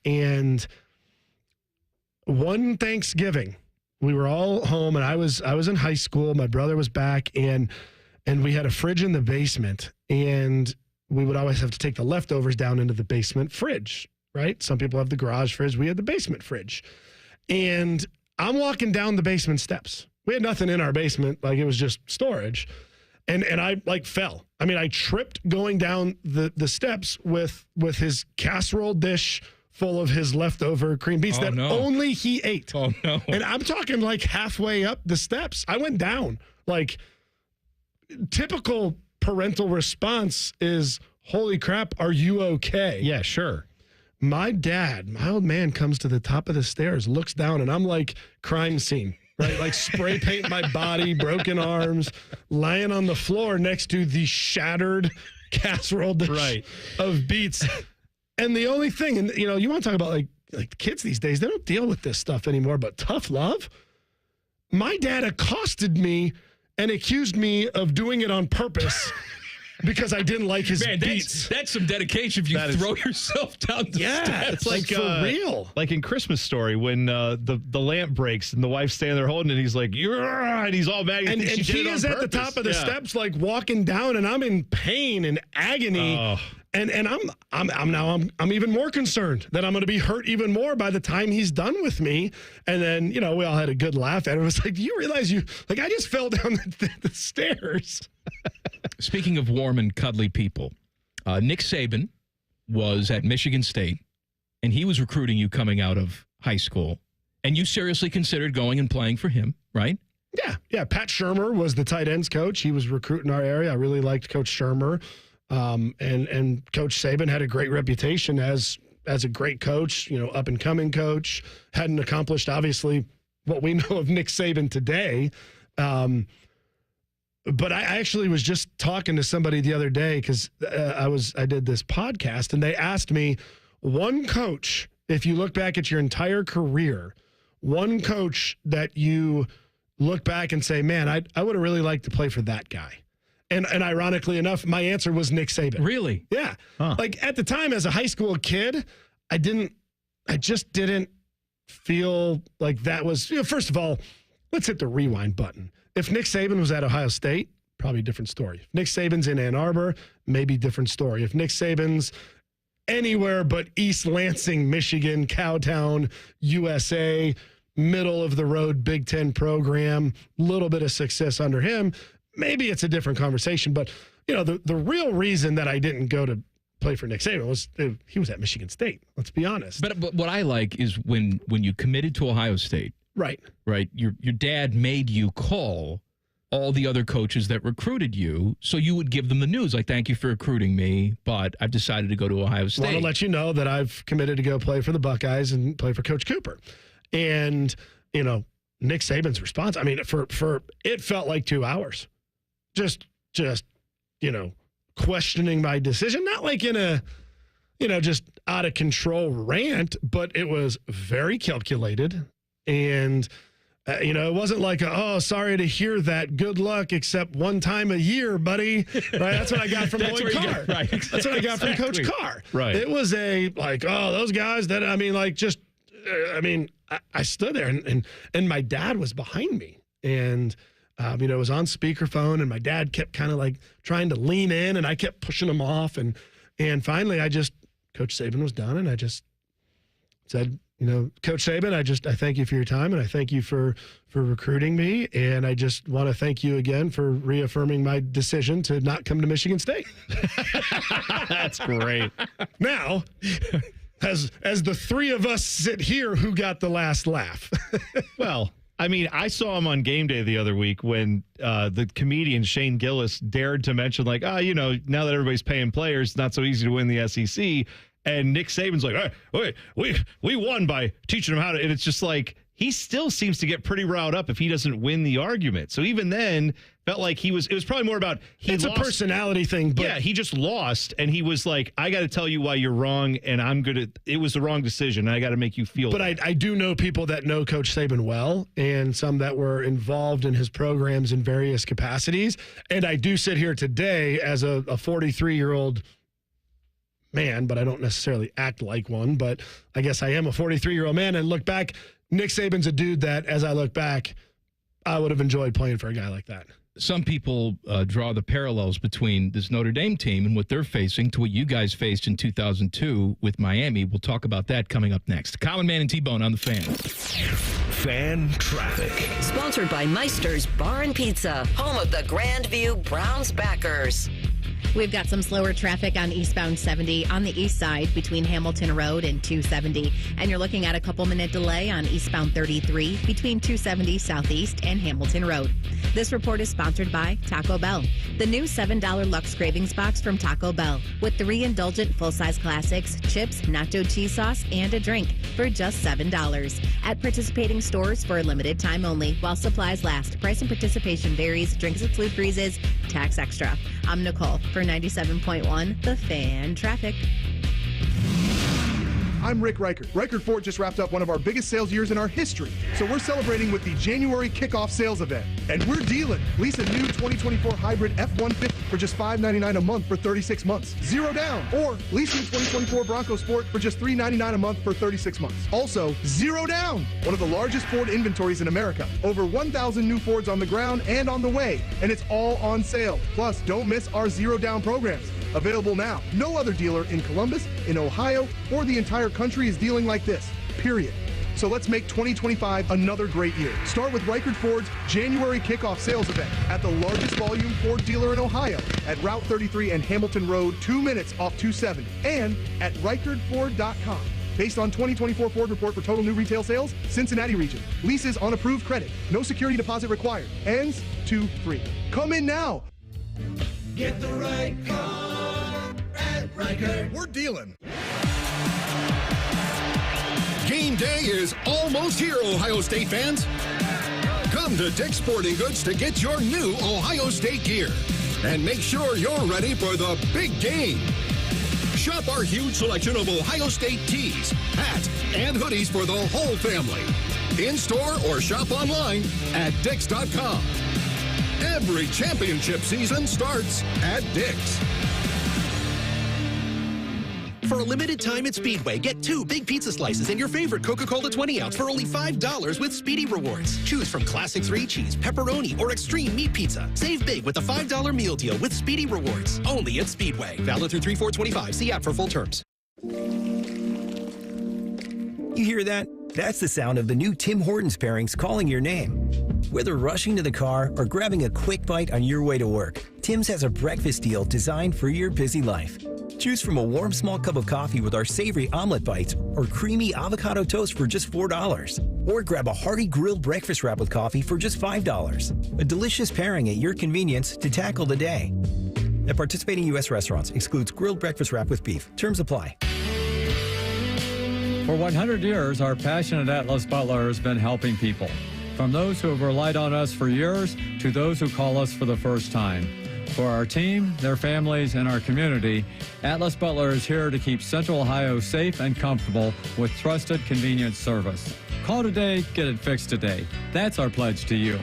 S7: And one Thanksgiving, we were all home, and I was in high school. My brother was back, and we had a fridge in the basement, and we would always have to take the leftovers down into the basement fridge, right? Some people have the garage fridge. We had the basement fridge. And I'm walking down the basement steps. We had nothing in our basement. Like, it was just storage. And I, fell. I mean, I tripped going down the steps with his casserole dish full of his leftover cream beets only he ate.
S3: Oh, no.
S7: And I'm talking like halfway up the steps. I went down. Like, typical parental response is, holy crap, are you okay?
S4: Yeah, sure.
S7: My dad, my old man, comes to the top of the stairs, looks down, and I'm like crime scene, right? Like spray paint my body, broken arms, lying on the floor next to the shattered casserole dish of beets. And the only thing, and you want to talk about like kids these days, they don't deal with this stuff anymore, but tough love. My dad accosted me and accused me of doing it on purpose because I didn't like his beats.
S3: That's some dedication if you throw yourself down the steps.
S7: It's like for real.
S4: Like in Christmas Story when the lamp breaks and the wife's standing there holding it. He's like, and he's all mad.
S7: And he is at the top of the steps, like walking down, and I'm in pain and agony. And I'm even more concerned that I'm going to be hurt even more by the time he's done with me. And then, we all had a good laugh at it. It was like, do you realize I just fell down the stairs.
S3: Speaking of warm and cuddly people, Nick Saban was at Michigan State, and he was recruiting you coming out of high school. And you seriously considered going and playing for him, right?
S7: Yeah. Pat Shurmur was the tight ends coach. He was recruiting our area. I really liked Coach Shurmur. And Coach Saban had a great reputation as a great coach, up and coming coach. Hadn't accomplished obviously what we know of Nick Saban today. But I actually was just talking to somebody the other day because I did this podcast, and they asked me, one coach, if you look back at your entire career, one coach that you look back and say, man, I would have really liked to play for that guy. And ironically enough, my answer was Nick Saban.
S3: Really?
S7: Yeah. Huh. Like at the time as a high school kid, I just didn't feel like that was, first of all, let's hit the rewind button. If Nick Saban was at Ohio State, probably a different story. If Nick Saban's in Ann Arbor, maybe different story. If Nick Saban's anywhere but East Lansing, Michigan, Cowtown, USA, middle of the road Big Ten program, little bit of success under him, maybe it's a different conversation. But, the real reason that I didn't go to play for Nick Saban was he was at Michigan State. Let's be honest.
S3: But what I like is when you committed to Ohio State.
S7: Right.
S3: Your dad made you call all the other coaches that recruited you, so you would give them the news, like, thank you for recruiting me, but I've decided to go to Ohio State.
S7: I want to let you know that I've committed to go play for the Buckeyes and play for Coach Cooper. And, Nick Saban's response, I mean, for it felt like 2 hours. Just questioning my decision, not like in a, just out of control rant, but it was very calculated. And, it wasn't like, sorry to hear that. Good luck, except one time a year, buddy. Right? That's what I got from Lloyd Carr.
S3: Right, exactly.
S7: That's what I got from Coach Carr.
S3: Right.
S7: It was those guys that, I stood there and my dad was behind me. And, it was on speakerphone, and my dad kept kind of like trying to lean in, and I kept pushing him off. And finally, Coach Saban was done, and I just said, Coach Saban, I thank you for your time, and I thank you for recruiting me, and I just want to thank you again for reaffirming my decision to not come to Michigan State.
S4: That's great.
S7: Now, as the three of us sit here, who got the last laugh?
S4: Well, I mean, I saw him on game day the other week when the comedian Shane Gillis dared to mention, like, now that everybody's paying players, it's not so easy to win the SEC. And Nick Saban's like, hey, we won by teaching him how to. And it's just like, he still seems to get pretty riled up if he doesn't win the argument. So even then, felt like it was probably more about
S7: it's a personality thing. But
S4: yeah, he just lost. And he was like, I got to tell you why you're wrong. And it was the wrong decision. And I got to make you feel.
S7: But I do know people that know Coach Saban well, and some that were involved in his programs in various capacities. And I do sit here today as a 43-year-old man, but I don't necessarily act like one. But I guess I am a 43-year-old man, and look back, Nick Saban's a dude that, as I look back, I would have enjoyed playing for a guy like that.
S3: Some people draw the parallels between this Notre Dame team and what they're facing to what you guys faced in 2002 with Miami. We'll talk about that coming up next. Common Man and T-Bone on the Fan.
S1: Fan traffic.
S2: Sponsored by Meister's Bar and Pizza, home of the Grandview Browns backers.
S11: We've got some slower traffic on eastbound 70 on the east side between Hamilton Road and 270. And you're looking at a couple-minute delay on eastbound 33 between 270 Southeast and Hamilton Road. This report is sponsored by Taco Bell. The new $7 Lux Cravings Box from Taco Bell with 3 indulgent full-size classics, chips, nacho cheese sauce, and a drink for just $7. At participating stores for a limited time only while supplies last. Price and participation varies. Drinks exclude freezes. Tax extra. I'm Nicole for 97.1 The Fan Traffic.
S9: I'm Rick Reichert. Reichert Ford just wrapped up one of our biggest sales years in our history. So we're celebrating with the January kickoff sales event. And we're dealing. Lease a new 2024 hybrid F-150 for just $599 a month for 36 months. 0 down. Or lease your 2024 Bronco Sport for just $399 a month for 36 months. Also, 0 down. One of the largest Ford inventories in America. Over 1,000 new Fords on the ground and on the way. And it's all on sale. Plus, don't miss our 0 down programs. Available now. No other dealer in Columbus, in Ohio, or the entire country is dealing like this, period. So let's make 2025 another great year. Start with Reichert Ford's January kickoff sales event at the largest volume Ford dealer in Ohio at Route 33 and Hamilton Road, 2 minutes off 270, and at ReichertFord.com. Based on 2024 Ford report for total new retail sales, Cincinnati region. Leases on approved credit. No security deposit required. Ends 2-3. Come in now.
S10: Get the right car at Reichert.
S9: We're dealing.
S19: Game day is almost here, Ohio State fans. Come to Dick's Sporting Goods to get your new Ohio State gear. And make sure you're ready for the big game. Shop our huge selection of Ohio State tees, hats, and hoodies for the whole family. In-store or shop online at Dicks.com. Every championship season starts at Dick's.
S12: For a limited time at Speedway, get 2 big pizza slices and your favorite Coca-Cola 20-ounce for only $5 with Speedy Rewards. Choose from Classic 3-cheese, pepperoni, or extreme meat pizza. Save big with the $5 meal deal with Speedy Rewards. Only at Speedway. Valid through 3/4/25. See app for full terms.
S14: You hear that? That's the sound of the new Tim Hortons pairings calling your name. Whether rushing to the car or grabbing a quick bite on your way to work, Tim's has a breakfast deal designed for your busy life. Choose from a warm small cup of coffee with our savory omelet bites or creamy avocado toast for just $4. Or grab a hearty grilled breakfast wrap with coffee for just $5. A delicious pairing at your convenience to tackle the day. At participating U.S. restaurants, excludes grilled breakfast wrap with beef. Terms apply.
S5: For 100 years, our passionate Atlas Butler has been helping people. From those who have relied on us for years to those who call us for the first time. For our team, their families, and our community, Atlas Butler is here to keep Central Ohio safe and comfortable with trusted, convenient service. Call today, get it fixed today. That's our pledge to you.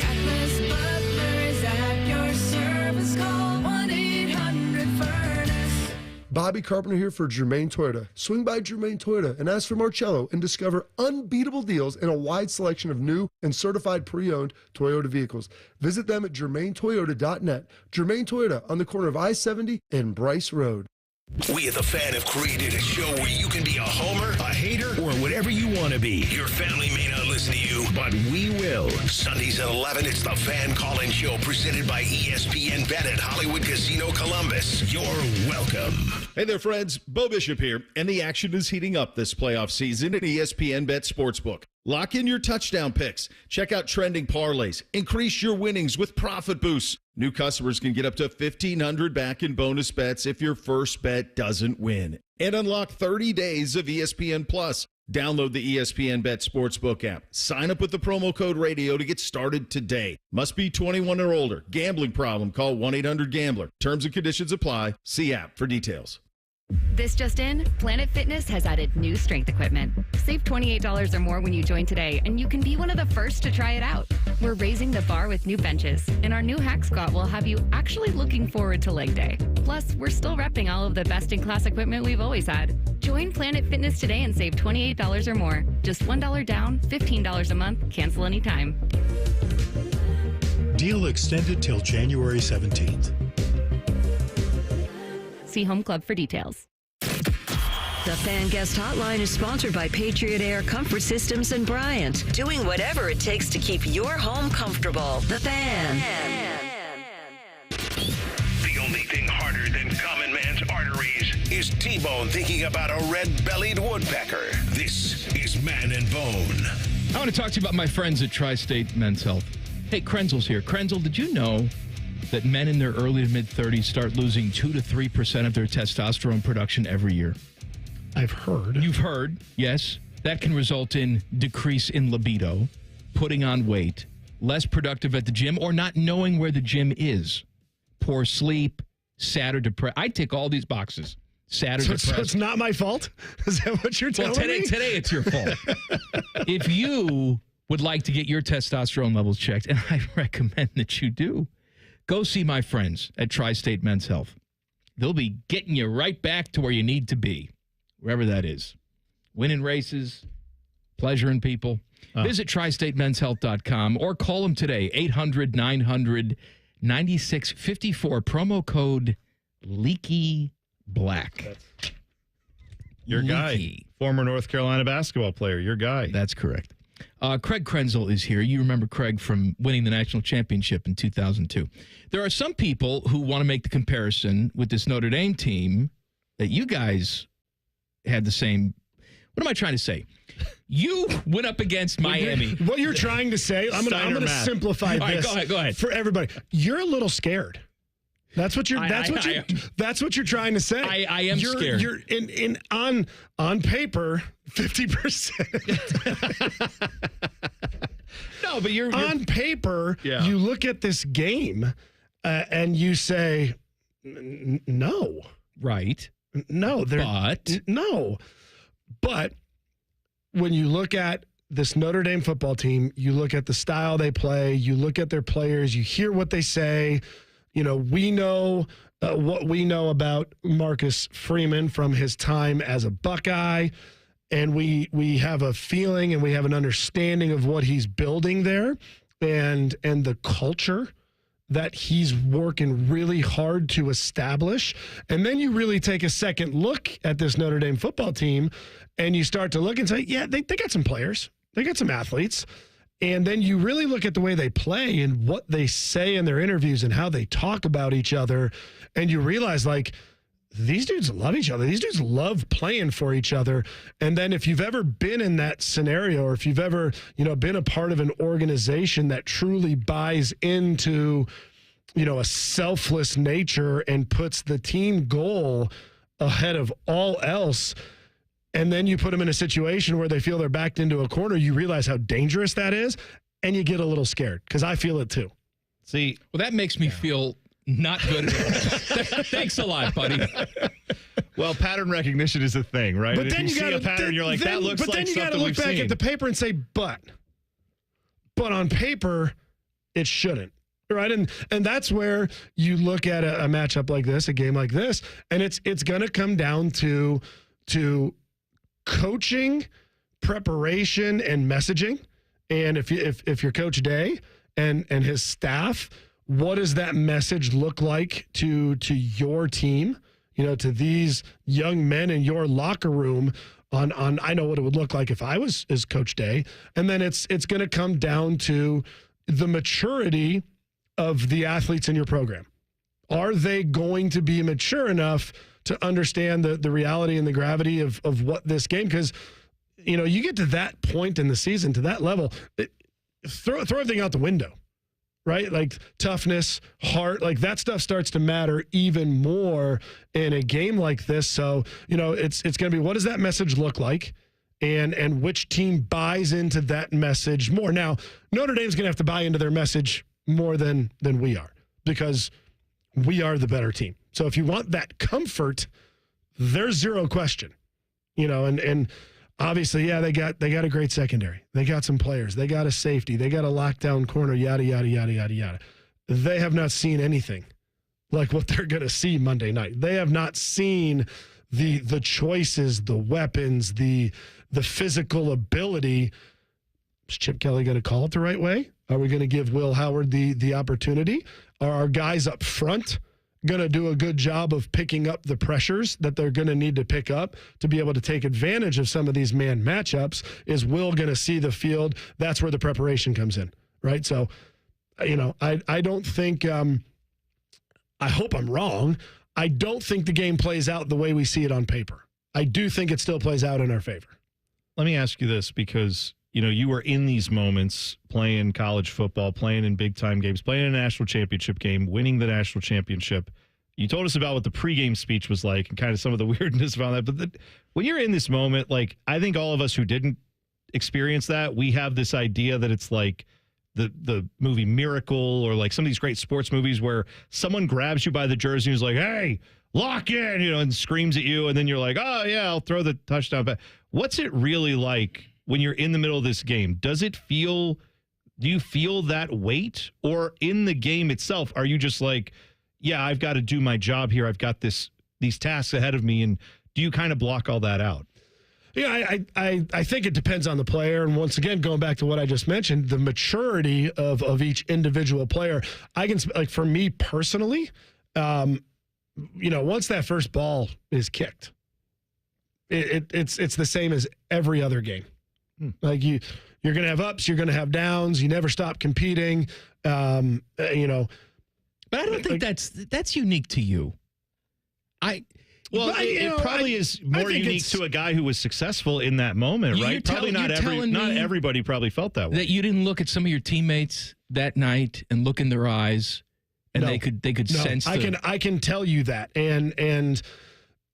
S10: Atlas Butler is at your service. Call 1-800-FURNACE.
S9: Bobby Carpenter here for Germain Toyota. Swing by Germain Toyota and ask for Marcello and discover unbeatable deals and a wide selection of new and certified pre-owned Toyota vehicles. Visit them at germaintoyota.net. Germain Toyota on the corner of I-70 and Bryce Road.
S1: We at The Fan have created a show where you can be a homer, a hater, or whatever you want to be. Your family may not listen to you, but we will. Sundays at 11, it's The Fan Call-In Show presented by ESPN Bet at Hollywood Casino Columbus. You're welcome.
S4: Hey there, friends. Bo Bishop here, and the action is heating up this playoff season at ESPN Bet Sportsbook. Lock in your touchdown picks. Check out trending parlays. Increase your winnings with profit boosts. New customers can get up to $1,500 back in bonus bets if your first bet doesn't win. And unlock 30 days of ESPN Plus. Download the ESPN Bet Sportsbook app. Sign up with the promo code RADIO to get started today. Must be 21 or older. Gambling problem? Call 1-800-GAMBLER. Terms and conditions apply. See app for details.
S17: This just in, Planet Fitness has added new strength equipment. Save $28 or more when you join today, and you can be one of the first to try it out. We're raising the bar with new benches, and our new hack squat will have you actually looking forward to leg day. Plus, we're still repping all of the best-in-class equipment we've always had. Join Planet Fitness today and save $28 or more. Just $1 down, $15 a month, cancel anytime.
S20: Deal extended till January 17th.
S17: See Home Club for details.
S2: The Fan Guest Hotline is sponsored by Patriot Air Comfort Systems in Bryant, doing whatever it takes to keep your home comfortable. The Fan.
S1: The only thing harder than common man's arteries is T-Bone thinking about a red-bellied woodpecker. This is Man and Bone.
S3: I want to talk to you about my friends at Tri-State Men's Health. Hey, Krenzel's here. Krenzel, did you know that men in their early to mid-30s start losing 2 to 3% of their testosterone production every year?
S7: I've heard.
S3: You've heard, yes. That can result in decrease in libido, putting on weight, less productive at the gym, or not knowing where the gym is. Poor sleep, sad or depressed. I tick all these boxes. Sad or depressed.
S7: So it's not my fault? Is that what you're telling me?
S3: Today it's your fault. If you would like to get your testosterone levels checked, and I recommend that you do, go see my friends at Tri-State Men's Health. They'll be getting you right back to where you need to be, wherever that is. Winning races, pleasuring people. Visit TriStateMen'sHealth.com or call them today, 800-900-9654, promo code LeakyBlack.
S4: Your guy, former North Carolina basketball player, your guy.
S3: That's correct. Craig Krenzel is here. You remember Craig from winning the national championship in 2002. There are some people who want to make the comparison with this Notre Dame team that you guys had the same. What am I trying to say? You went up against Miami.
S7: What you're trying to say, I'm going to simplify this.
S3: All right, go ahead.
S7: For everybody. You're a little scared. That's what you're that's what you're trying to say.
S3: I am scared.
S7: You're on paper 50%.
S3: No, but you're
S7: on paper, you look at this game and you say no.
S3: Right.
S7: No, But when you look at this Notre Dame football team, you look at the style they play, you look at their players, you hear what they say. You know, we know what we know about Marcus Freeman from his time as a Buckeye, and we have a feeling and we have an understanding of what he's building there and the culture that he's working really hard to establish. And then you really take a second look at this Notre Dame football team and you start to look and say, yeah, they got some players. They got some athletes. And then you really look at the way they play and what they say in their interviews and how they talk about each other. And you realize, like, these dudes love each other. These dudes love playing for each other. And then if you've ever been in that scenario, or if you've ever, been a part of an organization that truly buys into, a selfless nature and puts the team goal ahead of all else, and then you put them in a situation where they feel they're backed into a corner, you realize how dangerous that is, and you get a little scared, because I feel it too.
S3: See, well, that makes me feel not good at all. Thanks a lot, buddy.
S4: Well, pattern recognition is a thing, right?
S7: But
S4: if
S7: then
S4: you see a pattern, you're like, that looks like something we've seen. But then you got to look back at the paper and say, but on paper, it shouldn't. Right. And that's where you look at a matchup like this, a game like this, and it's going to come down to coaching, preparation, and messaging. And if you're Coach Day and his staff, what does that message look like to your team, to these young men in your locker room on I know what it would look like if I was as Coach Day. And then it's going to come down to the maturity of the athletes in your program. Are they going to be mature enough to understand the reality and the gravity of what this game? Because, you get to that point in the season, to that level, throw everything out the window, right? Like toughness, heart, like that stuff starts to matter even more in a game like this. So, it's going to be, what does that message look like? And which team buys into that message more? Now, Notre Dame's going to have to buy into their message more than we are, because we are the better team. So if you want that comfort, there's zero question, and obviously, yeah, they got a great secondary. They got some players. They got a safety. They got a lockdown corner, yada, yada, yada, yada, yada. They have not seen anything like what they're going to see Monday night. They have not seen the choices, the weapons, the physical ability. Is Chip Kelly going to call it the right way? Are we going to give Will Howard the opportunity? Are our guys up front going to do a good job of picking up the pressures that they're going to need to pick up to be able to take advantage of some of these man matchups? Is Will going to see the field? That's where the preparation comes in, right? So, I don't think, I hope I'm wrong. I don't think the game plays out the way we see it on paper. I do think it still plays out in our favor. Let me ask you this, because you were in these moments playing college football, playing in big-time games, playing in a national championship game, winning the national championship. You told us about what the pregame speech was like and kind of some of the weirdness around that. But when you're in this moment, like, I think all of us who didn't experience that, we have this idea that it's like the movie Miracle, or like some of these great sports movies where someone grabs you by the jersey and is like, hey, lock in, and screams at you. And then you're like, oh, yeah, I'll throw the touchdown back. What's it really like when you're in the middle of this game? Do you feel that weight? Or in the game itself, are you just like, yeah, I've got to do my job here. I've got these tasks ahead of me. And do you kind of block all that out?
S7: Yeah, I think it depends on the player. And once again, going back to what I just mentioned, the maturity of each individual player. I can, like, for me personally, once that first ball is kicked, it's the same as every other game. Like you're going to have ups, you're going to have downs. You never stop competing. But
S3: I don't think that's unique to you.
S4: It probably is more unique to a guy who was successcould in that moment, right? Probably not everybody probably felt that way.
S3: That you didn't look at some of your teammates that night and look in their eyes, and they could sense.
S7: I can tell you that, and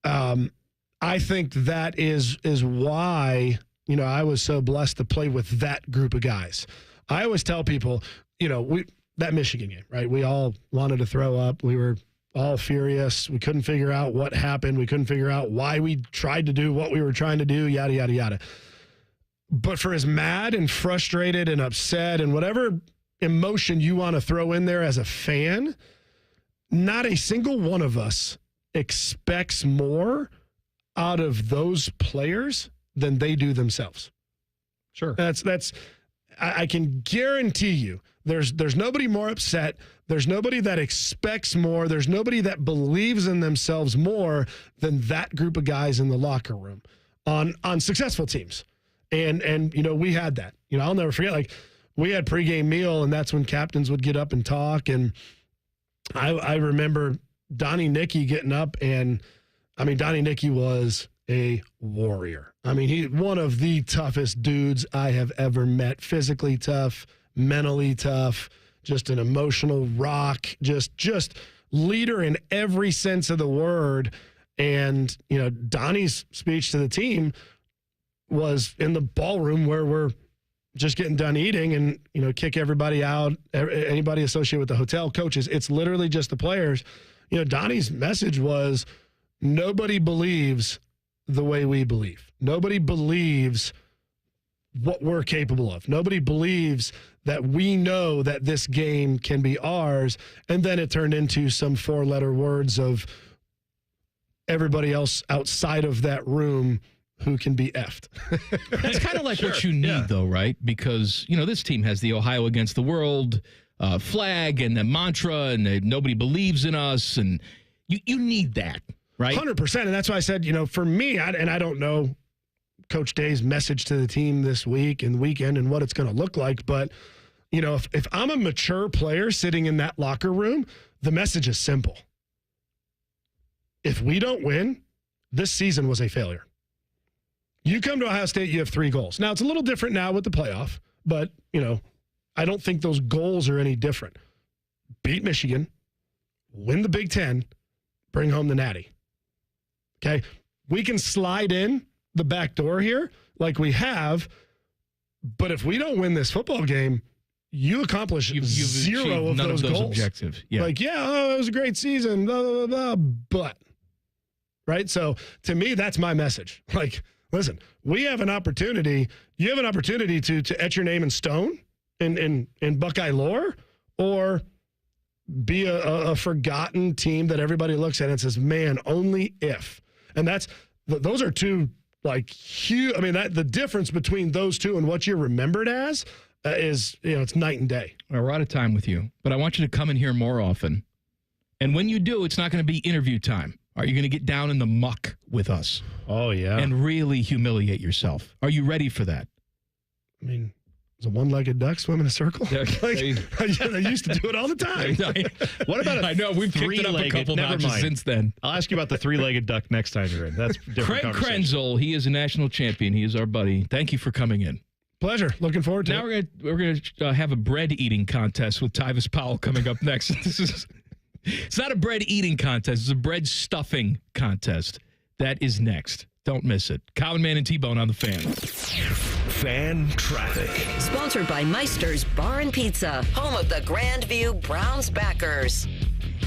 S7: I think that is why I was so blessed to play with that group of guys. I always tell people, that Michigan game, right? We all wanted to throw up. We were all furious. We couldn't figure out what happened. We couldn't figure out why we tried to do what we were trying to do, yada, yada, yada. But for as mad and frustrated and upset and whatever emotion you want to throw in there as a fan, not a single one of us expects more out of those players than they do themselves.
S4: Sure.
S7: I can guarantee you there's nobody more upset. There's nobody that expects more. There's nobody that believes in themselves more than that group of guys in the locker room on successful teams. And we had that. I'll never forget, like, we had pregame meal, and that's when captains would get up and talk. And I remember Donnie Nicky getting up and I mean, Donnie Nicky was a warrior. I mean, he's one of the toughest dudes I have ever met. Physically tough, mentally tough, just an emotional rock, just leader in every sense of the word. And, you know, Donnie's speech to the team was in the ballroom where we're just getting done eating and, you know, kick everybody out, anybody associated with the hotel, coaches. It's literally just the players. You know, Donnie's message was, nobody believes the way we believe. Nobody believes what we're capable of. Nobody believes that we know that this game can be ours. And then it turned into some 4-letter words of everybody else outside of that room who can be effed.
S3: That's kind of like what you need, though, right? Because, you know, this team has the Ohio Against the World flag and the mantra, and nobody believes in us, and you need that, right?
S7: 100%. And that's why I said, you know, for me, I don't know Coach Day's message to the team this week and weekend and what it's going to look like, but, you know, if I'm a mature player sitting in that locker room, the message is simple. If we don't win, this season was a failure. You come to Ohio State, you have 3 goals. Now, it's a little different now with the playoff, but, you know, I don't think those goals are any different. Beat Michigan, win the Big Ten, bring home the Natty. Okay? We can slide in the back door here like we have, but if we don't win this football game, you accomplish
S3: you've
S7: zero of
S3: none
S7: those goals.
S3: Objectives. Yeah.
S7: Like, it was a great season, blah, blah, blah, blah, but, right? So, to me, that's my message. Like, listen, we have an opportunity. You have an opportunity to etch your name in stone in Buckeye lore, or be a forgotten team that everybody looks at and says, man, only if. And those are two, like, huge. I mean, the difference between those two and what you're remembered as is, you know, it's night and day.
S3: We're out of time with you, but I want you to come in here more often. And when you do, it's not going to be interview time. Are you going to get down in the muck with us?
S4: Oh, yeah.
S3: And really humiliate yourself? Are you ready for that?
S7: I mean, is a one-legged duck swim in a circle? Like, I used to do it all the time.
S4: What about
S3: I know, we've kicked it up a couple notches since then.
S4: I'll ask you about the 3-legged duck next time you're in. That's a different
S3: Craig
S4: conversation.
S3: Krenzel, he is a national champion. He is our buddy. Thank you for coming in.
S7: Pleasure. Looking forward to
S3: it. Now we're gonna have a bread eating contest with Tyvis Powell coming up next. It's not a bread eating contest. It's a bread stuffing contest. That is next. Don't miss it. Common Man and T-Bone on the Fan.
S1: Fan traffic.
S2: Sponsored by Meister's Bar and Pizza, home of the Grandview Browns backers.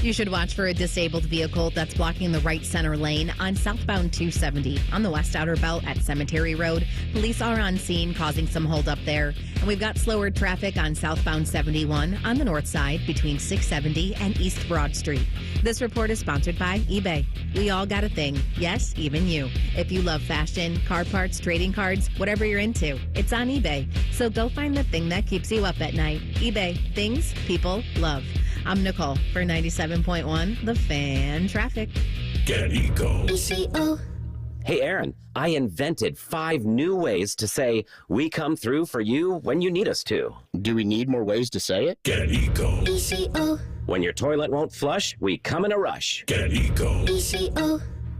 S11: You should watch for a disabled vehicle that's blocking the right center lane on southbound 270 on the West Outer Belt at Cemetery Road. Police are on scene causing some holdup there. And we've got slower traffic on southbound 71 on the north side between 670 and East Broad Street. This report is sponsored by eBay. We all got a thing. Yes, even you. If you love fashion, car parts, trading cards, whatever you're into, it's on eBay. So go find the thing that keeps you up at night. eBay. Things people love. I'm Nicole for 97.1 The Fan Traffic.
S1: Get Eco.
S6: Hey, Aaron, I invented 5 new ways to say, we come through for you when you need us to.
S8: Do we need more ways to say it?
S1: Get Eco.
S6: When your toilet won't flush, we come in a rush.
S1: Get Eco.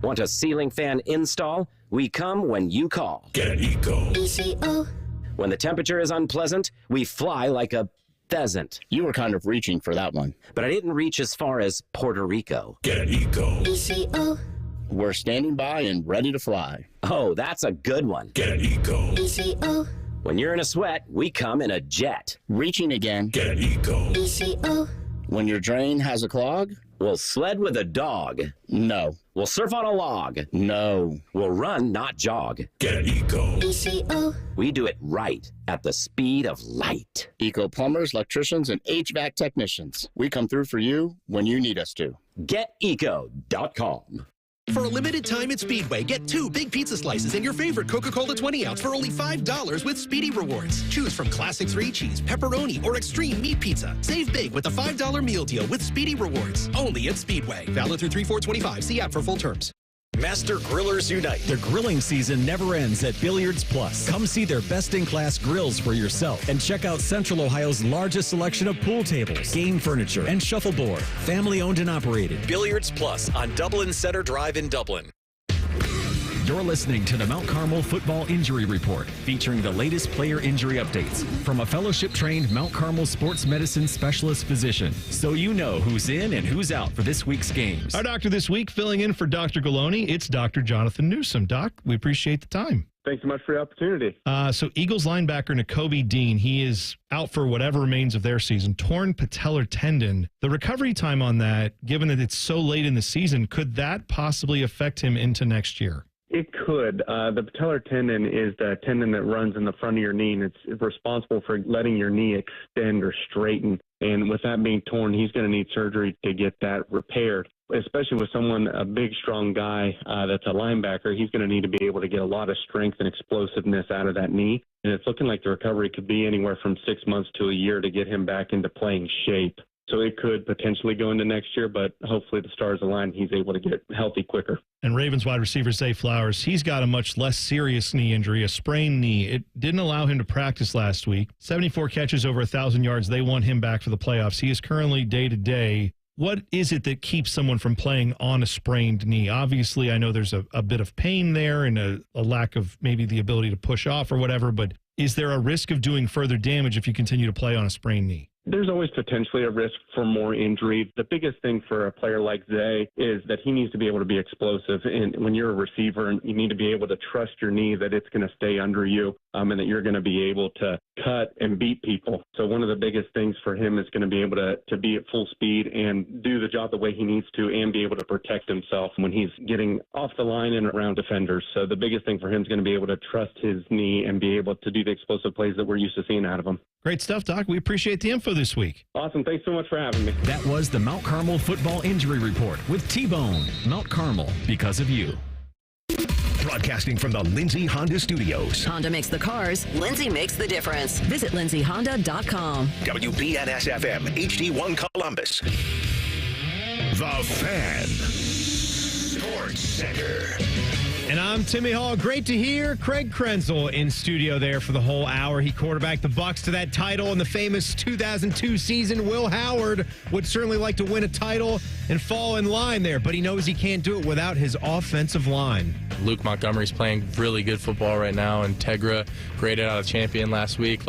S6: Want a ceiling fan install? We come when you call.
S1: Get Eco.
S6: When the temperature is unpleasant, we fly like a pheasant.
S8: You were kind of reaching for that one.
S6: But I didn't reach as far as Puerto Rico.
S1: Get Eco.
S8: We're standing by and ready to fly.
S6: Oh, that's a good one.
S1: Get Eco.
S6: When you're in a sweat, we come in a jet.
S8: Reaching again.
S1: Get Eco.
S8: When your drain has a clog?
S6: We'll sled with a dog.
S8: No.
S6: We'll surf on a log.
S8: No.
S6: We'll run, not jog.
S1: Get Eco.
S6: We do it right at the speed of light.
S8: Eco plumbers, electricians, and HVAC technicians. We come through for you when you need us to.
S6: GetEco.com.
S12: For a limited time at Speedway, get 2 big pizza slices and your favorite Coca-Cola 20-ounce for only $5 with Speedy Rewards. Choose from classic 3-cheese, pepperoni, or extreme meat pizza. Save big with the $5 meal deal with Speedy Rewards. Only at Speedway. Valid through 3/4/25. See app for full terms.
S16: Master Grillers Unite. The grilling season never ends at Billiards Plus. Come see their best-in-class grills for yourself and check out Central Ohio's largest selection of pool tables, game furniture, and shuffleboard. Family owned and operated. Billiards Plus on Dublin Center Drive in Dublin. You're listening to the Mount Carmel Football Injury Report, featuring the latest player injury updates from a fellowship-trained Mount Carmel sports medicine specialist physician, so you know who's in and who's out for this week's games.
S4: Our doctor this week, filling in for Dr. Galoni, it's Dr. Jonathan Newsom. Doc, we appreciate the time.
S13: Thanks so much for the opportunity.
S4: So Eagles linebacker Nakobe Dean, he is out for whatever remains of their season. Torn patellar tendon. The recovery time on that, given that it's so late in the season, could that possibly affect him into next year?
S13: It could. The patellar tendon is the tendon that runs in the front of your knee, and it's responsible for letting your knee extend or straighten. And with that being torn, he's going to need surgery to get that repaired. Especially with someone, a big, strong guy that's a linebacker, he's going to need to be able to get a lot of strength and explosiveness out of that knee. And it's looking like the recovery could be anywhere from 6 months to a year to get him back into playing shape. So it could potentially go into next year, but hopefully the stars align. He's able to get healthy quicker.
S4: And Ravens wide receiver Zay Flowers, he's got a much less serious knee injury, a sprained knee. It didn't allow him to practice last week. 74 catches, over 1,000 yards. They want him back for the playoffs. He is currently day-to-day. What is it that keeps someone from playing on a sprained knee? Obviously, I know there's a bit of pain there and a lack of maybe the ability to push off or whatever, but is there a risk of doing further damage if you continue to play on a sprained knee?
S13: There's always potentially a risk for more injury. The biggest thing for a player like Zay is that he needs to be able to be explosive. And when you're a receiver, you need to be able to trust your knee that it's going to stay under you and that you're going to be able to cut and beat people. So one of the biggest things for him is going to be able to be at full speed and do the job the way he needs to and be able to protect himself when he's getting off the line and around defenders. So the biggest thing for him is going to be able to trust his knee and be able to do the explosive plays that we're used to seeing out of him.
S4: Great stuff, Doc. We appreciate the info this week.
S13: Awesome. Thanks so much for having me.
S16: That was the Mount Carmel Football Injury Report with T-Bone. Mount Carmel, because of you.
S1: Broadcasting from the Lindsay Honda Studios.
S2: Honda makes the cars. Lindsay makes the difference. Visit lindsayhonda.com.
S1: WBNS-FM, HD1 Columbus. The Fan. Sports Center.
S15: And I'm Timmy Hall. Great to hear Craig Krenzel in studio there for the whole hour. He quarterbacked the Bucs to that title in the famous 2002 season. Will Howard would certainly like to win a title and fall in line there, but he knows he can't do it without his offensive line.
S22: Luke Montgomery's playing really good football right now, and Tegra graded out a champion last week.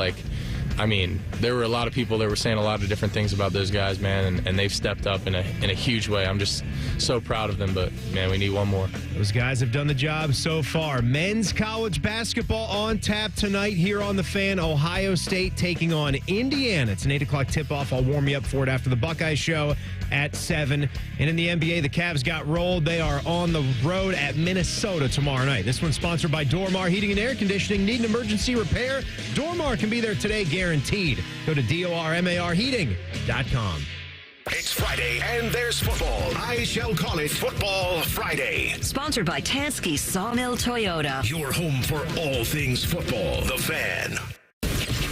S22: There were a lot of people that were saying a lot of different things about those guys, man, and they've stepped up in a huge way. I'm just so proud of them, but, man, we need one more.
S15: Those guys have done the job so far. Men's college basketball on tap tonight here on The Fan. Ohio State taking on Indiana. It's an 8 o'clock tip-off. I'll warm you up for it after the Buckeye Show at 7. And in the NBA, the Cavs got rolled. They are on the road at Minnesota tomorrow night. This one's sponsored by Dormar Heating and Air Conditioning. Need an emergency repair? Dormar can be there today, guaranteed. Go to dormarheating.com.
S1: It's Friday, and there's football. I shall call it Football Friday.
S2: Sponsored by Tansky Sawmill Toyota.
S1: Your home for all things football. The Fan.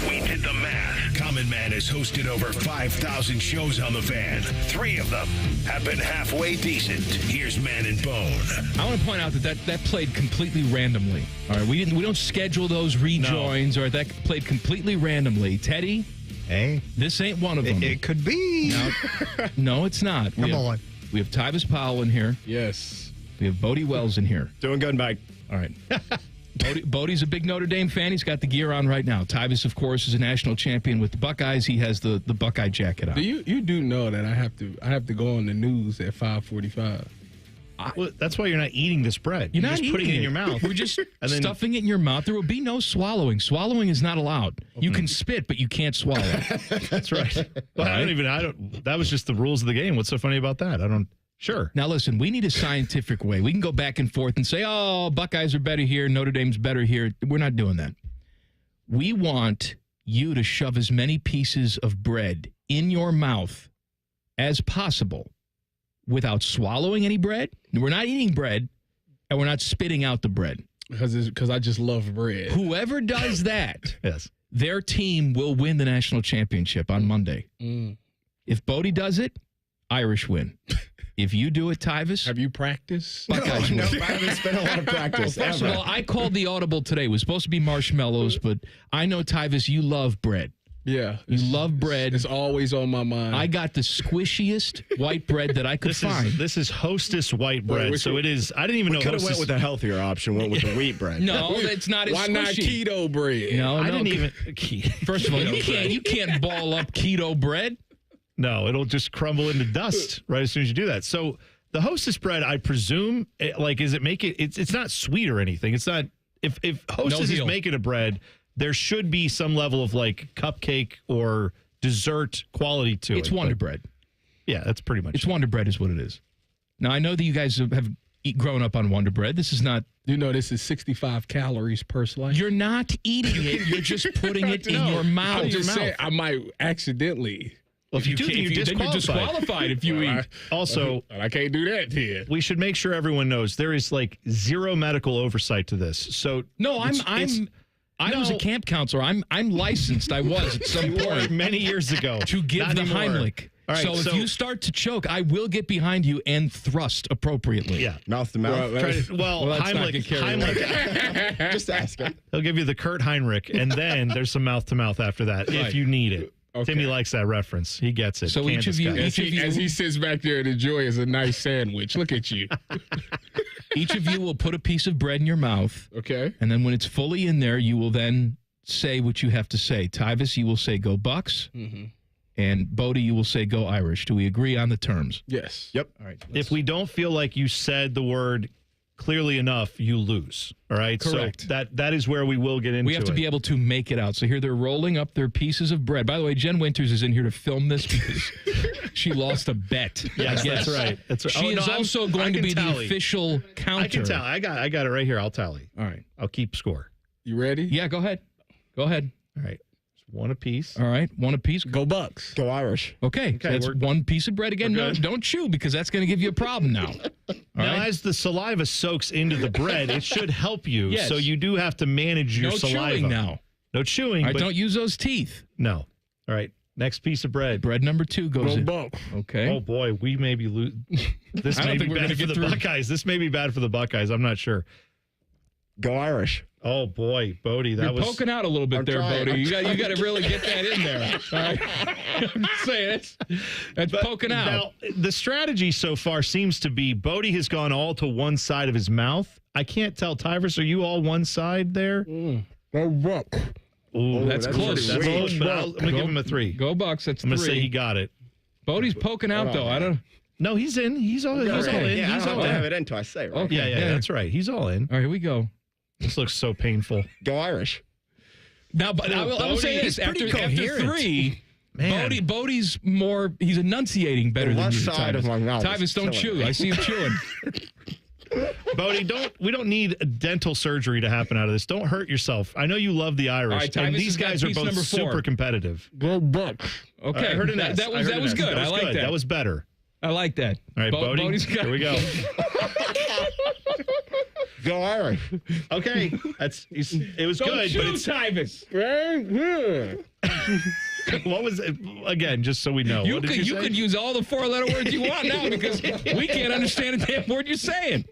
S1: We did the math. Common Man has hosted over 5,000 shows on The Fan. 3 of them have been halfway decent. Here's Man and Bone.
S3: I want to point out that played completely randomly. All right, we don't schedule those rejoins. No. Or that played completely randomly. Teddy?
S15: Hey.
S3: This ain't one of them.
S15: It could be.
S3: No, it's not.
S15: Come on.
S3: We have Tyvis Powell in here.
S23: Yes.
S3: We have Bodie Wells in here.
S23: Doing good, Mike.
S3: All right. Bodie's a big Notre Dame fan. He's got the gear on right now. Tyvis, of course, is a national champion with the Buckeyes. He has the Buckeye jacket on.
S23: You do know that I have to go on the news at 5:45.
S4: Well, that's why you're not eating this bread.
S3: You're not
S4: just
S3: eating
S4: putting it in your mouth.
S3: We're just stuffing it in your mouth. There will be no swallowing. Swallowing is not allowed. You can spit, but you can't swallow.
S4: That's right. Well, that was just the rules of the game. What's so funny about that? Sure.
S3: Now, listen, we need a scientific way. We can go back and forth and say, oh, Buckeyes are better here, Notre Dame's better here. We're not doing that. We want you to shove as many pieces of bread in your mouth as possible without swallowing any bread. We're not eating bread, and we're not spitting out the bread.
S23: Because I just love bread.
S3: Whoever does that,
S4: yes,
S3: their team will win the national championship on Monday. If Bodie does it, Irish win. If you do it, Tyvis.
S23: Have you practiced?
S3: Buckeyes
S23: No,
S3: win.
S23: I haven't spent a lot of practice.
S3: Well, first of all, I called the audible today. It was supposed to be marshmallows, but I know, Tyvis, you love bread.
S23: Yeah.
S3: You love bread.
S23: It's always on my mind.
S3: I got the squishiest white bread that I could find.
S4: This is Hostess white bread, so it is. I didn't even know.
S18: Could have
S4: Hostess
S18: went with a healthier option. Went with the wheat bread.
S3: No, it's not as
S23: Why
S3: squishy.
S23: not keto bread?
S3: No,
S4: I
S3: no.
S4: didn't even.
S3: First of all, you can't ball up keto bread.
S4: No, it'll just crumble into dust right as soon as you do that. So the Hostess bread, I presume, it's not sweet or anything. It's not. If Hostess is making a bread, there should be some level of like cupcake or dessert quality to it.
S3: It's Wonder Bread.
S4: Yeah, that's pretty much.
S3: It's Wonder Bread is what it is. Now I know that you guys have grown up on Wonder Bread. This is not.
S23: You know, this is 65 calories per slice.
S3: You're not eating it. You're just putting it in your mouth.
S23: I'm just saying, I might accidentally.
S4: Well, if you do, you're
S3: disqualified if you eat.
S4: Also,
S23: I can't do that here.
S4: We should make sure everyone knows there is like zero medical oversight to this. So
S3: no, I was a camp counselor. I'm licensed. I was at some point
S4: many years ago
S3: to give
S4: Not
S3: the
S4: anymore.
S3: Heimlich.
S4: All right,
S3: so if you start to choke, I will get behind you and thrust appropriately.
S4: Yeah,
S18: mouth to mouth.
S3: let's not get carried away.
S4: Heimlich.
S18: Just ask him.
S4: He'll give you the Kurt Heinrich, and then there's some mouth to mouth after that
S3: Right.
S4: if you need it.
S23: Okay.
S4: Timmy likes that reference. He gets it.
S3: So
S4: Kansas guy.
S23: As he sits back there and enjoys a nice sandwich. Look at you.
S3: Each of you will put a piece of bread in your mouth.
S23: Okay.
S3: And then when it's fully in there, you will then say what you have to say. Tyvis, you will say go Bucks.
S23: Mm-hmm.
S3: And Bodie, you will say go Irish. Do we agree on the terms?
S23: Yes.
S18: Yep.
S3: All right.
S4: If we don't feel like you said the word clearly enough, you lose. All right.
S3: Correct.
S4: So that is where we will get into it.
S3: We have to be able to make it out. So here they're rolling up their pieces of bread. By the way, Jen Winters is in here to film this because she lost a bet.
S4: Yes,
S3: I guess.
S4: that's right. That's right.
S3: She is also going to be the official counter.
S4: I can tell. I got it right here. I'll tally.
S3: All right.
S4: I'll keep score.
S23: You ready?
S3: Yeah, go ahead. Go ahead.
S4: All right. One apiece.
S3: All right. One apiece.
S23: Go Bucks.
S18: Go Irish.
S3: Okay. That's one piece of bread. Again, no, don't chew because that's going to give you a problem now.
S4: Now, as the saliva soaks into the bread, it should help you.
S3: Yes.
S4: So you do have to manage your
S3: No
S4: saliva.
S3: chewing now.
S4: No chewing.
S3: All right,
S4: but
S3: don't use those teeth.
S4: No. All right. Next piece of bread.
S3: Bread number 2 goes
S23: Go
S3: in.
S23: Bucks.
S3: Okay.
S4: Oh, boy. We may be losing. This
S3: I
S4: may
S3: don't
S4: be
S3: think we're
S4: bad
S3: gonna
S4: for
S3: get
S4: the
S3: through.
S4: Buckeyes. This may be bad for the Buckeyes. I'm not sure.
S18: Go Irish.
S4: Oh, boy. Bodie, that
S3: You're
S4: was.
S3: poking out a little bit
S18: I'm
S3: there,
S18: trying.
S3: Bodie. You got to really get that in there. All right. I'm just saying, that's poking out.
S4: Now, the strategy so far seems to be Bodie has gone all to one side of his mouth. I can't tell. Tyvis, are you all one side there?
S23: Go Bucks.
S4: Ooh,
S3: that's close.
S4: That's close, but I'm going to give him a 3.
S3: Go Bucks. That's
S4: I'm
S3: 3.
S4: going to say he got it.
S3: Bodie's poking out, though. I don't.
S4: No, he's in. He's all in.
S18: Yeah,
S4: He's all in.
S18: I
S4: He's
S18: don't
S4: all
S18: have to have
S4: in.
S18: it in until I say, right?
S3: Okay.
S4: Yeah, that's right. He's all in.
S3: All right, here we go.
S4: This looks so painful.
S18: Go Irish.
S3: Now, but I will say this. After 3,
S4: Man.
S3: Bodie's more, he's enunciating better
S18: The
S3: than
S18: left
S3: you,
S18: side
S3: Tyvis.
S18: of my mouth
S3: Tyvis,
S18: is
S3: don't
S18: killing
S3: chew.
S18: me.
S3: I see you chewing.
S4: Bodie, we don't need a dental surgery to happen out of this. Don't hurt yourself. I know you love the Irish,
S3: All right,
S4: and
S3: Tyvis
S4: these
S3: has got
S4: guys are
S3: piece
S4: both
S3: number 4.
S4: super competitive.
S23: Go Bucks.
S3: Okay.
S4: I heard an S.
S3: That was good.
S4: That
S3: I like that.
S4: That was better.
S3: I like that.
S4: All right, Bodie,
S3: Bodie's got
S4: here we go.
S18: Go Irish.
S4: Okay, it was
S3: Don't
S4: good,
S3: chew,
S4: but it's
S3: Tyvis.
S4: what was it again? Just so we know,
S3: You
S4: what did
S3: could
S4: you say?
S3: could use all the 4-letter words you want now because we can't understand a damn word you're saying.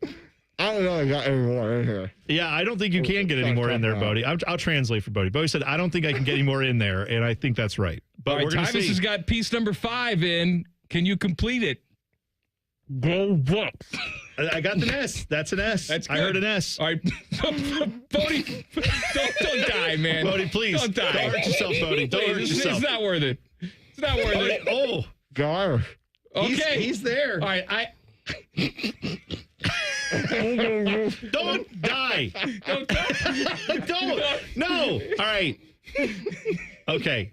S18: I don't know if I got any more in here.
S4: Yeah, I don't think you can get any more in there, Bodie. I'll translate for Bodie. Bodie said, "I don't think I can get any more in there," and I think that's right. But
S3: All right,
S4: we're going to
S3: Tyvis
S4: see.
S3: has got piece number 5 in. Can you complete it?
S23: Go Bucks.
S4: I got an S. That's an S.
S3: That's
S4: I
S3: good.
S4: heard an S.
S3: All right, Bodie, don't die, man.
S4: Bodie, please.
S3: Don't die.
S4: Don't hurt yourself, Bodie. Don't hurt
S3: Please,
S4: yourself.
S3: It's not worth it. It's not worth
S4: Bodie,
S3: it.
S4: oh,
S18: Go Irish.
S3: Okay.
S4: he's there.
S3: All right,
S4: Don't die.
S3: don't die.
S4: Don't. No. All right. Okay.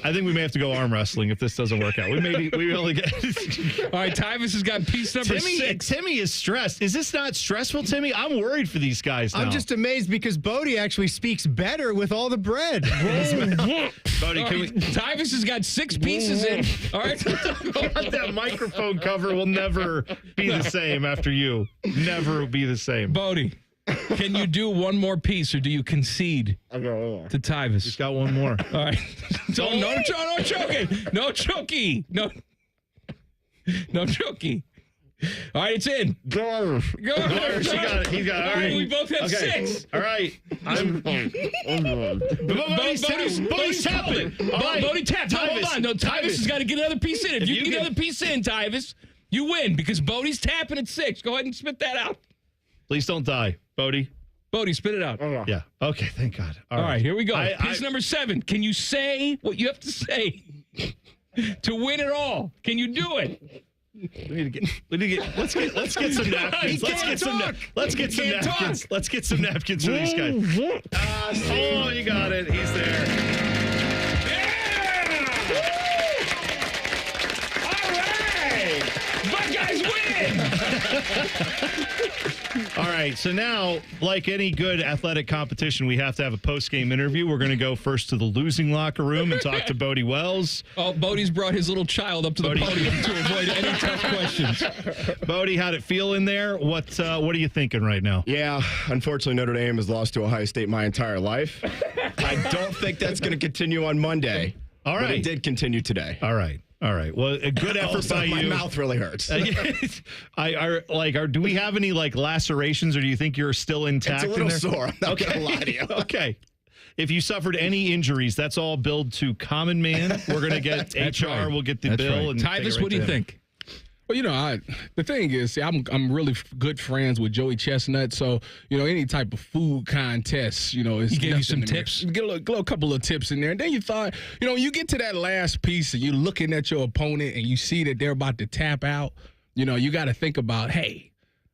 S4: I think we may have to go arm wrestling if this doesn't work out. We only get.
S3: All right, Tyvis has got piece number 6.
S4: Timmy is stressed. Is this not stressful, Timmy? I'm worried for these guys now.
S19: I'm just amazed because Bodie actually speaks better with all the bread.
S4: Bodie, can we?
S3: Tyvis has got 6 pieces in. All right.
S4: That microphone cover will never be the same after you. Never be the same.
S3: Bodie, can you do one more piece or do you concede
S18: I'll go over.
S3: to Tyvis?
S4: Just got one more.
S3: All right. No choking. No chokey. No chokey. All right, it's in.
S18: Go.
S3: Go.
S4: Irish, he got it. He got it.
S3: All right, we both have 6.
S4: All right. Bodie's tapping. All right.
S3: Bodie tapped. Hold on. No, Tyvis has got to get another piece in. If you get another piece in, Tyvis, you win because Bodie's tapping at 6. Go ahead and spit that out.
S4: Please don't die, Bodie.
S3: Bodie, spit it out.
S4: Yeah. Okay, thank God.
S3: All right, here we go. Piece number 7. Can you say what you have to say to win it all? Can you do it?
S4: Let's get some napkins. Let's get some napkins. Let's get some napkins for these guys. Oh, you got it. He's there.
S3: Buckeyes win!
S4: All right, so now, like any good athletic competition, we have to have a post-game interview. We're going to go first to the losing locker room and talk to Bodie Wells.
S3: Oh, Bodie's brought his little child up to the podium to avoid any tough questions.
S4: Bodie, how'd it feel in there? What are you thinking right now?
S18: Yeah, unfortunately, Notre Dame has lost to Ohio State my entire life. I don't think that's going to continue on Monday.
S4: All right.
S18: But it did continue today.
S4: All right. Well, a good effort by you.
S18: My mouth really hurts.
S4: Do we have any lacerations, or do you think you're still intact?
S18: It's a little sore. I'm not going to lie to you.
S4: Okay. If you suffered any injuries, that's all billed to Common Man. We're going to get HR. Right. We'll get the bill.
S3: Right.
S4: And
S3: Tyvis, what do you think?
S23: Well, the thing is, I'm really good friends with Joey Chestnut, so any type of food contest, is
S3: he gave you some tips.
S23: Get a couple of tips in there, and then you thought, you get to that last piece, and you're looking at your opponent, and you see that they're about to tap out. You got to think about, hey,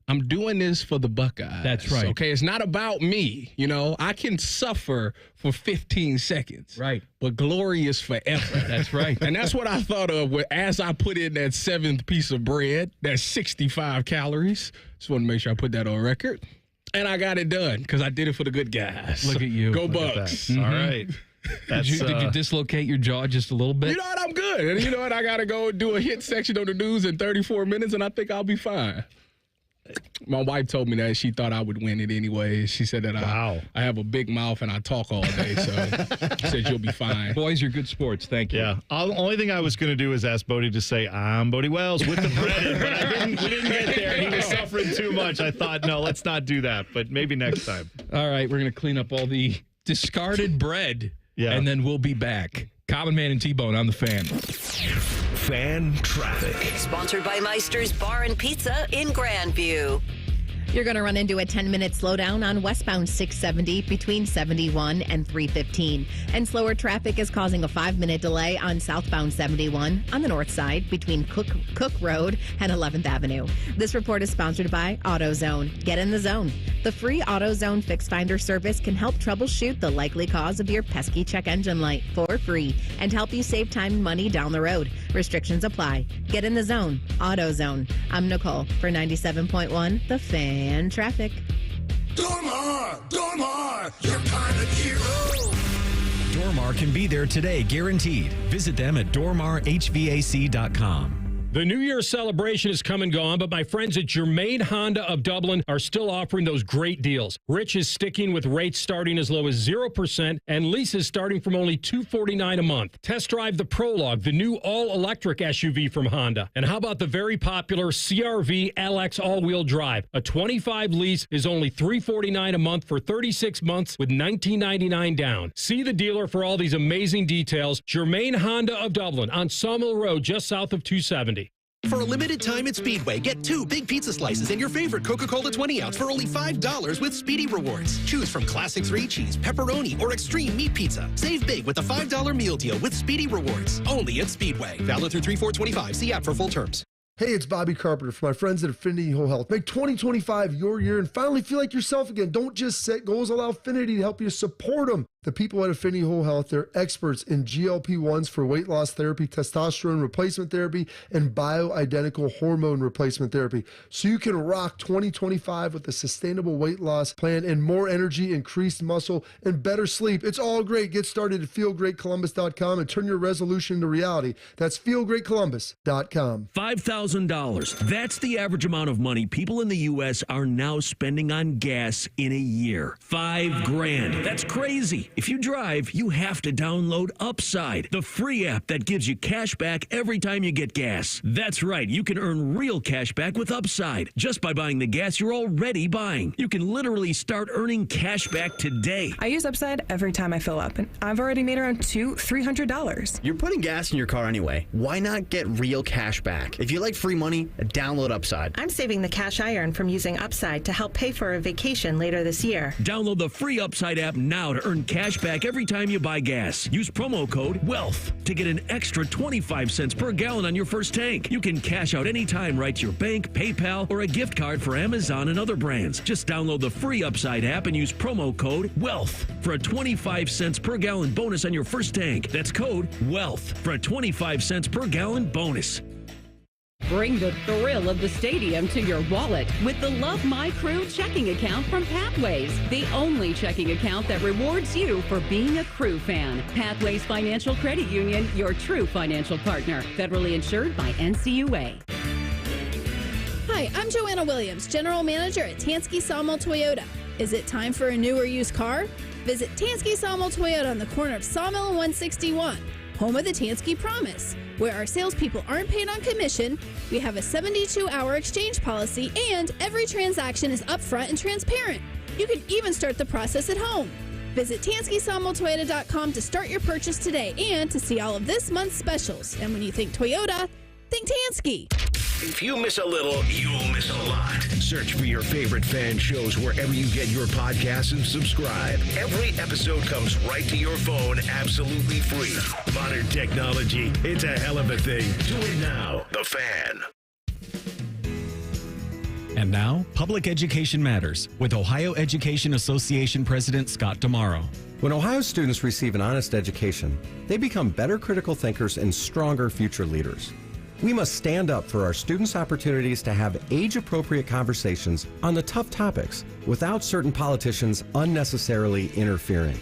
S23: I'm doing this for the Buckeyes.
S3: That's right.
S23: Okay, it's not about me. I can suffer for 15 seconds.
S3: Right.
S23: But glory is forever.
S3: That's right.
S23: And that's what I thought of as I put in that 7th piece of bread. That's 65 calories. Just want to make sure I put that on record. And I got it done because I did it for the good guys.
S3: Look at you.
S23: Go Bucks.
S4: All right.
S3: Did you dislocate your jaw just a little bit?
S23: You know what? I'm good. And you know what? I got to go do a hit section on the news in 34 minutes, and I think I'll be fine. My wife told me that she thought I would win it anyway. She said that I have a big mouth and I talk all day, so she said you'll be fine.
S3: Boys, you're good sports. Thank you.
S4: Yeah. The only thing I was going to do is ask Bodie to say, I'm Bodie Wells with the bread, but we didn't get there. He was suffering too much. I thought, no, let's not do that, but maybe next time.
S3: All right, we're going to clean up all the discarded bread, and then we'll be back. Common Man and T-Bone on the Fan.
S1: Fan traffic.
S2: Sponsored by Meister's Bar and Pizza in Grandview.
S11: You're going to run into a 10-minute slowdown on westbound 670 between 71 and 315. And slower traffic is causing a 5-minute delay on southbound 71 on the north side between Cook Road and 11th Avenue. This report is sponsored by AutoZone. Get in the zone. The free AutoZone Fix Finder service can help troubleshoot the likely cause of your pesky check engine light for free and help you save time and money down the road. Restrictions apply. Get in the zone. AutoZone. I'm Nicole for 97.1 The Fan. And traffic.
S1: Dormar, your kind of hero.
S16: Dormar can be there today, guaranteed. Visit them at dormarhvac.com.
S5: The New Year's celebration is come and gone, but my friends at Germain Honda of Dublin are still offering those great deals. Rich is sticking with rates starting as low as 0% and leases starting from only $249 a month. Test drive the Prologue, the new all-electric SUV from Honda. And how about the very popular CR-V LX all-wheel drive? A 25 lease is only $349 a month for 36 months with $19.99 down. See the dealer for all these amazing details. Germain Honda of Dublin on Sawmill Road, just south of 270.
S12: For a limited time at Speedway, get 2 big pizza slices and your favorite Coca-Cola 20-ounce for only $5 with Speedy Rewards. Choose from Classic 3-cheese, pepperoni, or extreme meat pizza. Save big with a $5 meal deal with Speedy Rewards. Only at Speedway. Valid through 3/4/25. See app for full terms.
S14: Hey, it's Bobby Carpenter for my friends at Affinity Whole Health. Make 2025 your year and finally feel like yourself again. Don't just set goals, allow Affinity to help you support them. The people at Affinity Whole Health, they're experts in GLP-1s for weight loss therapy, testosterone replacement therapy, and bioidentical hormone replacement therapy. So you can rock 2025 with a sustainable weight loss plan and more energy, increased muscle, and better sleep. It's all great. Get started at feelgreatcolumbus.com and turn your resolution into reality. That's feelgreatcolumbus.com.
S21: 5,000
S9: $5,000. That's the average amount of money people in the U.S. are now spending on gas in a year. $5,000. That's crazy. If you drive, you have to download Upside, the free app that gives you cash back every time you get gas. That's right. You can earn real cash back with Upside just by buying the gas you're already buying. You can literally start earning cash back today.
S10: I use Upside every time I fill up, and I've already made around $200-$300.
S21: You're putting gas in your car anyway. Why not get real cash back? If you like free money, download Upside.
S24: I'm saving the cash I earn from using Upside to help pay for a vacation later this year.
S9: Download the free Upside app now to earn cash back every time you buy gas. Use promo code WEALTH to get an extra 25 cents per gallon on your first tank. You can cash out anytime right to your bank, PayPal, or a gift card for Amazon and other brands. Just download the free Upside app and use promo code WEALTH for a 25 cents per gallon bonus on your first tank. That's code WEALTH for a 25 cents per gallon bonus.
S25: Bring the thrill of the stadium to your wallet with the Love My Crew checking account from Pathways, the only checking account that rewards you for being a Crew fan. Pathways Financial Credit Union, your true financial partner. Federally insured by NCUA.
S26: Hi, I'm Joanna Williams, General Manager at Tansky Sawmill Toyota. Is it time for a new or used car? Visit Tansky Sawmill Toyota on the corner of Sawmill and 161, home of the Tansky Promise, where our salespeople aren't paid on commission. We have a 72-hour exchange policy, and every transaction is upfront and transparent. You can even start the process at home. Visit TanskySawmillToyota.com to start your purchase today and to see all of this month's specials. And when you think Toyota, think Tansky.
S1: If you miss a little, you'll miss a lot. Search for your favorite fan shows wherever you get your podcasts and subscribe. Every episode comes right to your phone absolutely free. Modern technology, it's a hell of a thing. Do it now. The Fan.
S16: And now, Public Education Matters with Ohio Education Association President Scott Damaro.
S27: When Ohio students receive an honest education, they become better critical thinkers and stronger future leaders. We must stand up for our students' opportunities to have age-appropriate conversations on the tough topics without certain politicians unnecessarily interfering.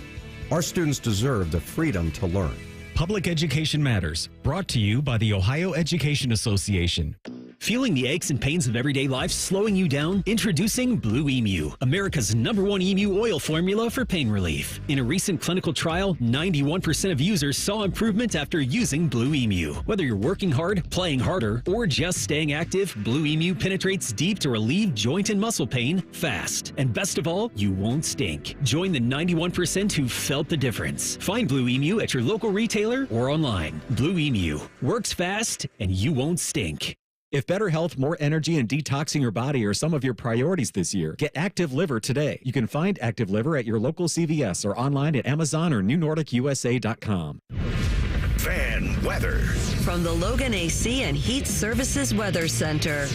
S27: Our students deserve the freedom to learn.
S16: Public Education Matters, brought to you by the Ohio Education Association.
S28: Feeling the aches and pains of everyday life slowing you down? Introducing Blue Emu, America's #1 emu oil formula for pain relief. In a recent clinical trial, 91% of users saw improvement after using Blue Emu. Whether you're working hard, playing harder, or just staying active, Blue Emu penetrates deep to relieve joint and muscle pain fast. And best of all, you won't stink. Join the 91% who felt the difference. Find Blue Emu at your local retailer or online. Blue Emu works fast and you won't stink.
S16: If better health, more energy, and detoxing your body are some of your priorities this year, get Active Liver today. You can find Active Liver at your local CVS or online at Amazon or NewNordicUSA.com.
S1: Fan weather.
S2: From the Logan AC and Heat Services Weather Center.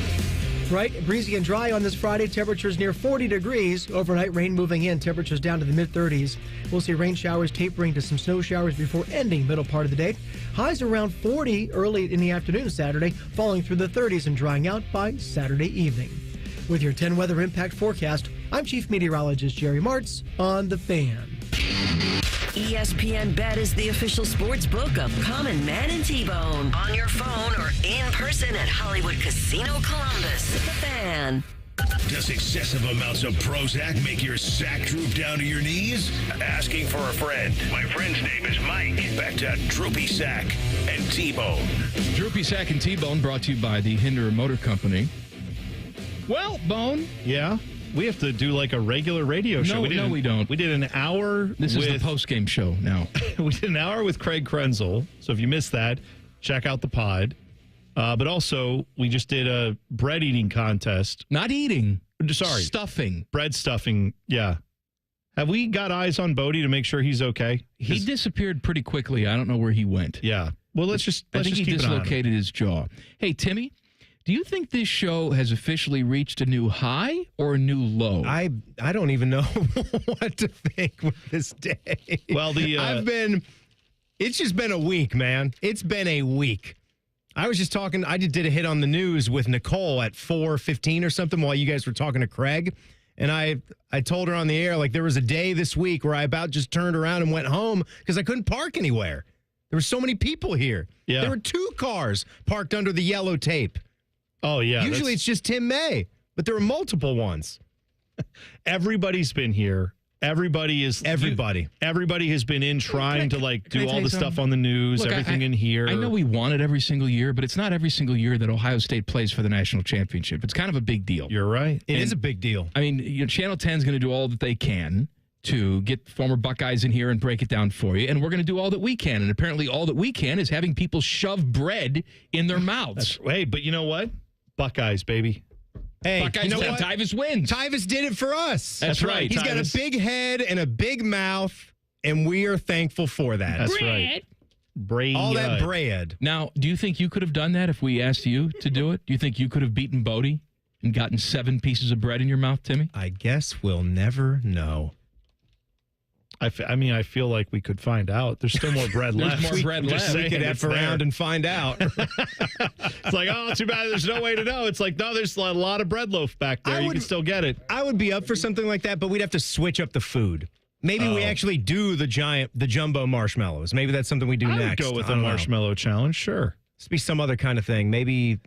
S29: Right, breezy and dry on this Friday. Temperatures near 40 degrees. Overnight rain moving in. Temperatures down to the mid-30s. We'll see rain showers tapering to some snow showers before ending middle part of the day. Highs around 40 early in the afternoon Saturday, falling through the 30s and drying out by Saturday evening. With your 10 weather impact forecast, I'm Chief Meteorologist Jerry Martz on The Fan.
S2: ESPN Bet is the official sports book of Common Man and T-Bone. On your phone or in person at Hollywood Casino Columbus. The Fan.
S1: Does excessive amounts of Prozac make your sack droop down to your knees? Asking for a friend. My friend's name is Mike. Back to Droopy Sack and T-Bone.
S3: Droopy Sack and T-Bone brought to you by the Hinder Motor Company. Well, Bone.
S4: Yeah? We have to do like a regular radio show.
S3: We don't.
S4: We did an hour.
S3: This is the post-game show now.
S4: We did an hour with Craig Krenzel. So if you missed that, check out the pod. But also, we just did a bread eating contest.
S3: Not eating.
S4: Sorry.
S3: Stuffing.
S4: Bread stuffing. Yeah. Have we got eyes on Bodie to make sure he's okay?
S3: He disappeared pretty quickly. I don't know where he went.
S4: Yeah. Well, I think
S3: he dislocated his jaw. Hey, Timmy. Do you think this show has officially reached a new high or a new low?
S15: I don't even know what to think with this day.
S4: Well,
S15: it's just been a week, man. It's been a week. I was just talking, I did a hit on the news with Nicole at 4:15 or something while you guys were talking to Craig. And I told her on the air, like, there was a day this week where I about just turned around and went home because I couldn't park anywhere. There were so many people here.
S4: Yeah.
S15: There were 2 cars parked under the yellow tape.
S4: Oh, yeah.
S15: Usually it's just Tim May, but there are multiple ones.
S4: Everybody's been here. Everybody has been in trying to do all the stuff on the news, everything in here.
S3: I know we want it every single year, but it's not every single year that Ohio State plays for the national championship. It's kind of a big deal.
S4: You're right.
S15: It is a big deal.
S3: I mean, Channel 10 is going to do all that they can to get former Buckeyes in here and break it down for you, and we're going to do all that we can. And apparently all that we can is having people shove bread in their mouths.
S4: Hey, but you know what? Buckeyes, baby.
S15: Hey,
S3: Buckeyes,
S15: you know what?
S3: Tyvis wins.
S15: Tyvis did it for us.
S3: That's right.
S15: He's got a big head and a big mouth, and we are thankful for that.
S4: That's right. Bread.
S15: All that bread.
S3: Now, do you think you could have done that if we asked you to do it? Do you think you could have beaten Bodie and gotten 7 pieces of bread in your mouth, Timmy?
S15: I guess we'll never know.
S4: I feel like we could find out. There's still more bread left.
S3: There's more bread left.
S15: We could F around and find out.
S4: It's like, oh, too bad there's no way to know. It's like, no, there's a lot of bread loaf back there. You can still get it.
S15: I would be up for something like that, but we'd have to switch up the food. Maybe we actually do the jumbo marshmallows. Maybe that's something we do next.
S4: I would go with a marshmallow challenge, sure.
S15: This be some other kind of thing. Maybe,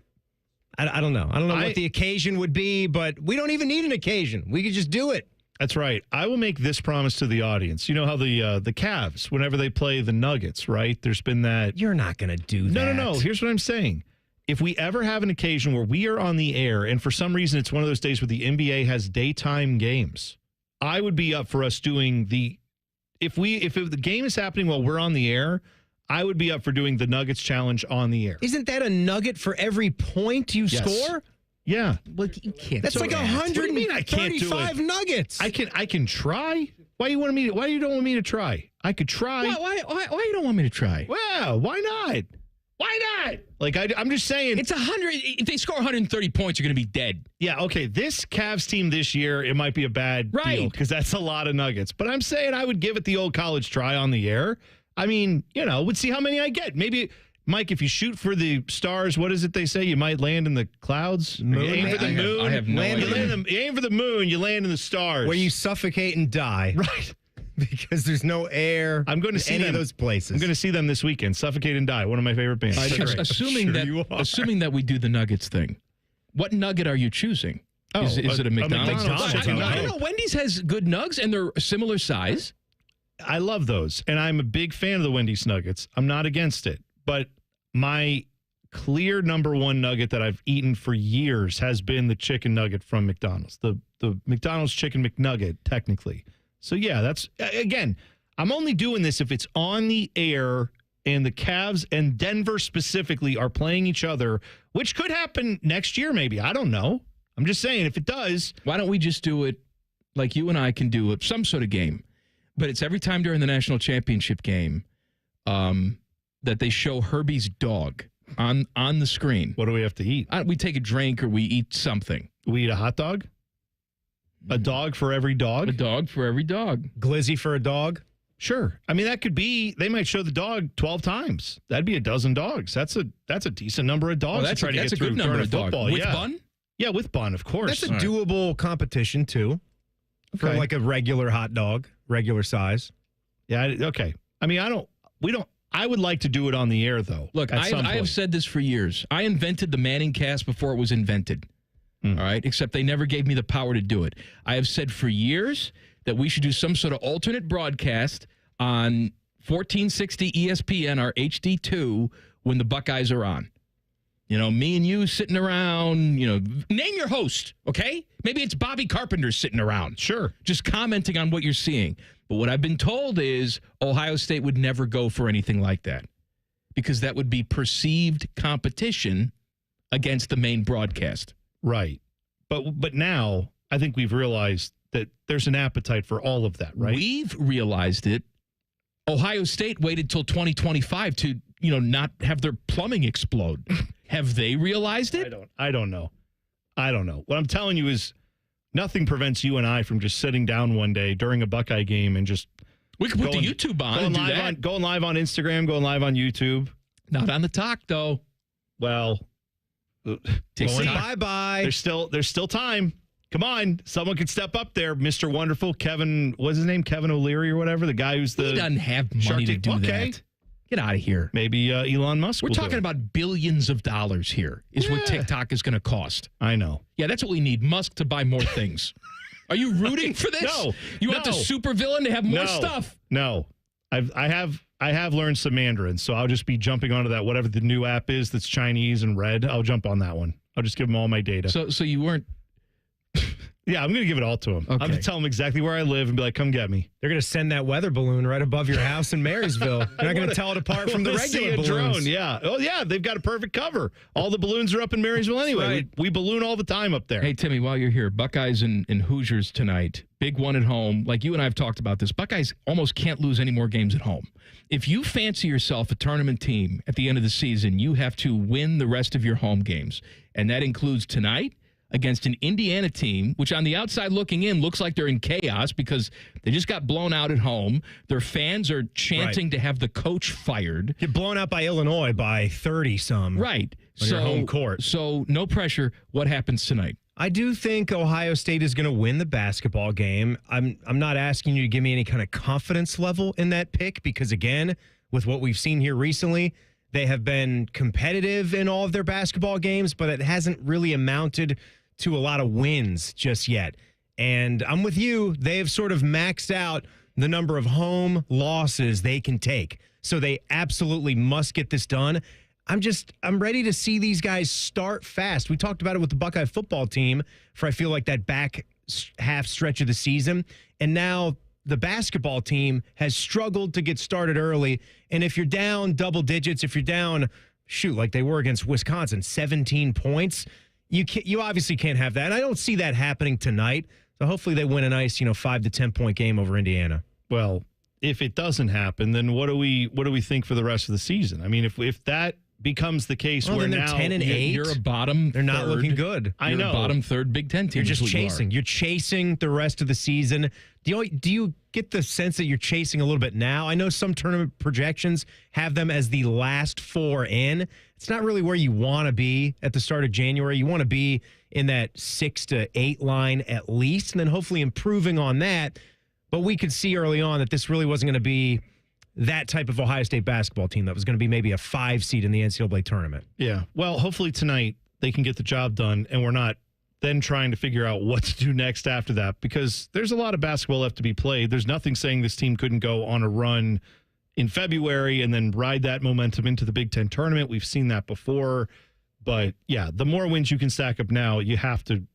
S15: I don't know. I don't know what the occasion would be, but we don't even need an occasion. We could just do it.
S4: That's right. I will make this promise to the audience. You know how the Cavs, whenever they play the Nuggets, right? There's been that.
S15: You're not going to do that.
S4: No. Here's what I'm saying. If we ever have an occasion where we are on the air, and for some reason it's one of those days where the NBA has daytime games, I would be up for us doing if the game is happening while we're on the air, I would be up for doing the Nuggets challenge on the air.
S15: Isn't that a nugget for every point you score?
S4: Yeah.
S3: Well, you can't.
S15: That's like 135 nuggets.
S4: I can try. Why you don't want me to try? I could try.
S3: Why you don't want me to try?
S4: Well, why not? Why not? Like I'm just saying,
S3: it's 100. If they score 130 points, you're going to be dead.
S4: Yeah. Okay. This Cavs team this year, it might be a bad deal because that's a lot of nuggets. But I'm saying I would give it the old college try on the air. I mean, would see how many I get. Maybe. Mike, if you shoot for the stars, what is it they say? You might land in the clouds? You aim for the moon.
S3: I have no idea.
S4: You aim for the moon, you land in the stars.
S15: Where you suffocate and die.
S4: Right.
S15: Because there's no air.
S4: I'm going to see
S15: any
S4: them.
S15: of those places.
S4: I'm going to see them this weekend. Suffocate and Die, one of my favorite bands.
S3: Assuming that we do the Nuggets thing, what nugget are you choosing? Is it a McDonald's? I don't know. Wendy's has good nugs, and they're similar size.
S4: I love those, and I'm a big fan of the Wendy's nuggets. I'm not against it. But my clear number one nugget that I've eaten for years has been the chicken nugget from McDonald's, the McDonald's chicken McNugget, technically. So, yeah, that's, again, I'm only doing this if it's on the air and the Cavs and Denver specifically are playing each other, which could happen next year maybe. I don't know. I'm just saying, if it does.
S3: Why don't we just do it like you and I can do it, some sort of game, but it's every time during the national championship game that they show Herbie's dog on the screen.
S4: What do we have to eat?
S3: We take a drink or we eat something.
S4: We eat a hot dog? A dog for every dog?
S3: A dog for every dog.
S15: Glizzy for a dog?
S4: Sure. I mean, that could be, they might show the dog 12 times. That'd be a dozen dogs. That's a decent number of dogs to try to get through
S3: good number
S4: during
S3: of dogs.
S4: football.
S3: With bun?
S4: Yeah, with bun, of course.
S15: That's a doable competition, too. For like a regular hot dog, regular size.
S4: Yeah, okay. I mean, I would like to do it on the air, though.
S3: Look, I have said this for years. I invented the Manning cast before it was invented. All right? Except they never gave me the power to do it. I have said for years that we should do some sort of alternate broadcast on 1460 ESPN or HD2 when the Buckeyes are on. Me and you sitting around, name your host, okay? Maybe it's Bobby Carpenter sitting around.
S4: Sure.
S3: Just commenting on what you're seeing. But what I've been told is Ohio State would never go for anything like that because that would be perceived competition against the main broadcast.
S4: Right. But now I think we've realized that there's an appetite for all of that, right?
S3: We've realized it. Ohio State waited till 2025 to, not have their plumbing explode. Have they realized it?
S4: I don't know. What I'm telling you is nothing prevents you and I from just sitting down one day during a Buckeye game and just
S3: we could put the YouTube on and do that.
S4: Going live on Instagram, going live on YouTube.
S3: Not on the talk, though.
S4: Well,
S15: bye-bye.
S4: There's still time. Come on. Someone could step up there. Mr. Wonderful, Kevin, what's his name? Kevin O'Leary or whatever. The guy who's the...
S3: He doesn't have money to do that. Get out of here.
S4: Maybe Elon Musk
S3: We're
S4: will
S3: talking
S4: do it.
S3: about billions of dollars here is what TikTok is going to cost.
S4: I know.
S3: Yeah, that's what we need. Musk to buy more things. Are you rooting for this?
S4: No.
S3: You want the supervillain to have more stuff?
S4: No. I have learned some Mandarin, so I'll just be jumping onto that, whatever the new app is that's Chinese and red. I'll jump on that one. I'll just give them all my data.
S3: So you weren't...
S4: Yeah, I'm going to give it all to them.
S3: Okay.
S4: I'm going to tell them exactly where I live and be like, come get me.
S15: They're going to send that weather balloon right above your house in Marysville. They're not going to tell it apart from the regular balloons.
S4: Drone, yeah. Oh, yeah, they've got a perfect cover. All the balloons are up in Marysville anyway.
S3: Right.
S4: We balloon all the time up there.
S3: Hey, Timmy, while you're here, Buckeyes and Hoosiers tonight. Big one at home. Like you and I have talked about this. Buckeyes almost can't lose any more games at home. If you fancy yourself a tournament team at the end of the season, you have to win the rest of your home games. And that includes tonight against an Indiana team, which on the outside looking in looks like they're in chaos because they just got blown out at home. Their fans are chanting to have the coach fired.
S15: Get blown out by Illinois by 30-some.
S3: Right.
S15: On your home court.
S3: So no pressure. What happens tonight?
S15: I do think Ohio State is going to win the basketball game. I'm not asking you to give me any kind of confidence level in that pick because, again, with what we've seen here recently, they have been competitive in all of their basketball games, but it hasn't really amounted to a lot of wins just yet. And I'm with you. They have sort of maxed out the number of home losses they can take. So they absolutely must get this done. I'm ready to see these guys start fast. We talked about it with the Buckeye football team for I feel like that back half stretch of the season. And now the basketball team has struggled to get started early. And if you're down double digits, if you're down, like they were against Wisconsin, 17 points, you obviously can't have that. And I don't see that happening tonight. So hopefully they win a nice, 5 to 10 point game over Indiana.
S4: Well, if it doesn't happen, then what do we think for the rest of the season? I mean, if that becomes the case,
S15: well,
S4: where
S15: then they're
S4: now
S15: 10-8.
S3: You're a bottom.
S15: They're not looking good.
S4: I know.
S3: A bottom third Big Ten team.
S15: You're just chasing. You're chasing the rest of the season. Do you get the sense that you're chasing a little bit now? I know some tournament projections have them as the last four in. It's not really where you want to be at the start of January. You want to be in that 6 to 8 line at least, and then hopefully improving on that. But we could see early on that this really wasn't going to be that type of Ohio State basketball team that was going to be maybe a 5 seed in the NCAA tournament.
S4: Yeah. Well, hopefully tonight they can get the job done, and we're not then trying to figure out what to do next after that because there's a lot of basketball left to be played. There's nothing saying this team couldn't go on a run in February and then ride that momentum into the Big Ten tournament. We've seen that before. But, yeah, the more wins you can stack up now, you have to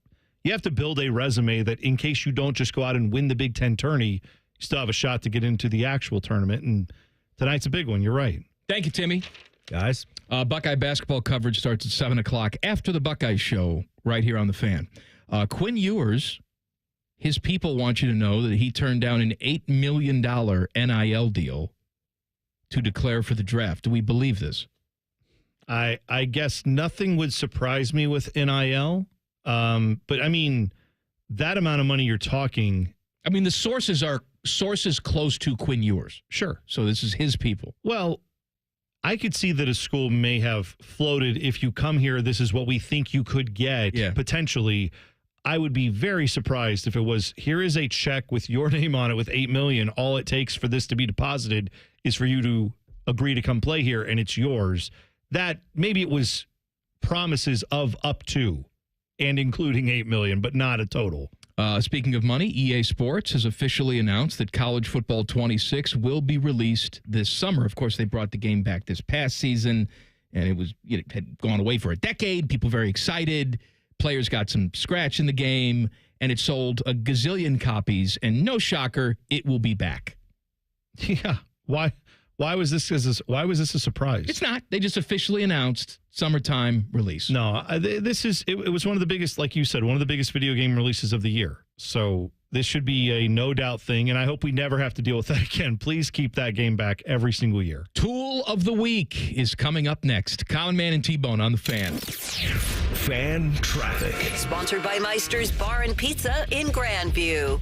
S4: build a resume that in case you don't just go out and win the Big Ten tourney, you still have a shot to get into the actual tournament. And tonight's a big one. You're right.
S3: Thank you, Timmy.
S15: Guys.
S3: Buckeye basketball coverage starts at 7 o'clock after the Buckeye show right here on The Fan. Quinn Ewers, his people want you to know that he turned down an $8 million NIL deal to declare for the draft. Do we believe this?
S4: I guess nothing would surprise me with NIL. But, I mean, that amount of money you're talking.
S3: I mean, the sources are sources close to Quinn Ewers.
S4: Sure.
S3: So this is his people.
S4: Well, I could see that a school may have floated, if you come here, this is what we think you could get, potentially. I would be very surprised if it was, here is a check with your name on it with $8 million. All it takes for this to be deposited is for you to agree to come play here, and it's yours. That maybe it was promises of up to and including $8 million, but not a total.
S3: Speaking of money, EA Sports has officially announced that College Football 26 will be released this summer. Of course, they brought the game back this past season, and it had gone away for a decade. People very excited. Players got some scratch in the game, and it sold a gazillion copies. And no shocker, it will be back.
S4: Yeah. Why was this a surprise?
S3: It's not. They just officially announced summertime release.
S4: No, it was one of the biggest, like you said, one of the biggest video game releases of the year. So this should be a no doubt thing, and I hope we never have to deal with that again. Please keep that game back every single year.
S3: Tool of the Week is coming up next. Common Man and T-Bone on The Fan.
S1: Fan Traffic.
S2: Sponsored by Meister's Bar and Pizza in Grandview.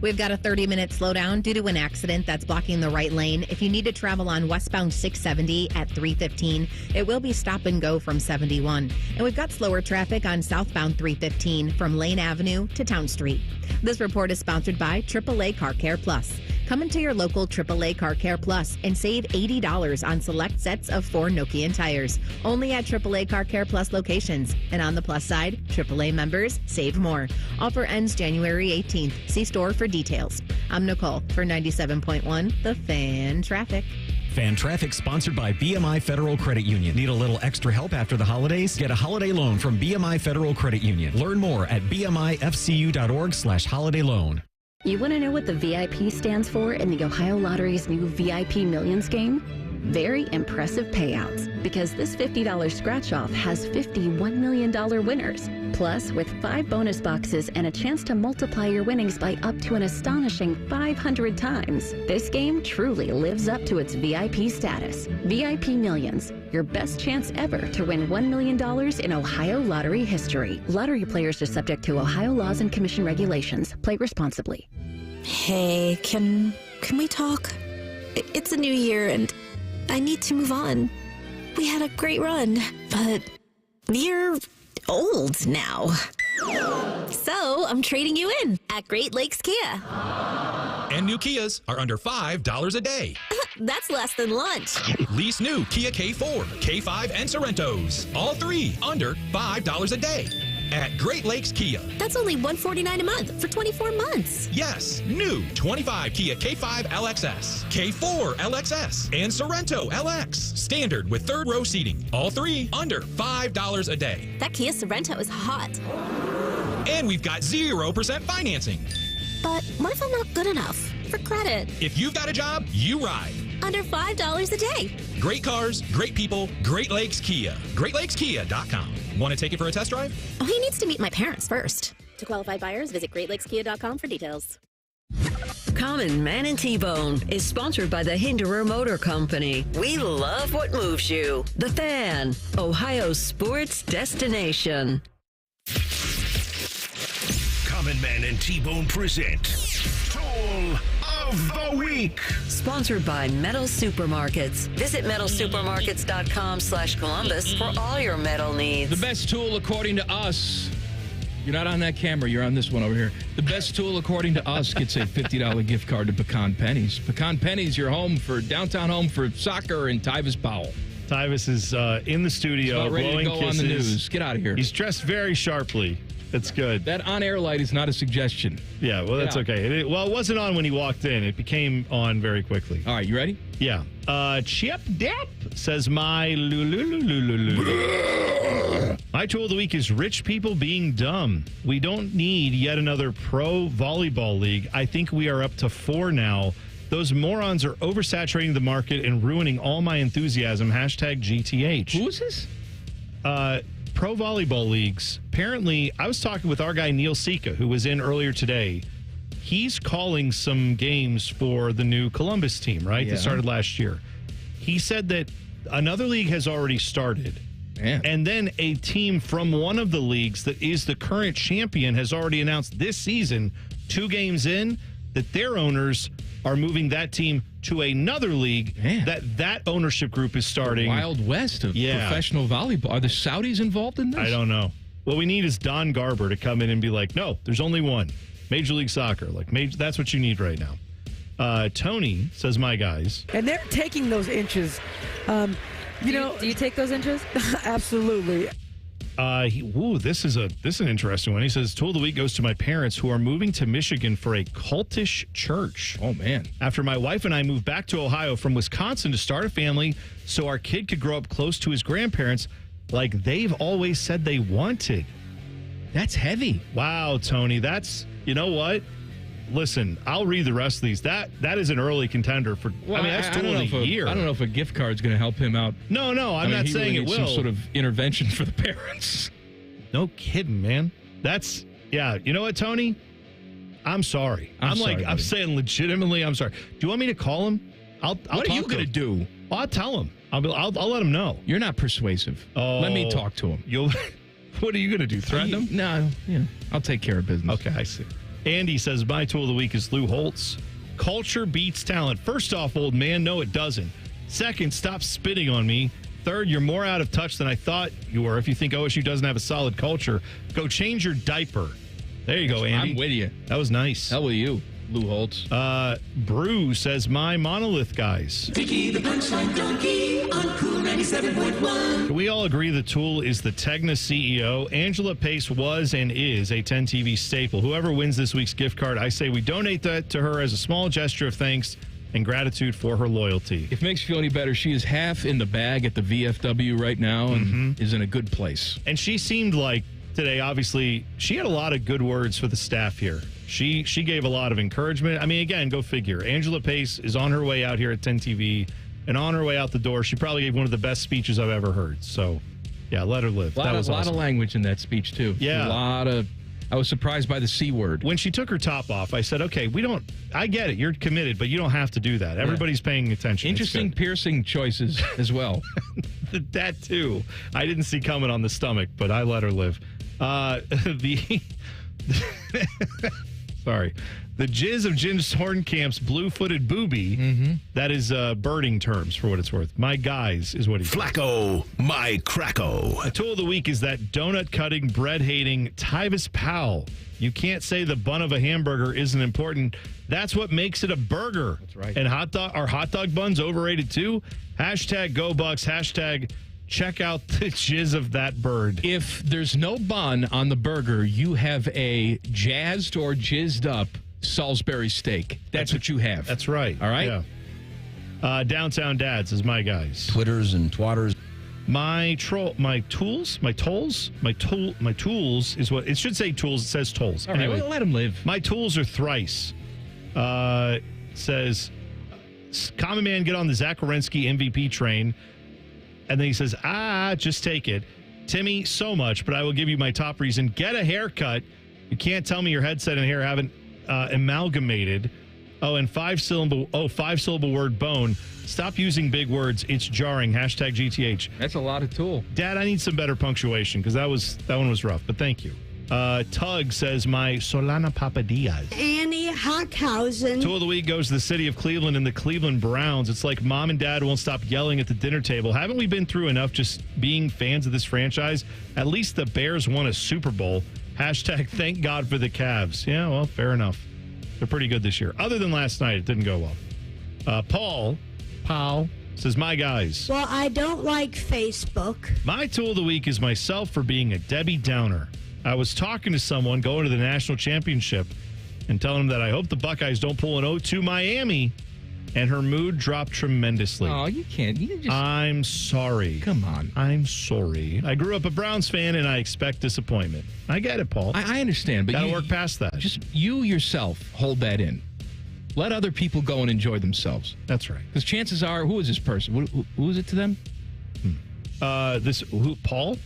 S11: We've got a 30-minute slowdown due to an accident that's blocking the right lane. If you need to travel on westbound 670 at 315, it will be stop and go from 71. And we've got slower traffic on southbound 315 from Lane Avenue to Town Street. This report is sponsored by AAA Car Care Plus. Come into your local AAA Car Care Plus and save $80 on select sets of 4 Nokian tires. Only at AAA Car Care Plus locations. And on the plus side, AAA members save more. Offer ends January 18th. See store for details. I'm Nicole for 97.1 The Fan Traffic.
S16: Fan Traffic sponsored by BMI Federal Credit Union. Need a little extra help after the holidays? Get a holiday loan from BMI Federal Credit Union. Learn more at bmifcu.org/holiday loan.
S25: You want to know what the VIP stands for in the Ohio Lottery's new VIP Millions game? Very impressive payouts, because this $50 scratch-off has 51 million winners. Plus, with 5 bonus boxes and a chance to multiply your winnings by up to an astonishing 500 times, this game truly lives up to its VIP status. VIP Millions, your best chance ever to win $1 million in Ohio Lottery history. Lottery players are subject to Ohio laws and commission regulations. Play responsibly.
S6: Hey, can we talk? It's a new year and I need to move on. We had a great run, but you're old now. So I'm trading you in at Great Lakes Kia.
S7: And new Kias are under $5 a day.
S6: That's less than lunch.
S7: Lease new Kia K4, K5, and Sorrentos. All 3 under $5 a day. At Great Lakes Kia.
S6: That's only $149 a month for 24 months.
S7: Yes, new 25 Kia K5 LXS, K4 LXS, and Sorrento LX. Standard with 3rd row seating. All 3 under $5 a day.
S6: That Kia Sorrento is hot.
S7: And we've got 0% financing.
S6: But what if I'm not good enough for credit?
S7: If you've got a job, you ride.
S6: Under $5 a day.
S7: Great cars, great people, Great Lakes Kia. GreatLakesKia.com. Want to take it for a test drive?
S6: Oh, he needs to meet my parents first. To qualified buyers, visit GreatLakesKia.com for details.
S2: Common Man and T-Bone is sponsored by the Hinderer Motor Company. We love what moves you. The Fan, Ohio's sports destination.
S1: Common Man and T-Bone present Tool of the Week.
S2: Sponsored by Metal Supermarkets. Visit metalsupermarkets.com/Columbus for all your metal needs.
S3: The best tool, according to us, you're not on that camera, you're on this one over here. The best tool, according to us, gets a $50 gift card to Pecan Pennies. Pecan Pennies, your downtown home for soccer and Tyvis Powell.
S4: Tyvis is in the studio,
S3: ready
S4: blowing
S3: to go
S4: kisses.
S3: on the news. Get out of here.
S4: He's dressed very sharply. That's good.
S3: That on-air light is not a suggestion.
S4: Yeah, well, that's okay. It wasn't on when he walked in. It became on very quickly.
S3: All right, you ready?
S4: Yeah. Chip Dip says my My tool of the week is rich people being dumb. We don't need yet another pro volleyball league. I think we are up to 4 now. Those morons are oversaturating the market and ruining all my enthusiasm. #GTH.
S3: Who is this?
S4: Pro volleyball leagues. Apparently, I was talking with our guy Neil Sika, who was in earlier today. He's calling some games for the new Columbus team, right?
S3: Yeah.
S4: That started last year. He said that another league has already started.
S3: Yeah.
S4: And then a team from one of the leagues that is the current champion has already announced this season, 2 games in, that their owners are moving that team to another league that ownership group is starting.
S3: The Wild West of professional volleyball. Are the Saudis involved in this?
S4: I don't know. What we need is Don Garber to come in and be like, no, there's only one. Major League Soccer. That's what you need right now. Tony says, my guys.
S8: And they're taking those inches. Do you take those inches? Absolutely.
S4: This is an interesting one. He says, tool of the week goes to my parents who are moving to Michigan for a cultish church.
S3: Oh, man.
S4: After my wife and I moved back to Ohio from Wisconsin to start a family so our kid could grow up close to his grandparents like they've always said they wanted.
S3: That's heavy.
S4: Wow, Tony. That's, you know what? Listen, I'll read the rest of these. That is an early contender for.
S3: Well,
S4: that's tool of the year.
S3: I don't know if a gift card's going to help him out.
S4: No, I'm not saying it will.
S3: Some sort of intervention for the parents.
S4: No kidding, man. That's You know what, Tony? I'm sorry. I'm saying legitimately, I'm sorry. Do you want me to call him?
S3: What are you going to do?
S4: Well, I'll tell him. I'll let him know.
S3: You're not persuasive.
S4: Oh,
S3: let me talk to him.
S4: What are you going to do? Threaten him?
S3: No. Yeah, I'll take care of business.
S4: Okay, I see. Andy says, my tool of the week is Lou Holtz. Culture beats talent. First off, old man, no, it doesn't. Second, stop spitting on me. Third, you're more out of touch than I thought you were. If you think OSU doesn't have a solid culture, go change your diaper. There you go, Andy.
S3: I'm with you.
S4: That was nice.
S3: Hell with you. Lou Holtz.
S4: Brew says my Monolith guys.
S5: Vicky the Punchline Donkey on Cool 97.1.
S4: Can we all agree the Tool is the Tegna CEO? Angela Pace was and is a 10 TV staple. Whoever wins this week's gift card, I say we donate that to her as a small gesture of thanks and gratitude for her loyalty.
S3: If it makes you feel any better, she is half in the bag at the VFW right now and is in a good place.
S4: And she seemed like today, obviously, she had a lot of good words for the staff here. She gave a lot of encouragement. I mean, again, go figure. Angela Pace is on her way out here at 10 TV, and on her way out the door, she probably gave one of the best speeches I've ever heard. So, yeah, let her live.
S3: That was a lot
S4: awesome.
S3: of language in that speech, too.
S4: Yeah.
S3: I was surprised by the C word.
S4: When she took her top off, I said, okay, I get it. You're committed, but you don't have to do that. Everybody's paying attention.
S3: Interesting piercing choices as well.
S4: That, too. I didn't see coming on the stomach, but I let her live. Sorry. The jizz of Jim Horncamp's blue-footed booby, that is birding terms for what it's worth. My guys is what he
S1: Flacco, my cracko.
S4: The tool of the week is that donut-cutting, bread-hating Tyvis Powell. You can't say the bun of a hamburger isn't important. That's what makes it a burger.
S3: That's right.
S4: And are hot dog buns overrated too? Hashtag go Bucks, hashtag check out the jizz of that bird.
S3: If there's no bun on the burger, you have a jazzed or jizzed up Salisbury steak. That's what you have.
S4: That's right.
S3: All right?
S4: Yeah. Downtown Dads is my guys.
S12: Twitters and twatters.
S4: My tools is what it should say. Tools. It says tolls.
S3: All right,
S4: anyway,
S3: well, let them live.
S4: My tools are thrice. Says common man, get on the Zach Wierenski MVP train, and then he says, just take it. Timmy, so much, but I will give you my top reason. Get a haircut. You can't tell me your headset and hair haven't amalgamated. Oh, and five syllable word bone. Stop using big words. It's jarring. Hashtag GTH.
S3: That's a lot of tool.
S4: Dad, I need some better punctuation because that one was rough, but thank you. Tug says my Solana Papadias.
S13: Annie Hockhausen.
S4: Tool of the week goes to the city of Cleveland and the Cleveland Browns. It's like mom and dad won't stop yelling at the dinner table. Haven't we been through enough just being fans of this franchise? At least the Bears won a Super Bowl. Hashtag thank God for the Cavs. Yeah, well, fair enough. They're pretty good this year. Other than last night, it didn't go well. Paul says, my guys.
S13: Well, I don't like Facebook.
S4: My tool of the week is myself for being a Debbie Downer. I was talking to someone going to the national championship and telling them that I hope the Buckeyes don't pull an 0-2 Miami, and her mood dropped tremendously.
S3: Oh, you can't.
S4: I'm sorry.
S3: Come on.
S4: I'm sorry. I grew up a Browns fan, and I expect disappointment. I get it, Paul.
S3: I understand, but
S4: gotta work past that.
S3: Just you yourself hold that in. Let other people go and enjoy themselves.
S4: That's right.
S3: Because chances are, who is this person? Who is it to them?
S4: Paul?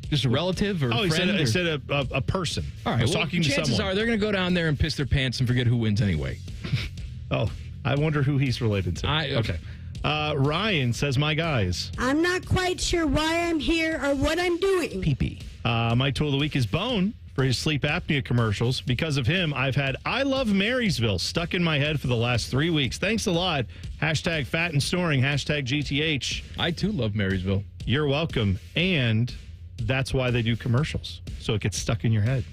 S3: Just a relative or friend?
S4: He said a person.
S3: All right.
S4: I was talking to someone.
S3: Chances are they're going to go down there and piss their pants and forget who wins anyway.
S4: Oh, I wonder who he's related to. Okay. Ryan says, my guys.
S13: I'm not quite sure why I'm here or what I'm doing.
S3: Pee-pee.
S4: My tool of the week is Bone for his sleep apnea commercials. Because of him, I've had I Love Marysville stuck in my head for the last 3 weeks. Thanks a lot. Hashtag fat and snoring. Hashtag GTH.
S3: I, too, love Marysville.
S4: You're welcome. And that's why they do commercials, so it gets stuck in your head.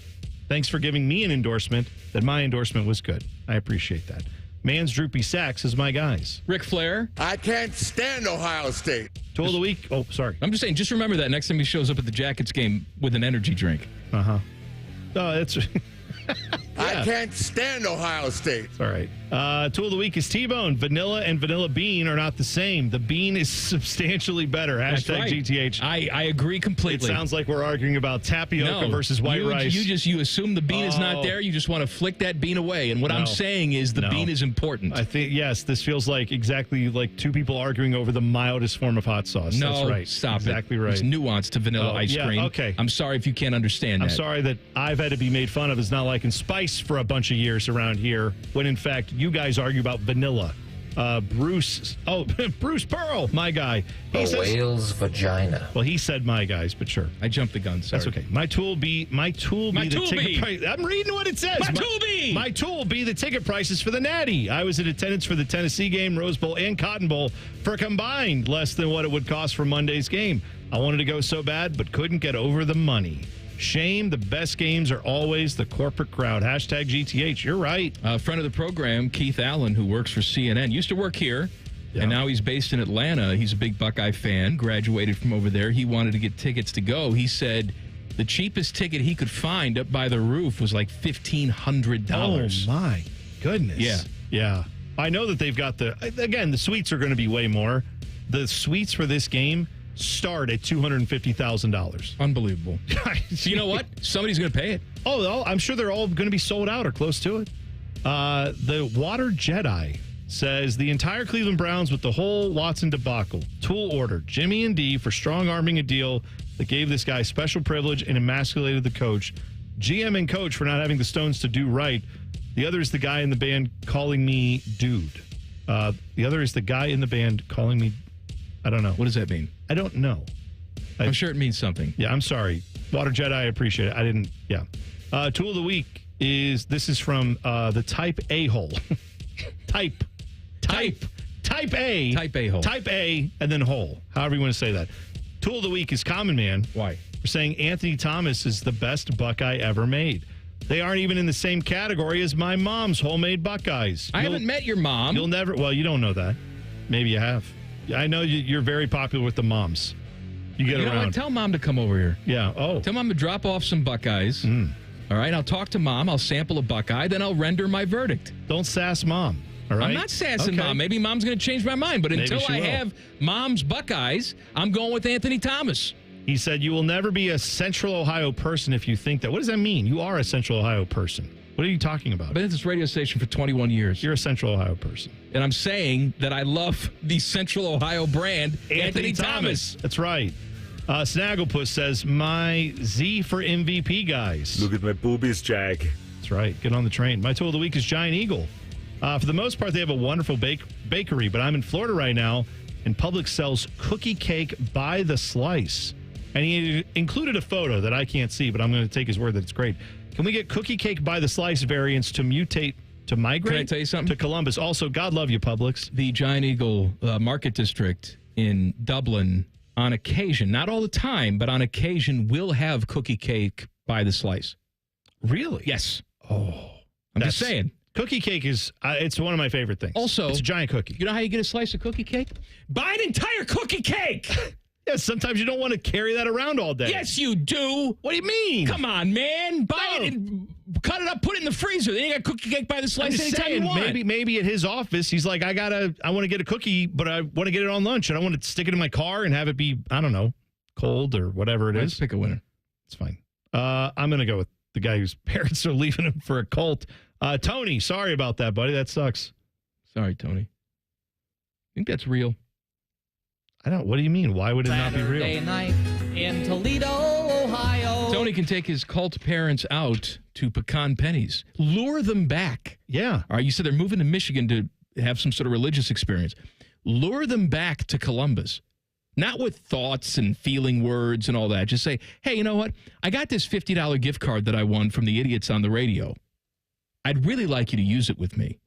S4: Thanks for giving me an endorsement that my endorsement was good. I appreciate that. Man's Droopy Sacks is my guys.
S3: Ric Flair.
S17: I can't stand Ohio State.
S4: Tool of the week. Oh, sorry.
S3: I'm just saying, just remember that next time he shows up at the Jackets game with an energy drink.
S4: Oh, that's...
S17: I can't stand Ohio State.
S4: It's all right. Tool of the week is T-Bone. Vanilla and vanilla bean are not the same. The bean is substantially better. Hashtag
S3: right.
S4: GTH.
S3: I agree completely.
S4: It sounds like we're arguing about tapioca versus white rice.
S3: You assume the bean is not there. You just want to flick that bean away. And what I'm saying is the bean is important.
S4: I think, yes, this feels like exactly like two people arguing over the mildest form of hot sauce.
S3: No,
S4: that's right.
S3: Stop
S4: exactly
S3: it.
S4: right.
S3: There's nuance to vanilla ice cream.
S4: Okay.
S3: I'm sorry if you can't understand that.
S4: I'm sorry that I've had to be made fun of as not liking spice for a bunch of years around here, when in fact you guys argue about vanilla. Bruce Pearl, my guy.
S12: He says, whale's vagina.
S4: Well, he said my guys, but sure.
S3: I jumped the gun, sorry.
S4: That's okay. My tool be the ticket price. I'm reading what it says. My tool be the ticket prices for the Natty. I was in attendance for the Tennessee game, Rose Bowl, and Cotton Bowl for combined less than what it would cost for Monday's game. I wanted to go so bad, but couldn't get over the money. Shame. The best games are always the corporate crowd. Hashtag GTH. You're right.
S3: A friend of the program, Keith Allen, who works for CNN, used to work here, and now he's based in Atlanta. He's a big Buckeye fan, graduated from over there. He wanted to get tickets to go. He said the cheapest ticket he could find up by the roof was like $1,500.
S4: Oh, my goodness.
S3: Yeah.
S4: Yeah. I know that they've got the suites are going to be way more. The suites for this game start at $250,000.
S3: Unbelievable. So you know what? Somebody's going to pay it.
S4: Oh, I'm sure they're all going to be sold out or close to it. The Water Jedi says the entire Cleveland Browns with the whole Watson debacle. Tool order Jimmy and D for strong-arming a deal that gave this guy special privilege and emasculated the coach. GM and coach for not having the stones to do right. The other is the guy in the band calling me dude. The other is the guy in the band calling me, I don't know.
S3: What does that mean?
S4: I don't know.
S3: I'm sure it means something.
S4: Yeah, I'm sorry. Water Jedi, I appreciate it. Tool of the week is from the Type A-hole. Type A.
S3: Type A-hole.
S4: Type A and then hole. However you want to say that. Tool of the week is Common Man.
S3: Why?
S4: We're saying Anthony Thomas is the best Buckeye ever made. They aren't even in the same category as my mom's homemade Buckeyes.
S3: I haven't met your mom.
S4: You'll never. Well, you don't know that. Maybe you have. I know you're very popular with the moms. You get around.
S3: Know what? Tell mom to come over here.
S4: Yeah. Oh.
S3: Tell mom to drop off some Buckeyes. All right. I'll talk to mom. I'll sample a Buckeye. Then I'll render my verdict.
S4: Don't sass mom. All right.
S3: I'm not sassing mom. Maybe mom's going to change my mind. But until I have mom's Buckeyes, I'm going with Anthony Thomas.
S4: He said, you will never be a Central Ohio person if you think that. What does that mean? You are a Central Ohio person. What are you talking about?
S3: I've been at this radio station for 21 years.
S4: You're a Central Ohio person.
S3: And I'm saying that I love the Central Ohio brand, Anthony Thomas.
S4: That's right. Snagglepuss says, my Z for MVP, guys.
S10: Look at my boobies, Jag.
S4: That's right. Get on the train. My tool of the week is Giant Eagle. For the most part, they have a wonderful bakery, but I'm in Florida right now, and Publix sells cookie cake by the slice. And he included a photo that I can't see, but I'm going to take his word that it's great. Can we get cookie cake by the slice variants to migrate
S3: Can I tell you something?
S4: to Columbus? Also, God love you, Publix.
S3: The Giant Eagle Market District in Dublin, on occasion, not all the time, but on occasion, will have cookie cake by the slice.
S4: Really?
S3: Yes.
S4: Oh.
S3: I'm just saying.
S4: Cookie cake is, it's one of my favorite things.
S3: Also,
S4: it's a giant cookie.
S3: You know how you get a slice of cookie cake? Buy an entire cookie cake!
S4: Yeah, sometimes you don't want to carry that around all day.
S3: Yes, you do.
S4: What do you mean?
S3: Come on, man. Buy it and cut it up, put it in the freezer. Then you got cookie cake by the slice anytime you want.
S4: Maybe at his office, he's like, I want to get a cookie, but I want to get it on lunch. And I want to stick it in my car and have it be, I don't know, cold or whatever it is.
S3: Let's pick a winner.
S4: It's fine. I'm going to go with the guy whose parents are leaving him for a cult. Tony, sorry about that, buddy. That sucks.
S3: Sorry, Tony. I think that's real.
S4: I don't. What do you mean? Why would it not be real?
S14: Saturday night in Toledo, Ohio.
S3: Tony can take his cult parents out to Pecan Pennies. Lure them back.
S4: Yeah.
S3: All right. You said they're moving to Michigan to have some sort of religious experience. Lure them back to Columbus. Not with thoughts and feeling words and all that. Just say, hey, you know what? I got this $50 gift card that I won from the idiots on the radio. I'd really like you to use it with me.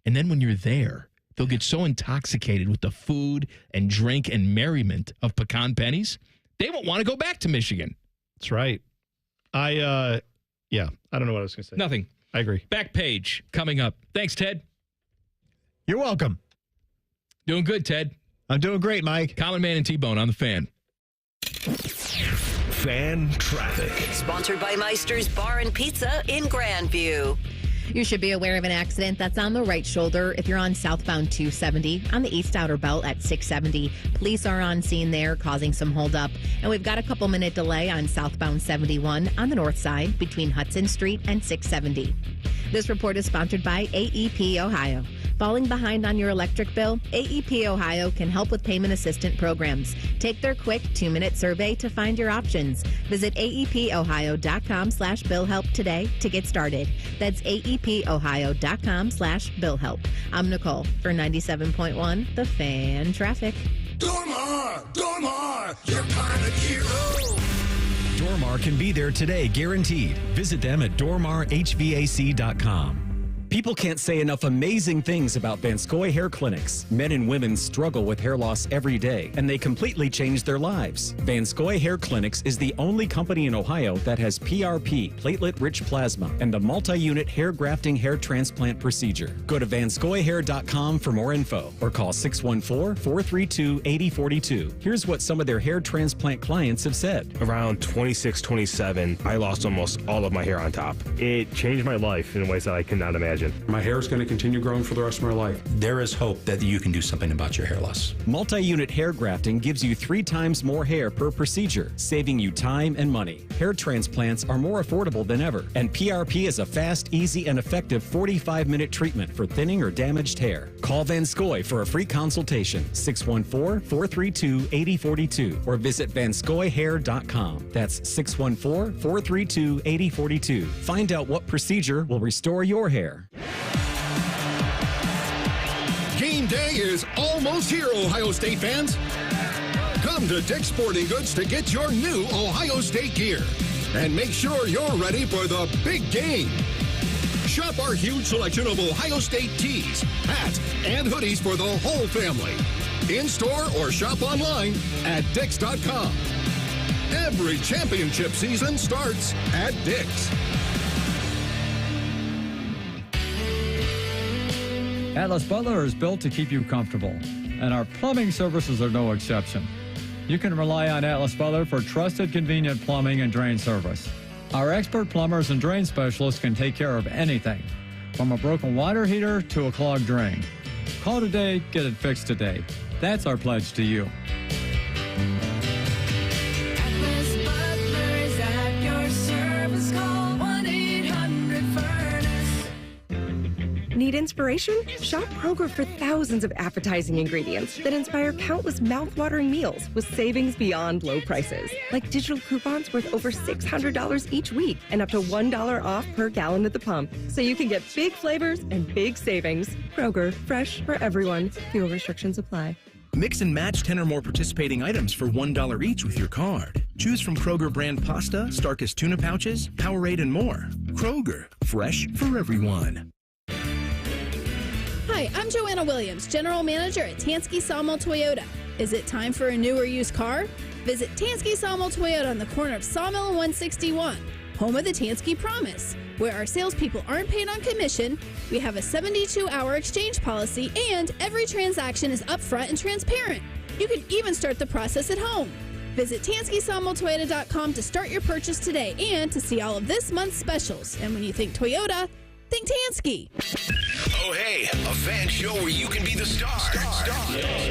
S3: And then when you're there, they'll get so intoxicated with the food and drink and merriment of Pecan Pennies, they won't want to go back to Michigan.
S4: That's right. I don't know what I was going to say.
S3: Nothing.
S4: I agree.
S3: Back page coming up. Thanks, Ted.
S15: You're welcome.
S3: Doing good, Ted.
S15: I'm doing great, Mike.
S3: Common Man and T-Bone on the Fan.
S1: Fan traffic.
S2: Sponsored by Meister's Bar and Pizza in Grandview.
S11: You should be aware of an accident that's on the right shoulder if you're on southbound 270 on the east outer belt at 670. Police are on scene there causing some holdup. And we've got a couple-minute delay on southbound 71 on the north side between Hudson Street and 670. This report is sponsored by AEP Ohio. Falling behind on your electric bill? AEP Ohio can help with payment assistant programs. Take their quick 2-minute survey to find your options. Visit aepohio.com/billhelp today to get started. That's aepohio.com/billhelp. I'm Nicole for 97.1 The Fan Traffic.
S5: Dormar, your kind of hero.
S16: Dormar can be there today, guaranteed. Visit them at dormarhvac.com. People can't say enough amazing things about Vanscoy Hair Clinics. Men and women struggle with hair loss every day, and they completely change their lives. Vanscoy Hair Clinics is the only company in Ohio that has PRP, platelet-rich plasma, and a multi-unit hair grafting hair transplant procedure. Go to vanscoyhair.com for more info, or call 614-432-8042. Here's what some of their hair transplant clients have said.
S9: Around 26, 27, I lost almost all of my hair on top. It changed my life in ways that I cannot imagine.
S10: My hair is going to continue growing for the rest of my life.
S18: There is hope that you can do something about your hair loss.
S16: Multi-unit hair grafting gives you 3 times more hair per procedure, saving you time and money. Hair transplants are more affordable than ever, and PRP is a fast, easy, and effective 45-minute treatment for thinning or damaged hair. Call Vanscoy for a free consultation, 614-432-8042, or visit vanscoyhair.com. That's 614-432-8042. Find out what procedure will restore your hair.
S1: Game day is almost here, Ohio State fans. Come to Dick's Sporting Goods to get your new Ohio State gear. And make sure you're ready for the big game. Shop our huge selection of Ohio State tees, hats, and hoodies for the whole family. In-store or shop online at Dicks.com. Every championship season starts at Dick's.
S19: Atlas Butler is built to keep you comfortable, and our plumbing services are no exception. You can rely on Atlas Butler for trusted, convenient plumbing and drain service. Our expert plumbers and drain specialists can take care of anything, from a broken water heater to a clogged drain. Call today, get it fixed today. That's our pledge to you.
S5: Atlas Butler is at your service. Call 1-800-FURNACE.
S20: Need inspiration? Shop Kroger for thousands of appetizing ingredients that inspire countless mouth-watering meals with savings beyond low prices. Like digital coupons worth over $600 each week and up to $1 off per gallon at the pump. So you can get big flavors and big savings. Kroger, fresh for everyone. Fuel restrictions apply.
S21: Mix and match 10 or more participating items for $1 each with your card. Choose from Kroger brand pasta, Starkist tuna pouches, Powerade, and more. Kroger, fresh for everyone.
S26: Hi, I'm Joanna Williams, General Manager at Tansky Sawmill Toyota. Is it time for a new or used car? Visit Tansky Sawmill Toyota on the corner of Sawmill and 161, home of the Tansky Promise, where our salespeople aren't paid on commission. We have a 72-hour exchange policy, and every transaction is upfront and transparent. You can even start the process at home. Visit TanskySawmillToyota.com to start your purchase today and to see all of this month's specials. And when you think Toyota, think Tansky.
S1: Oh, hey, a fan show where you can be the star.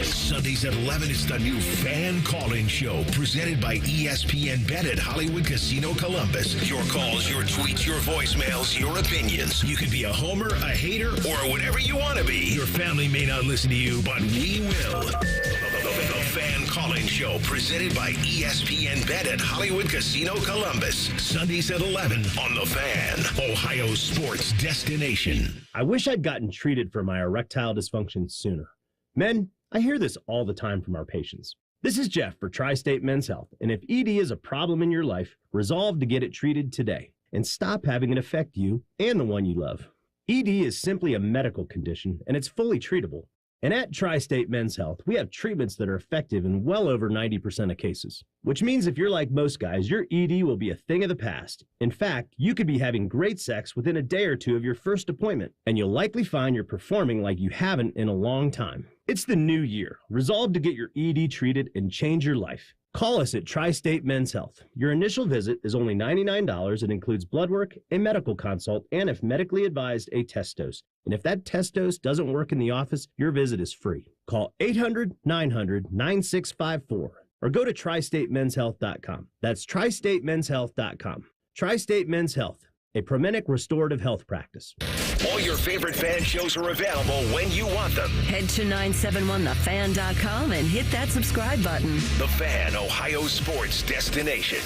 S1: Sundays at 11, it's the new Fan Call-In Show presented by ESPN Bet at Hollywood Casino Columbus. Your calls, your tweets, your voicemails, your opinions. You can be a homer, a hater, or whatever you want to be. Your family may not listen to you, but we will. The Fan Call-In Show presented by ESPN Bet at Hollywood Casino Columbus. Sundays at 11 on The Fan, Ohio sports destination.
S22: I wish I'd gotten treated for my erectile dysfunction sooner. Men, I hear this all the time from our patients. This is Jeff for Tri-State Men's Health, and if ED is a problem in your life, resolve to get it treated today and stop having it affect you and the one you love. ED is simply a medical condition, and it's fully treatable. And at Tri-State Men's Health, we have treatments that are effective in well over 90% of cases, which means if you're like most guys, your ED will be a thing of the past. In fact, you could be having great sex within a day or two of your first appointment, and you'll likely find you're performing like you haven't in a long time. It's the new year. Resolve to get your ED treated and change your life. Call us at Tri-State Men's Health. Your initial visit is only $99. It includes blood work, a medical consult, and if medically advised, a test dose. And if that test dose doesn't work in the office, your visit is free. Call 800-900-9654 or go to tristatemenshealth.com. That's tristatemenshealth.com. Tri-State Men's Health, a Promenic restorative health practice.
S1: All your favorite fan shows are available when you want them.
S2: Head to 971thefan.com and hit that subscribe button.
S1: The Fan, Ohio sports destination.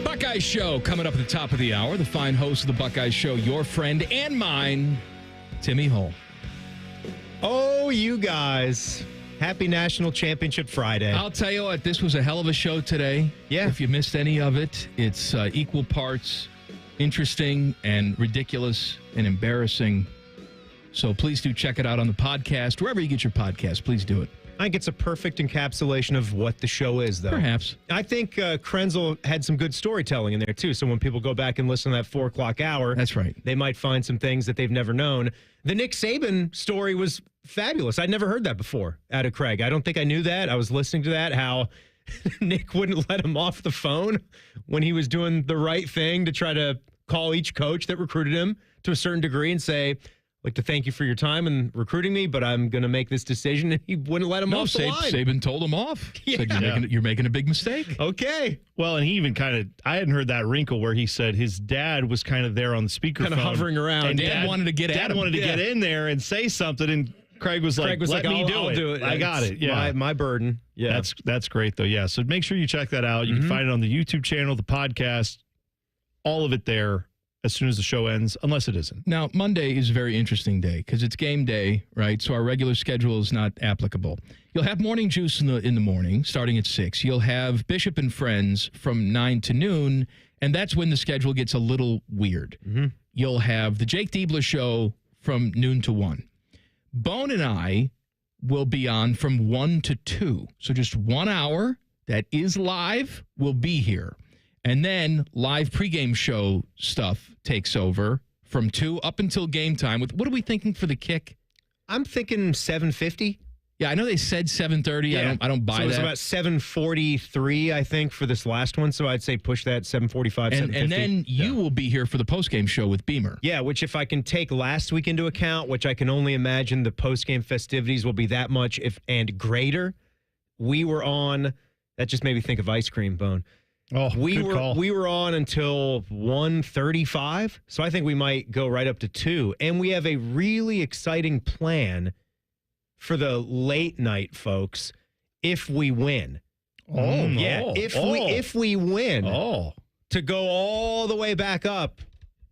S3: Buckeye Show coming up at the top of the hour. The fine host of the Buckeye Show, your friend and mine, Timmy Hull.
S15: Oh, you guys Happy National Championship Friday.
S3: I'll tell you what, this was a hell of a show today.
S15: Yeah.
S3: If you missed any of it, it's equal parts interesting and ridiculous and embarrassing. So please do check it out on the podcast. Wherever you get your podcast, please do it.
S15: I think it's a perfect encapsulation of what the show is, though.
S3: Perhaps.
S15: I think Krenzel had some good storytelling in there, too. So when people go back and listen to that 4 o'clock hour,
S3: that's right,
S15: they might find some things that they've never known. The Nick Saban story was fabulous. I'd never heard that before out of Craig. I don't think I knew that. I was listening to that, how Nick wouldn't let him off the phone when he was doing the right thing to try to call each coach that recruited him to a certain degree and say, I'd like to thank you for your time and recruiting me, but I'm going to make this decision. And he wouldn't let him off the line.
S3: Saban told him off.
S15: Yeah.
S3: Said, you're making a big mistake.
S15: Okay.
S4: Well, and he even I hadn't heard that wrinkle where he said his dad was kind of there on the speakerphone.
S15: Kind of hovering around.
S4: And
S3: Dad wanted to get at him.
S4: Dad wanted to get in there and say something, and Craig was like, let me do it. I got it. Yeah.
S15: My burden. Yeah.
S4: That's great, though. Yeah. So make sure you check that out. You can find it on the YouTube channel, the podcast, all of it there as soon as the show ends, unless it isn't.
S3: Now, Monday is a very interesting day because it's game day, right? So our regular schedule is not applicable. You'll have morning juice in the morning, starting at 6. You'll have Bishop and Friends from 9 to noon, and that's when the schedule gets a little weird. You'll have the Jake Diebler show from noon to 1. Bone and I will be on from 1 to 2. So just 1 hour that is live will be here. And then live pregame show stuff takes over from 2 up until game time. With what are we thinking for the kick?
S15: I'm thinking 7:50.
S3: Yeah, I know they said 7:30.
S15: Yeah.
S3: I don't buy that.
S15: So it's about 7:43, I think, for this last one. So I'd say push that 7:45, 7:50.
S3: And then you will be here for the postgame show with Beamer.
S15: Yeah, which if I can take last week into account, which I can only imagine the postgame festivities will be that much and greater. We were on, that just made me think of ice cream, Bone.
S4: Oh,
S15: we
S4: call.
S15: were on until 1:35, so I think we might go right up to 2. And we have a really exciting plan for the late night folks if we win. If we win, to go all the way back up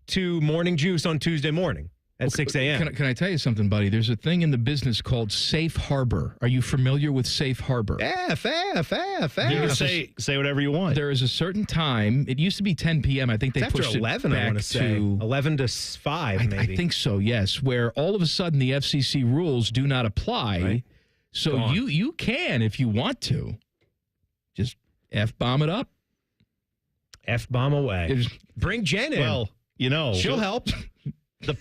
S15: to morning juice on Tuesday morning at 6 a.m.
S3: Can I tell you something, buddy? There's a thing in the business called safe harbor. Are you familiar with safe harbor?
S15: F.
S4: You can say whatever you want.
S3: There is a certain time. It used to be 10 p.m. I think they pushed
S15: after 11,
S3: it back
S15: I want to say. 11 to 5, maybe.
S3: I think so, yes, where all of a sudden the FCC rules do not apply.
S15: Right.
S3: So you can, if you want to, just F-bomb it up.
S15: F-bomb away. Bring Jen in.
S4: Well,
S15: she'll help.
S4: The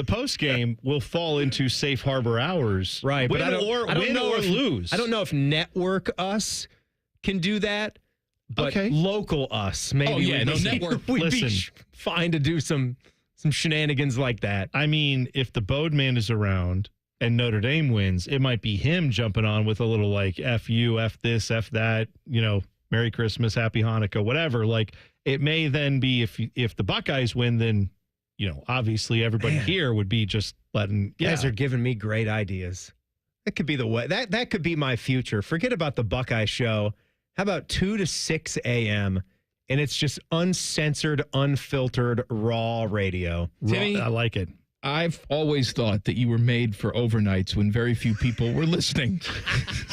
S4: post game will fall into safe harbor hours,
S15: right?
S4: Win
S15: but I don't know
S4: or
S15: if,
S4: lose.
S15: I don't know if Network Us can do that, but Local Us maybe.
S3: Oh yeah, Network.
S15: We'd be fine to do some shenanigans like that.
S4: I mean, if the Bodeman is around and Notre Dame wins, it might be him jumping on with a little like F you, F this, F that. Merry Christmas, Happy Hanukkah, whatever. Like it may then be if the Buckeyes win, then. Obviously everybody here would be just letting.
S15: You guys are giving me great ideas. That could be the way. That could be my future. Forget about the Buckeye show. How about 2 to 6 a.m. and it's just uncensored, unfiltered, raw radio.
S3: Timmy,
S4: I like it.
S3: I've always thought that you were made for overnights when very few people were listening.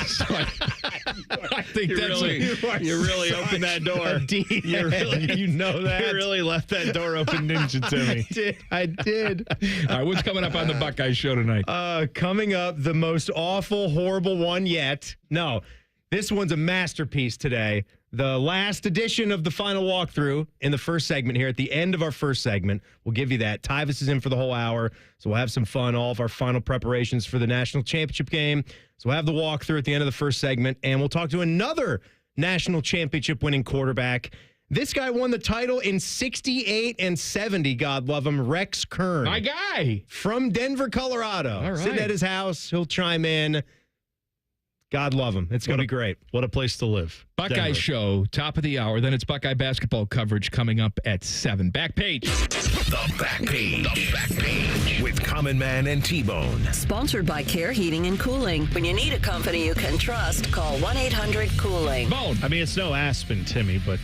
S3: So I think
S4: you really opened that door.
S15: You know that.
S4: You really left that door open, didn't you, Timmy?
S15: I did.
S3: All right, what's coming up on the Buckeye show tonight?
S15: Coming up, the most awful, horrible one yet. No, this one's a masterpiece today. The last edition of the final walkthrough in the first segment here. At the end of our first segment, we'll give you that. Tyvis is in for the whole hour, so we'll have some fun. All of our final preparations for the national championship game. So we'll have the walkthrough at the end of the first segment, and we'll talk to another national championship winning quarterback. This guy won the title in 68 and 70, God love him, Rex Kern.
S3: My guy.
S15: From Denver, Colorado.
S3: All right.
S15: Sitting at his house. He'll chime in. God love him. It's going to be great.
S4: What a place to live.
S3: Buckeye
S4: Denver.
S3: Show, top of the hour. Then it's Buckeye basketball coverage coming up at 7. Back page.
S1: The Back Page. The Back Page with Common Man and T-Bone.
S2: Sponsored by Care Heating and Cooling. When you need a company you can trust, call 1-800-COOLING.
S3: Bone.
S4: I mean, it's no Aspen, Timmy, but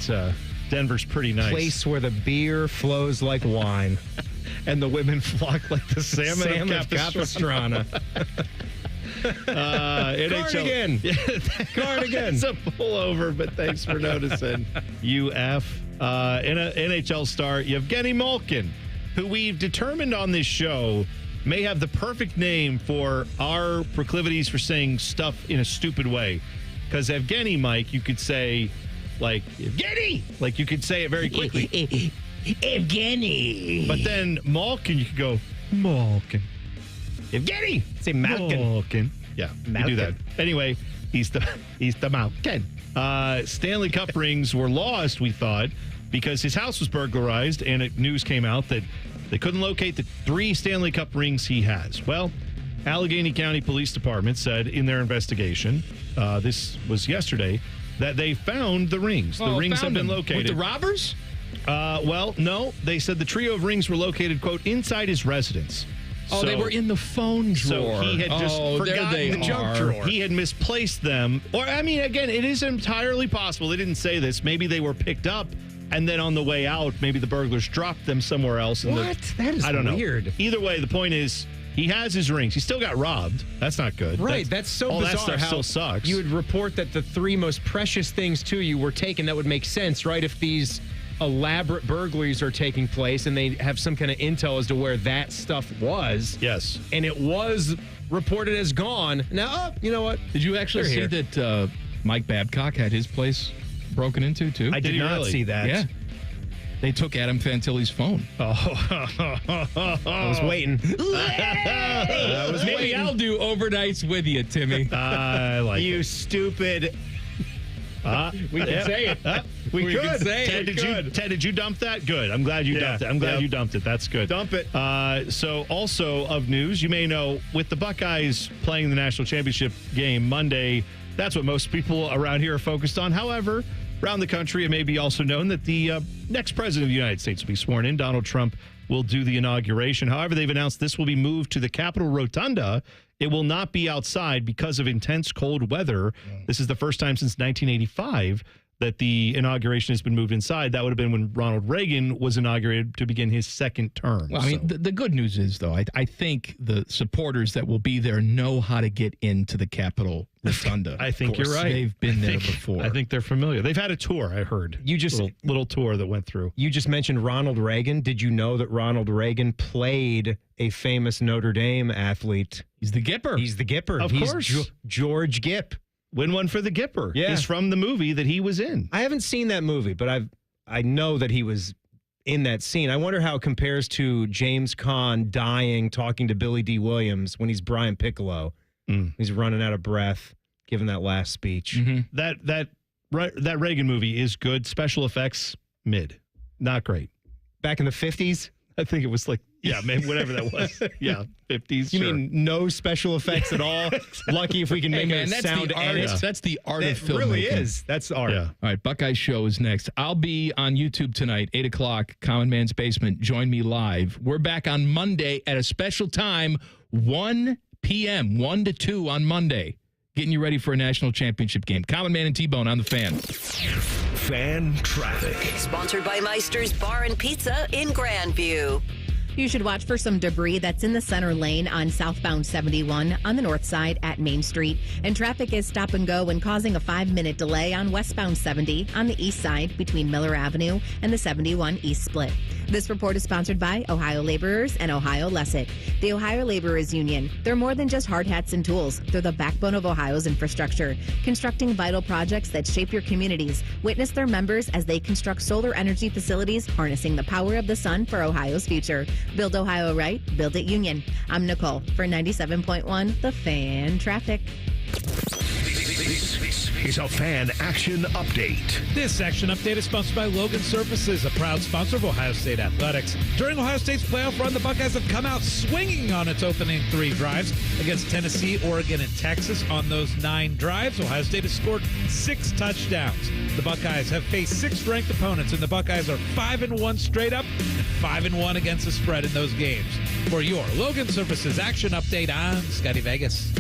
S4: Denver's pretty nice.
S15: Place where the beer flows like wine.
S4: And the women flock like the salmon of Capistrano. NHL.
S15: Cardigan.
S4: It's a pullover, but thanks for noticing. UF. NHL star Yevgeny Malkin, who we've determined on this show may have the perfect name for our proclivities for saying stuff in a stupid way. Because Evgeny, Mike, you could say, like, Evgeny! Like, you could say it very quickly. Evgeny! But then Malkin, you could go, Malkin. Evgeny!
S15: Say Malkin.
S4: Malkin. Yeah,
S15: Malkin.
S4: you do that. Anyway, he's the Malkin. Stanley Cup rings were lost, we thought, because his house was burglarized, and news came out that they couldn't locate the 3 Stanley Cup rings he has. Well, Allegheny County Police Department said in their investigation, this was yesterday, that they found the rings. The rings have been located.
S3: With the robbers?
S4: Well, no. They said the trio of rings were located, quote, inside his residence.
S3: Oh,
S4: So-
S3: they were in the phone drawer.
S4: So he had just forgotten the junk drawer. He had misplaced them. Or, I mean, again, it is entirely possible. They didn't say this. Maybe they were picked up, and then on the way out, maybe the burglars dropped them somewhere else.
S15: What? That is
S4: I don't
S15: weird.
S4: know. Either way, the point is, he has his rings. He still got robbed. That's not good.
S15: Right, that's so
S4: all
S15: bizarre.
S4: that stuff
S15: how
S4: still sucks.
S15: You would report that the 3 most precious things to you were taken. That would make sense, right? If these elaborate burglaries are taking place and they have some kind of intel as to where that stuff was.
S4: Yes.
S15: And it was reported as gone. Now, you know what?
S3: Did you actually see that Mike Babcock had his place broken into, too?
S15: I did not see that.
S3: Yeah. They took Adam Fantilli's phone.
S15: I was waiting.
S3: Maybe I'll do overnights with you, Timmy.
S4: I like
S15: you stupid.
S3: We can say it.
S4: We could.
S3: Can say
S4: Ted,
S3: it.
S4: Ted, did you dump that? Good. I'm glad you dumped it. I'm glad you dumped it. That's good.
S15: Dump it.
S4: So also of news, you may know, with the Buckeyes playing the national championship game Monday, that's what most people around here are focused on. However, around the country, it may be also known that the next president of the United States will be sworn in. Donald Trump will do the inauguration. However, they've announced this will be moved to the Capitol Rotunda. It will not be outside because of intense cold weather. This is the first time since 1985 that the inauguration has been moved inside. That would have been when Ronald Reagan was inaugurated to begin his second term.
S3: Well, I mean, the good news is, though, I think the supporters that will be there know how to get into the Capitol Rotunda.
S4: I think you're right.
S3: They've been there before.
S4: I think they're familiar. They've had a tour, I heard.
S15: You just
S4: little tour that went through.
S15: You just mentioned Ronald Reagan. Did you know that Ronald Reagan played a famous Notre Dame athlete?
S3: He's the Gipper.
S15: He's the Gipper.
S4: Of course.
S15: George Gipp.
S4: Win one for the Gipper.
S15: Yeah.
S4: Is from the movie that he was in.
S15: I haven't seen that movie, but I know that he was in that scene. I wonder how it compares to James Caan dying, talking to Billy D. Williams when he's Brian Piccolo. He's running out of breath, giving that last speech.
S3: Mm-hmm.
S4: That Reagan movie is good. Special effects, mid. Not great.
S15: Back in the 50s?
S4: I think it was like, yeah, man, whatever that was. Yeah, 50s.
S15: You
S4: sure.
S15: mean no special effects at all? Lucky if we can make it sound edit.
S3: That's the art of filmmaking.
S15: It really is. That's art.
S4: Yeah.
S3: All right, Buckeye Show is next. I'll be on YouTube tonight, 8 o'clock, Common Man's Basement. Join me live. We're back on Monday at a special time, 1 p.m., 1 to 2 on Monday. Getting you ready for a national championship game. Common Man and T-Bone on the Fan.
S1: Fan traffic.
S2: Sponsored by Meister's Bar and Pizza in Grandview.
S11: You should watch for some debris that's in the center lane on southbound 71 on the north side at Main Street. And traffic is stop and go and causing a 5-minute delay on westbound 70 on the east side between Miller Avenue and the 71 East Split. This report is sponsored by Ohio Laborers and Ohio Lessick. The Ohio Laborers Union. They're more than just hard hats and tools. They're the backbone of Ohio's infrastructure, constructing vital projects that shape your communities. Witness their members as they construct solar energy facilities, harnessing the power of the sun for Ohio's future. Build Ohio right, build it Union. I'm Nicole for 97.1 The Fan Traffic.
S1: This is a Fan Action Update.
S6: This action update is sponsored by Logan Services, a proud sponsor of Ohio State Athletics. During Ohio State's playoff run, the Buckeyes have come out swinging on its opening 3 drives against Tennessee, Oregon, and Texas. On those 9 drives, Ohio State has scored 6 touchdowns. The Buckeyes have faced 6 ranked opponents, and the Buckeyes are 5-1 straight up and 5-1 against the spread in those games. For your Logan Services action update, I'm Scotty Vegas.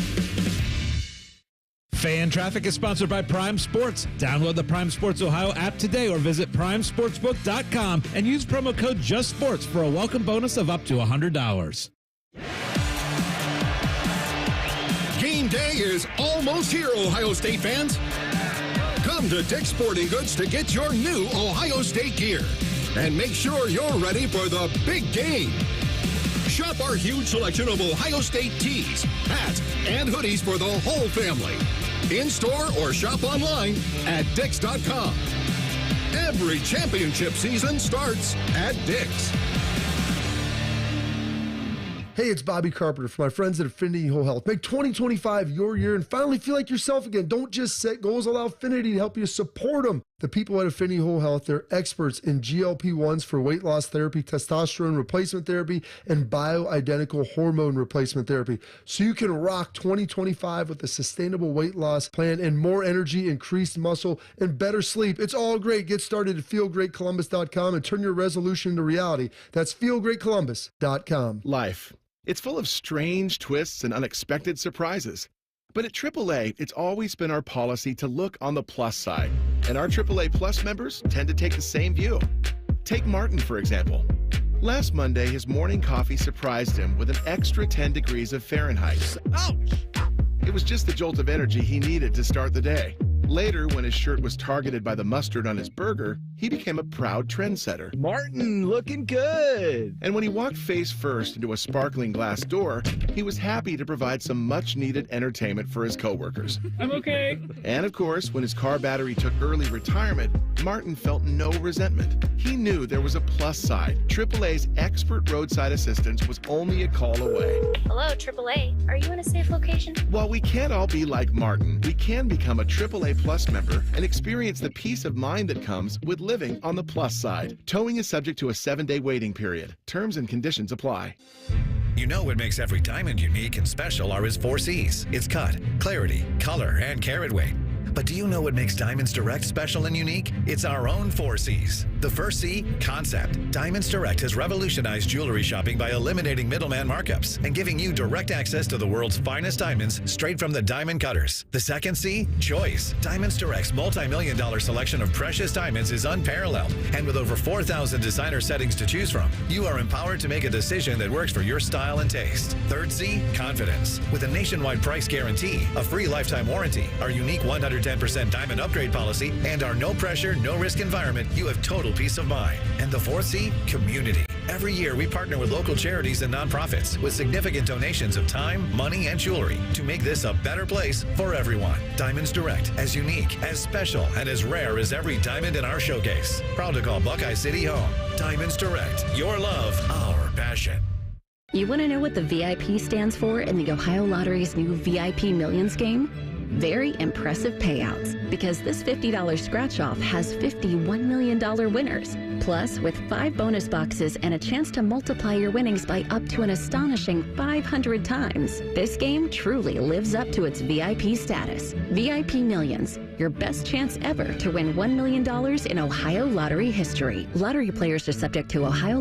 S6: Fan Traffic is sponsored by Prime Sports. Download the Prime Sports Ohio app today or visit primesportsbook.com and use promo code JUSTSPORTS for a welcome bonus of up to $100.
S1: Game
S7: day is almost here, Ohio State fans. Come to Dick's Sporting Goods to get your new Ohio State gear. And make sure you're ready for the big game. Shop our huge selection of Ohio State tees, hats, and hoodies for the whole family. In-store or shop online at Dicks.com. Every championship season starts at Dick's.
S8: Hey, it's Bobby Carpenter for my friends at Affinity Whole Health. Make 2025 your year and finally feel like yourself again. Don't just set goals, allow Affinity to help you support them. The people at Affinity Whole Health, they're experts in GLP-1s for weight loss therapy, testosterone replacement therapy, and bioidentical hormone replacement therapy. So you can rock 2025 with a sustainable weight loss plan and more energy, increased muscle, and better sleep. It's all great. Get started at feelgreatcolumbus.com and turn your resolution into reality. That's feelgreatcolumbus.com.
S13: Life. It's full of strange twists and unexpected surprises. But at AAA, it's always been our policy to look on the plus side. And our AAA Plus members tend to take the same view. Take Martin, for example. Last Monday, his morning coffee surprised him with an extra 10 degrees of Fahrenheit. Ouch! It was just the jolt of energy he needed to start the day. Later, when his shirt was targeted by the mustard on his burger, he became a proud trendsetter.
S23: Martin, looking good.
S13: And when he walked face first into a sparkling glass door, he was happy to provide some much-needed entertainment for his coworkers.
S23: I'm okay.
S13: And of course, when his car battery took early retirement, Martin felt no resentment. He knew there was a plus side. AAA's expert roadside assistance was only a call away.
S24: Hello, AAA. Are you in a safe location?
S13: While we can't all be like Martin, we can become a AAA Plus member and experience the peace of mind that comes with living on the plus side. Towing is subject to a 7-day waiting period. Terms and conditions apply.
S25: You know what makes every diamond unique and special are its 4 C's. Its cut, clarity, color, and carat weight. But do you know what makes Diamonds Direct special and unique? It's our own 4 C's. The first C, concept. Diamonds Direct has revolutionized jewelry shopping by eliminating middleman markups and giving you direct access to the world's finest diamonds straight from the diamond cutters. The second C, choice. Diamonds Direct's multi-million-dollar selection of precious diamonds is unparalleled, and with over 4,000 designer settings to choose from, you are empowered to make a decision that works for your style and taste. Third C, confidence. With a nationwide price guarantee, a free lifetime warranty, our unique 110% diamond upgrade policy, and our no pressure, no risk environment, you have total peace of mind. And the fourth C, community. Every year we partner with local charities and nonprofits with significant donations of time, money, and jewelry to make this a better place for everyone. Diamonds Direct, as unique, as special, and as rare as every diamond in our showcase. Proud to call Buckeye City home. Diamonds Direct, your love, our passion.
S27: You want to know what the VIP stands for in the Ohio Lottery's new VIP Millions game? Very impressive payouts, because this $50 scratch-off has $51 million winners. Plus, with 5 bonus boxes and a chance to multiply your winnings by up to an astonishing 500 times, this game truly lives up to its VIP status. VIP Millions, your best chance ever to win $1 million in Ohio Lottery history. Lottery players are subject to Ohio